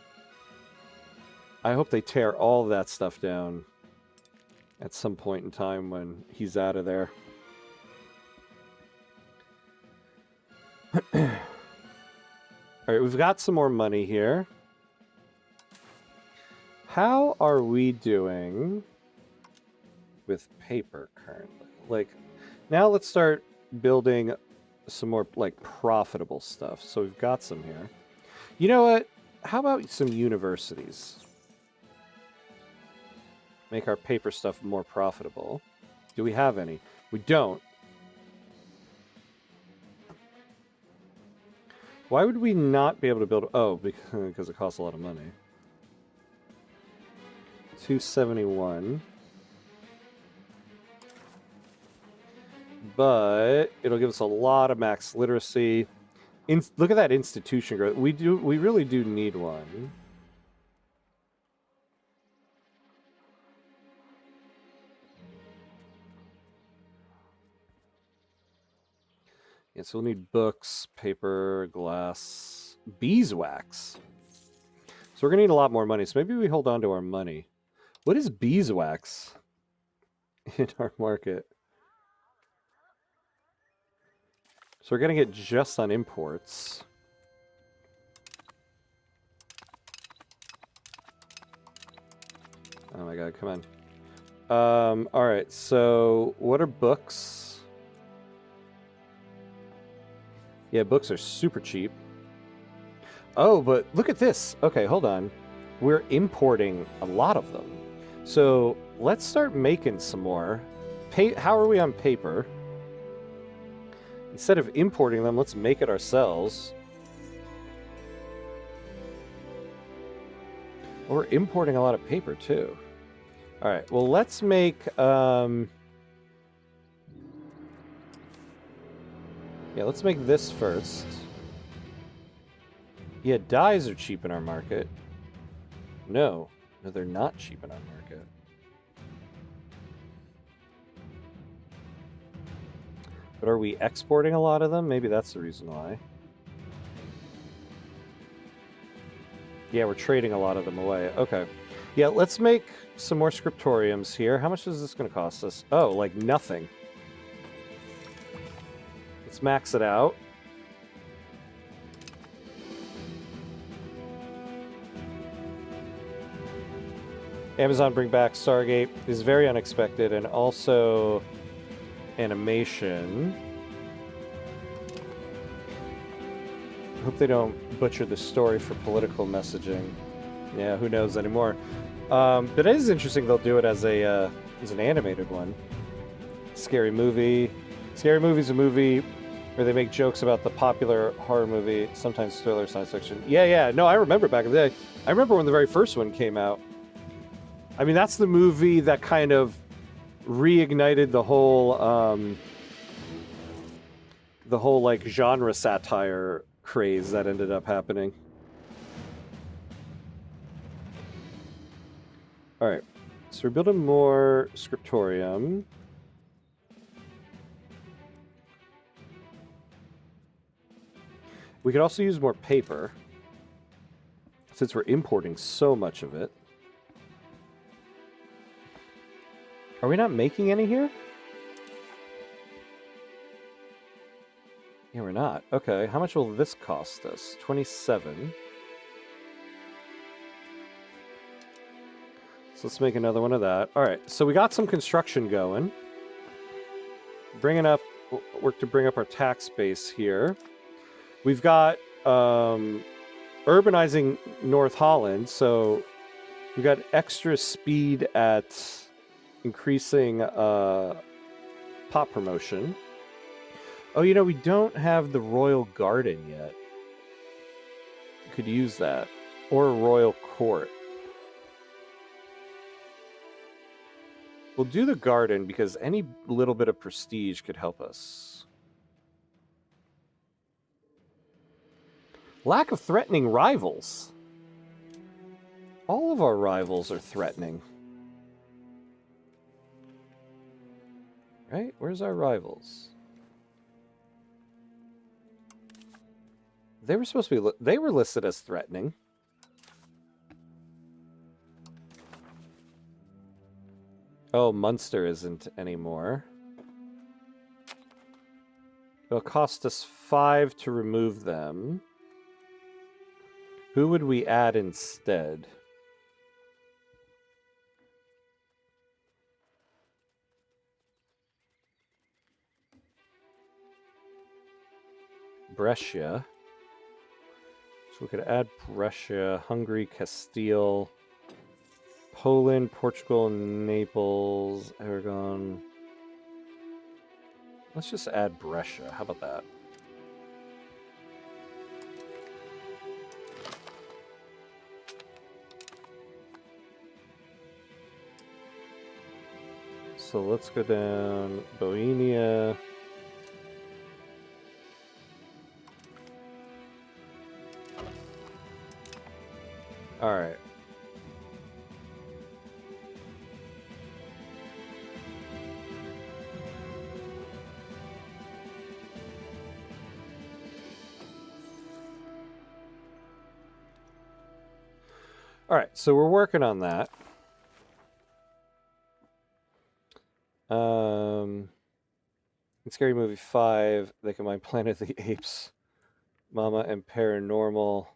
I hope they tear all of that stuff down at some point in time when he's out of there. All right, we've got some more money here. How are we doing with paper currently? Like, now let's start building some more like profitable stuff. So we've got some here. You know what? How about some universities? Make our paper stuff more profitable. Do we have any? We don't. Why would we not be able to build... Oh, because it costs a lot of money. 271. But it'll give us a lot of max literacy. Look at that institution growth. We really do need one. Yeah, so we'll need books, paper, glass, beeswax. So we're gonna need a lot more money. So maybe we hold on to our money. What is beeswax in our market? So we're gonna get just on imports. Oh my god, come on. Alright, so what are books? Yeah, books are super cheap. Oh, but look at this. Okay, hold on. We're importing a lot of them. So let's start making some more. How are we on paper? Instead of importing them, let's make it ourselves. We're importing a lot of paper, too. All right, well, let's make... Yeah, let's make this first. Yeah, dyes are cheap in our market. No, they're not cheap in our market. But are we exporting a lot of them? Maybe that's the reason why. Yeah, we're trading a lot of them away. Okay. Yeah, let's make some more scriptoriums here. How much is this going to cost us? Oh, like nothing. Let's max it out. Amazon bring back Stargate is very unexpected, and also animation. I hope they don't butcher the story for political messaging. Yeah, who knows anymore. But it is interesting they'll do it as an animated one. Scary Movie. Scary Movie's a movie where they make jokes about the popular horror movie, sometimes thriller, science fiction. Yeah. No, I remember back in the day. I remember when the very first one came out. I mean, that's the movie that kind of reignited the whole like genre satire craze that ended up happening. All right, so we're building more scriptorium. We could also use more paper, since we're importing so much of it. Are we not making any here? Yeah, we're not. Okay, how much will this cost us? 27. So let's make another one of that. All right, so we got some construction going. Work to bring up our tax base here. We've got urbanizing North Holland, so we've got extra speed at increasing pop promotion. Oh, you know, we don't have the Royal Garden yet. We could use that. Or a Royal Court. We'll do the garden because any little bit of prestige could help us. Lack of threatening rivals. All of our rivals are threatening. Right? Where's our rivals? They were supposed to be... They were listed as threatening. Oh, Munster isn't anymore. It'll cost us 5 to remove them. Who would we add instead? Brescia. So we could add Brescia, Hungary, Castile, Poland, Portugal, Naples, Aragon. Let's just add Brescia. How about that? So let's go down Bohemia. All right. All right, so we're working on that. In Scary Movie 5, they combine Planet of the Apes, Mama, and Paranormal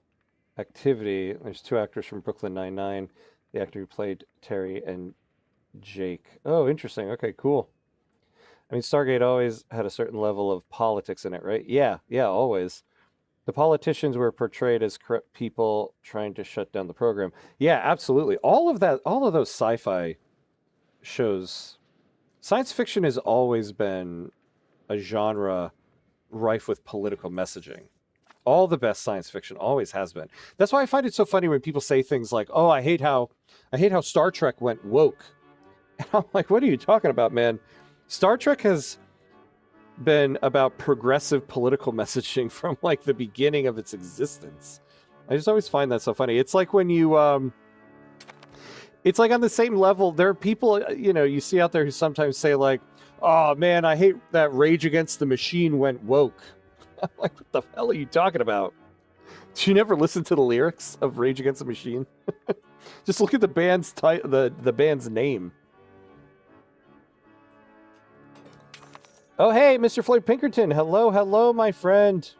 Activity. There's two actors from Brooklyn Nine-Nine. The actor who played Terry and Jake. Oh, interesting. Okay, cool. I mean, Stargate always had a certain level of politics in it, right? Yeah, always. The politicians were portrayed as corrupt people trying to shut down the program. Yeah, absolutely. All of that, all of those sci-fi shows, science fiction has always been a genre rife with political messaging. All the best science fiction always has been. That's why I find it so funny when people say things like, "Oh, I hate how Star Trek went woke." And I'm like, "What are you talking about, man? Star Trek has been about progressive political messaging from like the beginning of its existence." I just always find that so funny. It's like when you it's like on the same level, there are people, you see out there who sometimes say like, "Oh man, I hate that Rage Against the Machine went woke." I'm like, what the hell are you talking about? Did you never listen to the lyrics of Rage Against the Machine? Just look at the band's the band's name. Oh, hey, Mr. Floyd Pinkerton. Hello, my friend.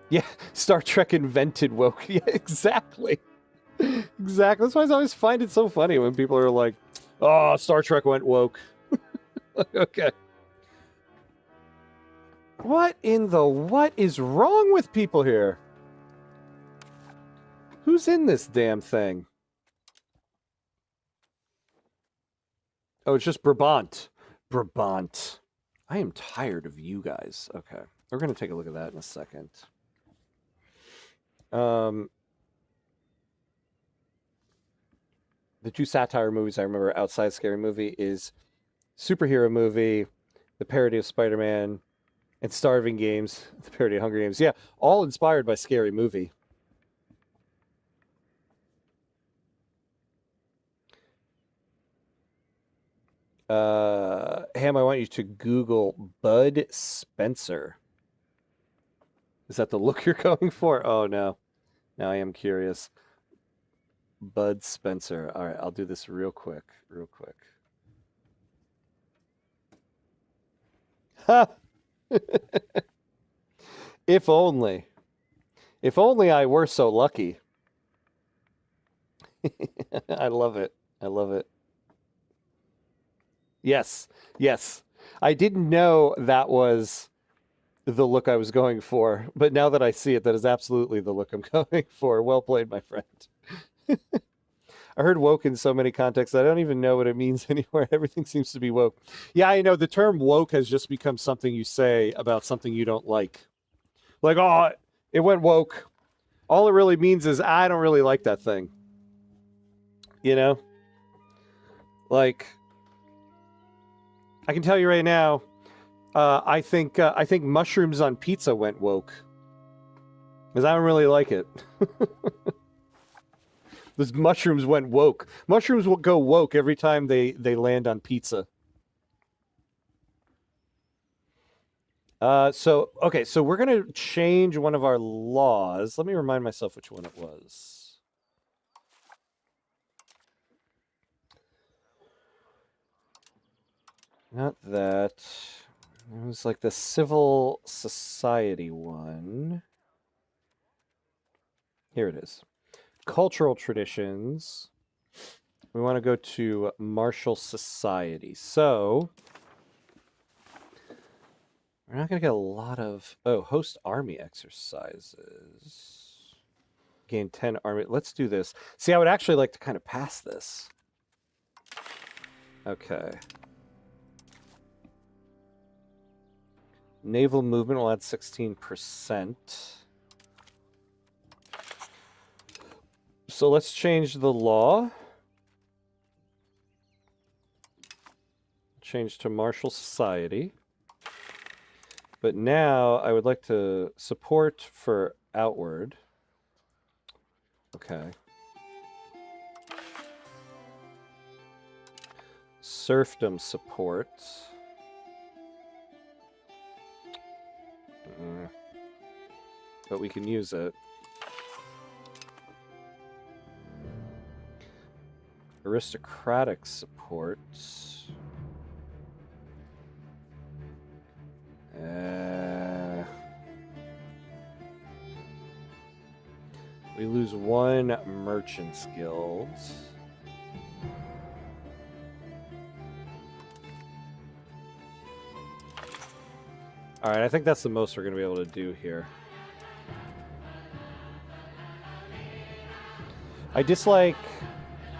Yeah, Star Trek invented woke. Yeah, exactly. Exactly. That's why I always find it so funny when people are like, "Oh, Star Trek went woke." Okay. What is wrong with people here? Who's in this damn thing? Oh, it's just Brabant. Brabant. I am tired of you guys. Okay. We're going to take a look at that in a second. The two satire movies I remember outside Scary Movie is Superhero Movie, the parody of Spider-Man, and Starving Games, the parody of Hunger Games. Yeah, all inspired by Scary Movie. Ham, I want you to Google Bud Spencer. Is that the look you're going for? Oh, no. Now I am curious. Bud Spencer. All right, I'll do this real quick. Ha! If only. If only I were so lucky. I love it. Yes. I didn't know that was the look I was going for, but now that I see it, that is absolutely the look I'm going for. Well played, my friend. I heard woke in so many contexts, I don't even know what it means anymore. Everything seems to be woke. Yeah, I know the term woke has just become something you say about something you don't like. Like, oh, it went woke. All it really means is I don't really like that thing. Like, I can tell you right now, I think mushrooms on pizza went woke because I don't really like it. Those mushrooms went woke. Mushrooms will go woke every time they land on pizza. So we're gonna change one of our laws. Let me remind myself which one it was. Not that. It was like the civil society one. Here it is. Cultural traditions. We want to go to martial society. So we're not going to get a lot of... Oh, host army exercises. Gain 10 army. Let's do this. See, I would actually like to kind of pass this. Okay. Naval movement will add 16%. So let's change the law. change to Martial Society. But now I would like to support for outward. Okay. Serfdom support. But we can use it. Aristocratic support. We lose one Merchant's Guild. Alright, I think that's the most we're going to be able to do here. I dislike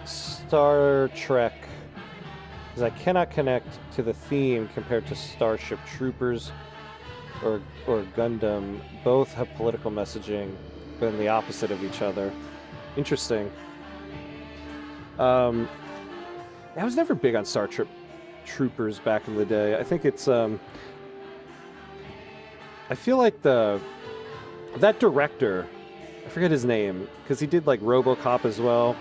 Star Trek because I cannot connect to the theme compared to Starship Troopers or Gundam. Both have political messaging, but the opposite of each other. Interesting. I was never big on Star Troopers back in the day. I think it's I feel like that director, I forget his name, because he did like RoboCop as well.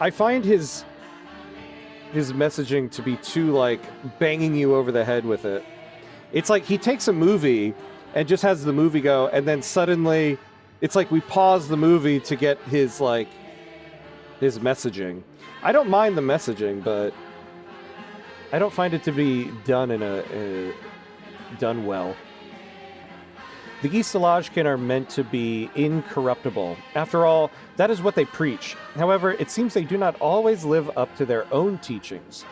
I find his messaging to be too like banging you over the head with it. It's like he takes a movie and just has the movie go, and then suddenly it's like we pause the movie to get his messaging. I don't mind the messaging, but I don't find it to be done done well. The Gistelajkin are meant to be incorruptible. After all, that is what they preach. However, it seems they do not always live up to their own teachings.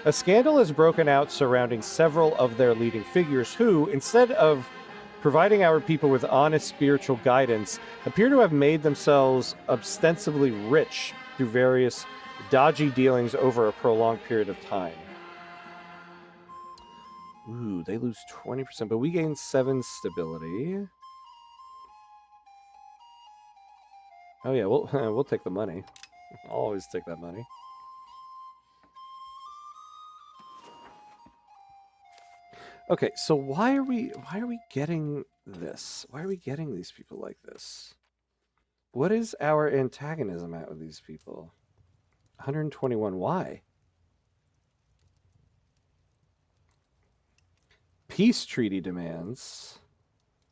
A scandal has broken out surrounding several of their leading figures who, instead of providing our people with honest spiritual guidance, appear to have made themselves ostensibly rich through various dodgy dealings over a prolonged period of time. Ooh, they lose 20%, but we gain 7 stability. Oh yeah, we'll take the money. I'll always take that money. Okay, so why are we getting this? Why are we getting these people like this? What is our antagonism at with these people? 121, why? Peace treaty demands.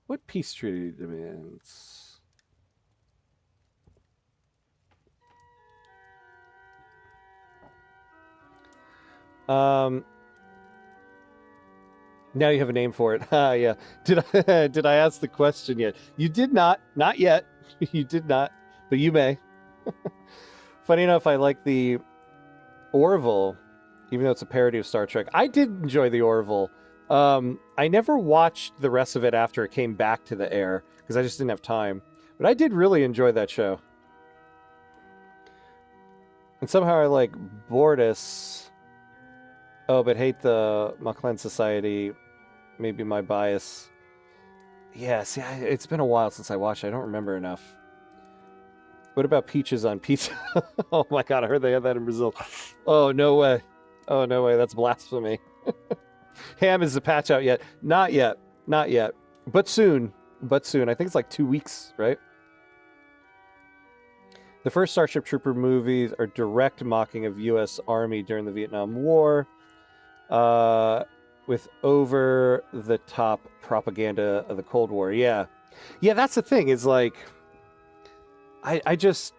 What peace treaty demands? Now you have a name for it. Yeah. Did I ask the question yet? You did not. Not yet. You did not. But you may. Funny enough, I like the Orville, even though it's a parody of Star Trek. I did enjoy the Orville. I never watched the rest of it after it came back to the air because I just didn't have time. But I did really enjoy that show. And somehow I like Bortus. Oh, but hate the McLean Society. Maybe my bias. Yeah, see, it's been a while since I watched it. I don't remember enough. What about peaches on pizza? Oh my god, I heard they had that in Brazil. Oh, no way. Oh, no way. That's blasphemy. Ham, is the patch out yet? Not yet. Not yet. But soon. But soon. I think it's like 2 weeks, right? The first Starship Trooper movies are direct mocking of U.S. Army during the Vietnam War, with over-the-top propaganda of the Cold War. Yeah. Yeah, that's the thing, is like, I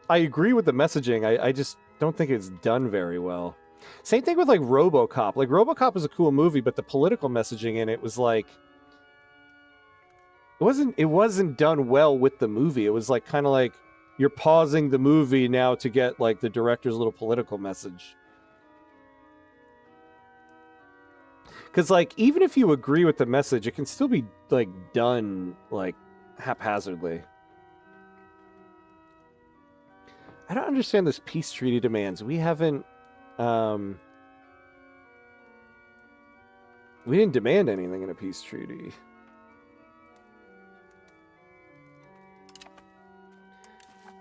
agree with the messaging. I just don't think it's done very well. Same thing with like RoboCop. Like RoboCop was a cool movie, but the political messaging in it was like it wasn't done well with the movie. It was like kind of like you're pausing the movie now to get like the director's little political message. Because like even if you agree with the message, it can still be like done like haphazardly. I don't understand this peace treaty demands. We haven't we didn't demand anything in a peace treaty.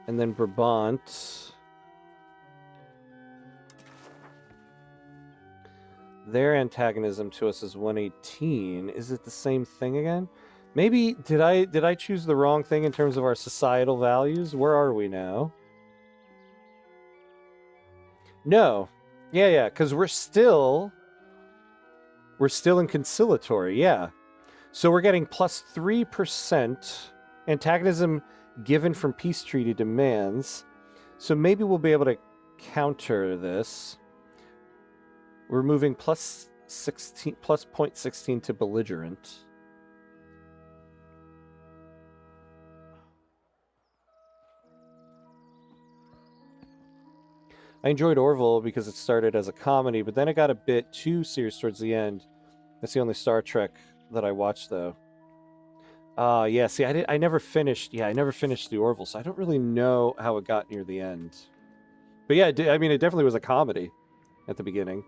And then Brabant. Their antagonism to us is 118. Is it the same thing again? Maybe did I choose the wrong thing in terms of our societal values? Where are we now? No. Yeah, because we're still in conciliatory, yeah. So we're getting plus 3% antagonism given from peace treaty demands. So maybe we'll be able to counter this. We're moving plus 0.16 to belligerent. I enjoyed Orville because it started as a comedy, but then it got a bit too serious towards the end. That's the only Star Trek that I watched, though. Yeah. See, I never finished. Yeah, I never finished the Orville, so I don't really know how it got near the end. But yeah, I mean, it definitely was a comedy at the beginning.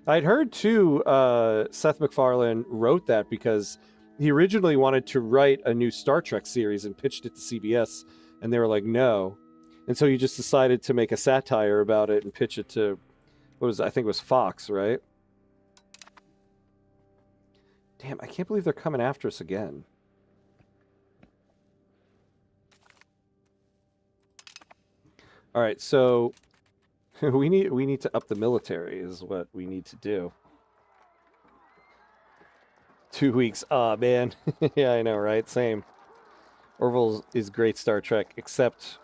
I'd heard too. Seth MacFarlane wrote that because he originally wanted to write a new Star Trek series and pitched it to CBS, and they were like, no. And so he just decided to make a satire about it and pitch it to, I think it was Fox, right? Damn, I can't believe they're coming after us again. All right, so we need to up the military is what we need to do. 2 weeks. Ah, man. Yeah, I know, right? Same. Orville is great Star Trek, except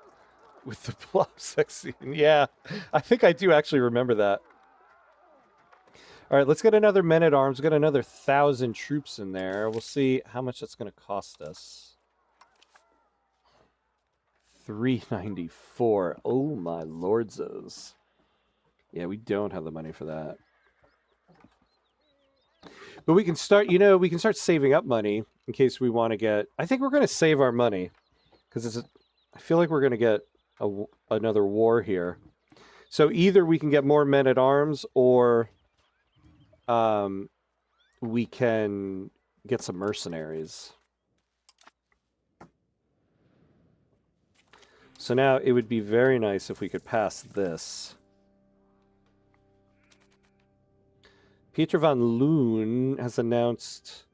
with the plop sex scene. Yeah, I think I do actually remember that. All right, let's get another men-at-arms. Get another 1,000 troops in there. We'll see how much that's going to cost us. 394. Oh, my lordses. Yeah, we don't have the money for that. But we can start, we can start saving up money in case we want to get... I think we're going to save our money. Because I feel like we're going to get another war here. So either we can get more men-at-arms or... we can get some mercenaries. So now it would be very nice if we could pass this. Pieter van Loon has announced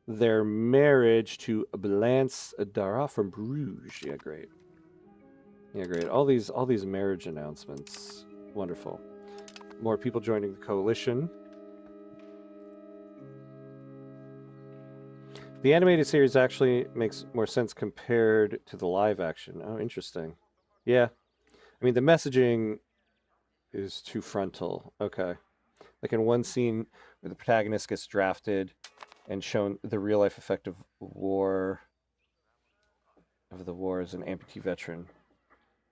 their marriage to Blanche Dara from Bruges. Yeah, great. Yeah, great. All these marriage announcements. Wonderful. More people joining the coalition. The animated series actually makes more sense compared to the live action. Oh, interesting. Yeah. I mean, the messaging is too frontal. Okay. Like in one scene where the protagonist gets drafted and shown the real life effect of the war as an amputee veteran.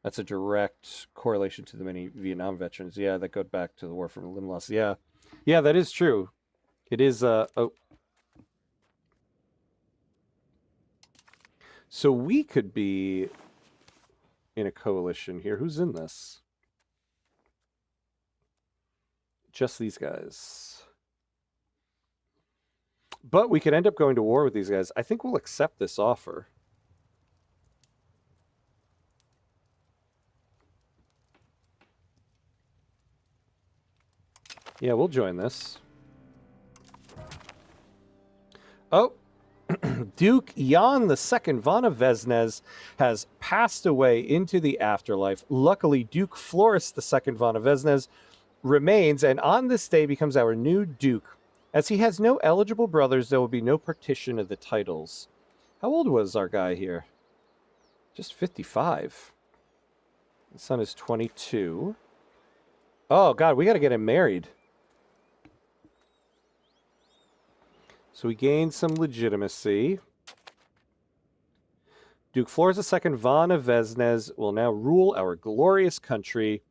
That's a direct correlation to the many Vietnam veterans. Yeah, that go back to the war from limb loss. Yeah. Yeah, that is true. It is oh. So we could be in a coalition here. Who's in this? Just these guys. But we could end up going to war with these guys. I think we'll accept this offer. Yeah, we'll join this. Oh, Duke Jan II von Avesnes has passed away into the afterlife. Luckily, Duke Floris II von Avesnes remains, and on this day becomes our new Duke. As he has no eligible brothers, there will be no partition of the titles. How old was our guy here? Just 55. The son is 22. Oh, God, we got to get him married. So we gained some legitimacy. Duke Floris II von Avesnes will now rule our glorious country.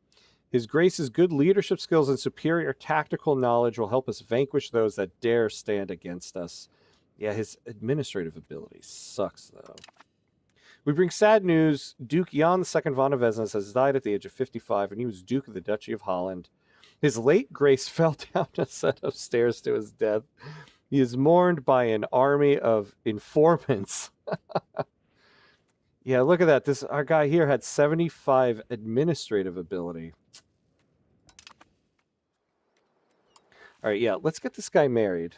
His grace's good leadership skills and superior tactical knowledge will help us vanquish those that dare stand against us. Yeah, his administrative ability sucks, though. We bring sad news. Duke Jan II von Avesnes has died at the age of 55, and he was Duke of the Duchy of Holland. His late grace fell down a set of stairs to his death. He is mourned by an army of informants. Yeah, look at that. Our guy here had 75 administrative ability. All right, yeah, let's get this guy married.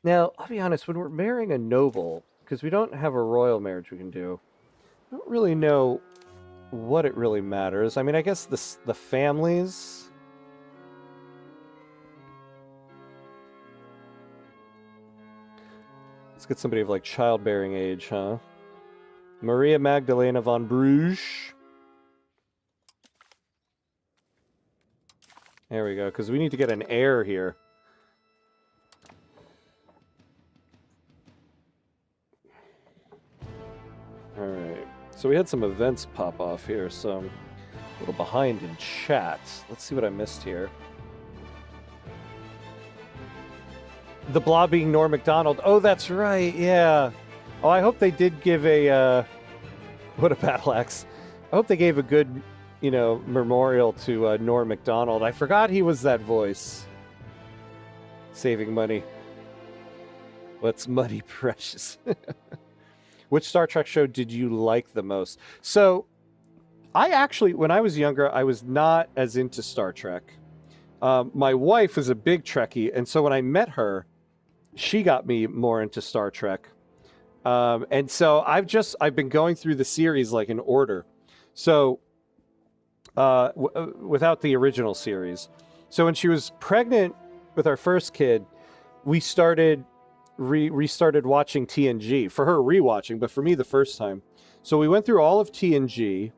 Now, I'll be honest, when we're marrying a noble, because we don't have a royal marriage we can do, I don't really know what it really matters. I mean, I guess the families. Let's get somebody of like childbearing age, huh? Maria Magdalena von Bruges. There we go, because we need to get an heir here. Alright, so we had some events pop off here, so I'm a little behind in chat. Let's see what I missed here. The Blob being Norm Macdonald. Oh, that's right, yeah. Oh, I hope they did give a, what a battle axe. I hope they gave a good, you know, memorial to Norm Macdonald. I forgot he was that voice. Saving money. What's money precious? Which Star Trek show did you like the most? So, I actually, when I was younger, I was not as into Star Trek. My wife is a big Trekkie, and so when I met her, she got me more into Star Trek. And so I've been going through the series like in order. So, without the original series. So when she was pregnant with our first kid, we restarted watching TNG. For her, rewatching, but for me, the first time. So we went through all of TNG.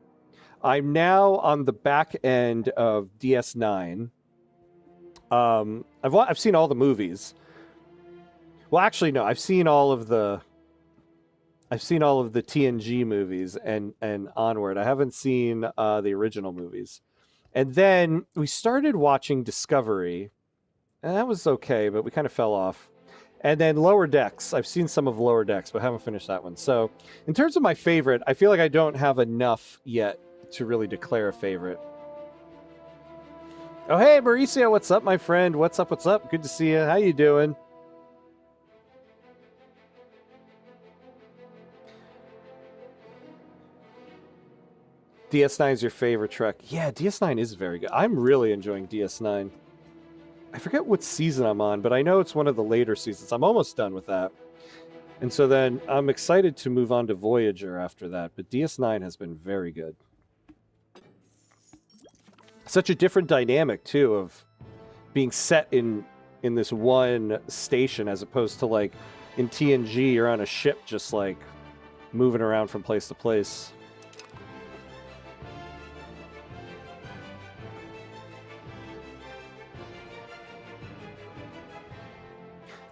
I'm now on the back end of DS9. I've seen all the movies. Well, actually, no. I've seen all of the TNG movies and onward. I haven't seen the original movies. And then we started watching Discovery, and that was okay, but we kind of fell off. And then Lower Decks. I've seen some of Lower Decks, but haven't finished that one. So in terms of my favorite, I feel like I don't have enough yet to really declare a favorite. Oh, hey, Mauricio, what's up, my friend? What's up, what's up? Good to see you. How you doing? DS9 is your favorite Trek. Yeah, DS9 is very good. I'm really enjoying DS9. I forget what season I'm on, but I know it's one of the later seasons. I'm almost done with that. And so then I'm excited to move on to Voyager after that, but DS9 has been very good. Such a different dynamic, too, of being set in this one station as opposed to, like, in TNG, you're on a ship just, like, moving around from place to place.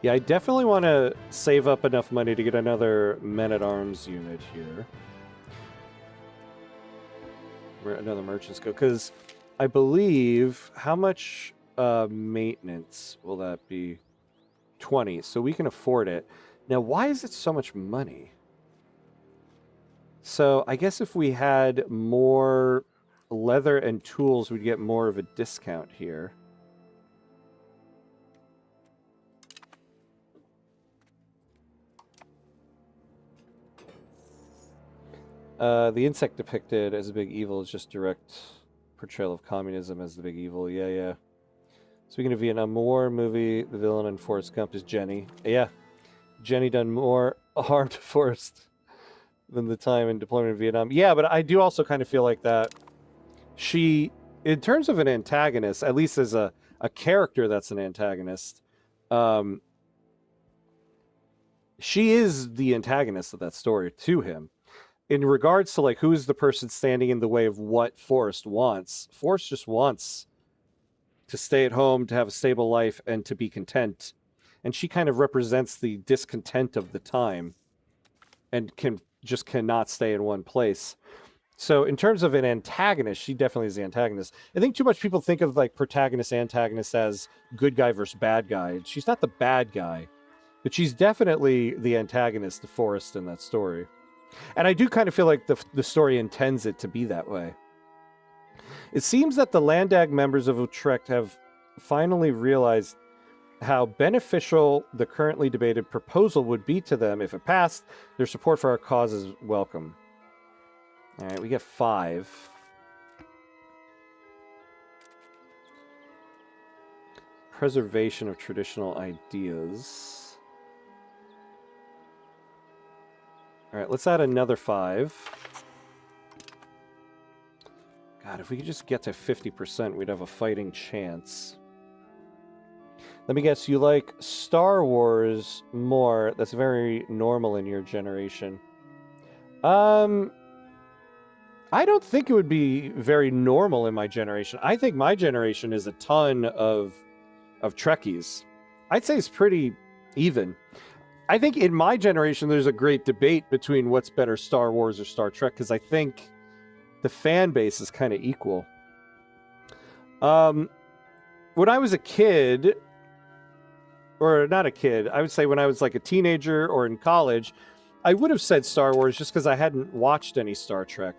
Yeah, I definitely want to save up enough money to get another Men-at-Arms unit here. Where another Merchants go, because I believe, how much maintenance will that be? 20, so we can afford it. Now, why is it so much money? So I guess if we had more leather and tools, we'd get more of a discount here. The insect depicted as a big evil is just direct portrayal of communism as the big evil. Yeah, yeah. Speaking of Vietnam War movie, the villain in Forrest Gump is Jenny. Yeah, Jenny done more harm to Forrest than the time in deployment in Vietnam. Yeah, but I do also kind of feel like that she, in terms of an antagonist, at least as a character that's an antagonist, she is the antagonist of that story to him. In regards to like who's the person standing in the way of what Forrest wants, Forrest just wants to stay at home, to have a stable life, and to be content. And she kind of represents the discontent of the time and cannot stay in one place. So in terms of an antagonist, she definitely is the antagonist. I think too much people think of like protagonist, antagonist as good guy versus bad guy. She's not the bad guy, but she's definitely the antagonist to Forrest in that story. And I do kind of feel like the story intends it to be that way. It seems that the Landag members of Utrecht have finally realized how beneficial the currently debated proposal would be to them if it passed. Their support for our cause is welcome. All right, we get 5. preservation of traditional ideas. All right, let's add another 5. God, if we could just get to 50%, we'd have a fighting chance. Let me guess, you like Star Wars more. That's very normal in your generation. I don't think it would be very normal in my generation. I think my generation is a ton of Trekkies. I'd say it's pretty even. I think in my generation, there's a great debate between what's better, Star Wars or Star Trek, because I think the fan base is kind of equal. When I was a kid, or not a kid, I would say when I was like a teenager or in college, I would have said Star Wars just because I hadn't watched any Star Trek.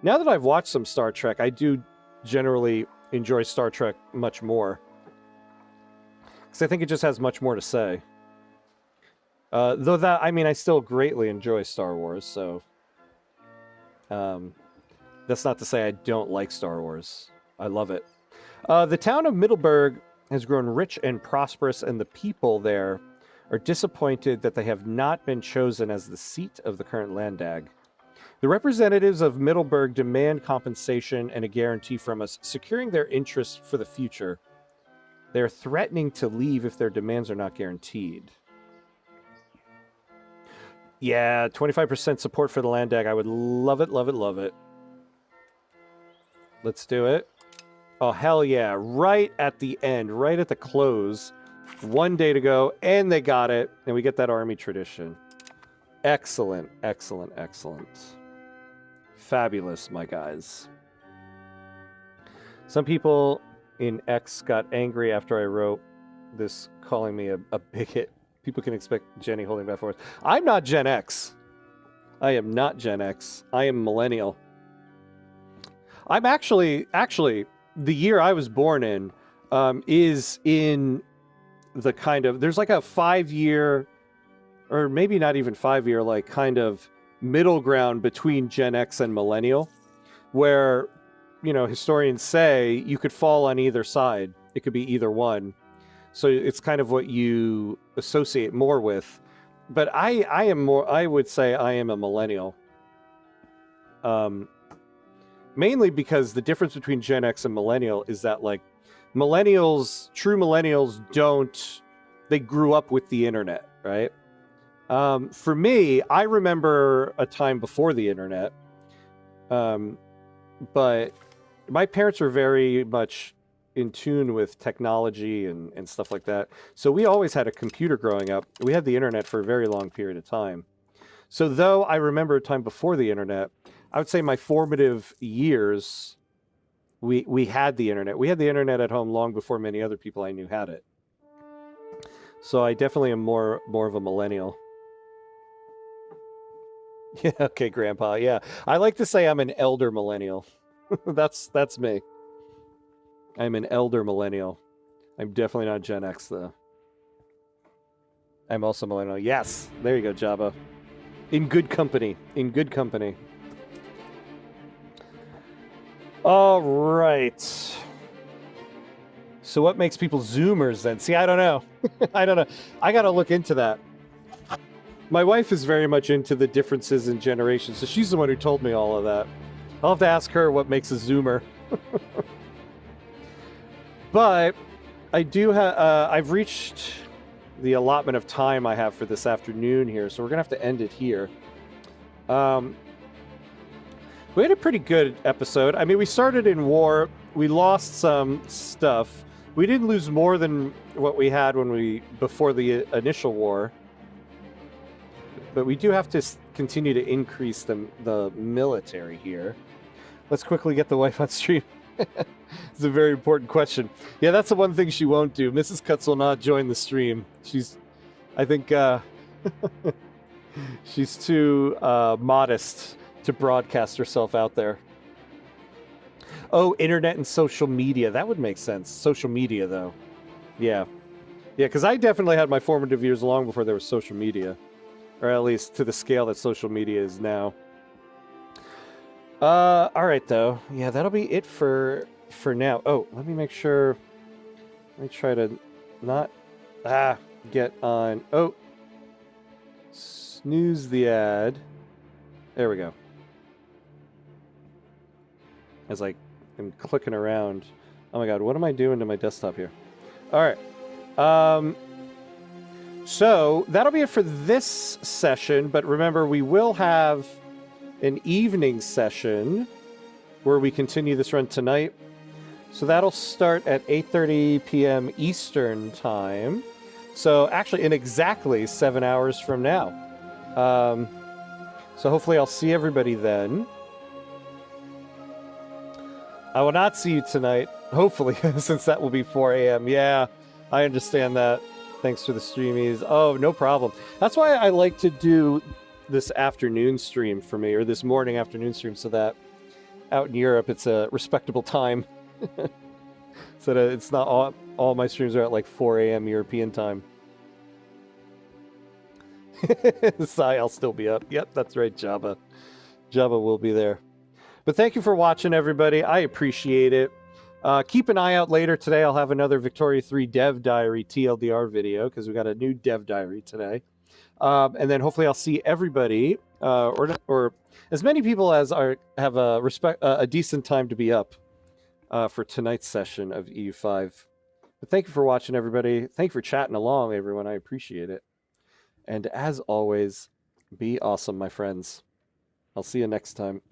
Now that I've watched some Star Trek, I do generally enjoy Star Trek much more. Because I think it just has much more to say. Though that, I mean, I still greatly enjoy Star Wars, so... that's not to say I don't like Star Wars. I love it. The town of Middleburg has grown rich and prosperous, and the people there are disappointed that they have not been chosen as the seat of the current Landag. The representatives of Middleburg demand compensation and a guarantee from us, securing their interests for the future. They are threatening to leave if their demands are not guaranteed. Yeah, 25% support for the Landag. I would love it, love it, love it. Let's do it. Oh, hell yeah. Right at the end, right at the close. 1 day to go, and they got it. And we get that army tradition. Excellent, excellent, excellent. Fabulous, my guys. Some people in X got angry after I wrote this, calling me a bigot. People can expect Jenny holding back for us. I'm not Gen X. I am not Gen X. I am millennial. I'm actually, the year I was born in is in the kind of, there's like a 5-year, or maybe not even 5-year, like kind of middle ground between Gen X and millennial, where, you know, historians say you could fall on either side. It could be either one. So it's kind of what you associate more with. But I am more, I would say I am a millennial. Mainly because the difference between Gen X and millennial is that, like, millennials, true millennials they grew up with the internet, right? For me, I remember a time before the internet, but my parents were very much in tune with technology and stuff like that. So we always had a computer growing up. We had the internet for a very long period of time. So though I remember a time before the internet, I would say my formative years, we had the internet. We had the internet at home long before many other people I knew had it. So I definitely am more of a millennial. Yeah, okay, Grandpa. Yeah, I like to say I'm an elder millennial. That's me. I'm an elder millennial. I'm definitely not Gen X though. I'm also millennial. Yes, there you go, Jabba. In good company. In good company. All right. So what makes people Zoomers then? See, I don't know. I don't know. I got to look into that. My wife is very much into the differences in generations, so she's the one who told me all of that. I'll have to ask her what makes a Zoomer. But I do have, I've reached the allotment of time I have for this afternoon here, so we're going to have to end it here. We had a pretty good episode. I mean, we started in war. We lost some stuff. We didn't lose more than what we had before the initial war. But we do have to continue to increase the military here. Let's quickly get the wife on stream. It's a very important question. Yeah, that's the one thing she won't do. Mrs. Cutts will not join the stream. I think, she's too modest to broadcast herself out there. Oh, internet and social media. That would make sense. Social media, though. Yeah. Yeah, because I definitely had my formative years long before there was social media. Or at least to the scale that social media is now. All right, though. Yeah, that'll be it for now. Oh, let me make sure. Let me try to not get on. Oh, snooze the ad. There we go. As I am clicking around. Oh my god, what am I doing to my desktop here? All right. So that'll be it for this session, but remember, we will have an evening session where we continue this run tonight. So that'll start at 8:30 p.m. Eastern time. So actually in exactly 7 hours from now. So hopefully I'll see everybody then. I will not see you tonight, hopefully, since that will be 4 a.m. Yeah, I understand that. Thanks for the streamies. Oh, no problem. That's why I like to do this afternoon stream for me, or this morning afternoon stream, so that out in Europe it's a respectable time. So that it's not all my streams are at like 4 a.m. European time. Sai, I'll still be up. Yep, that's right, Jabba. Jabba will be there. But thank you for watching, everybody. I appreciate it. Keep an eye out later today. I'll have another Victoria 3 Dev Diary TLDR video because we got a new Dev Diary today. And then hopefully I'll see everybody, or as many people as have a decent time to be up for tonight's session of EU5. But thank you for watching, everybody. Thank you for chatting along, everyone. I appreciate it. And as always, be awesome, my friends. I'll see you next time.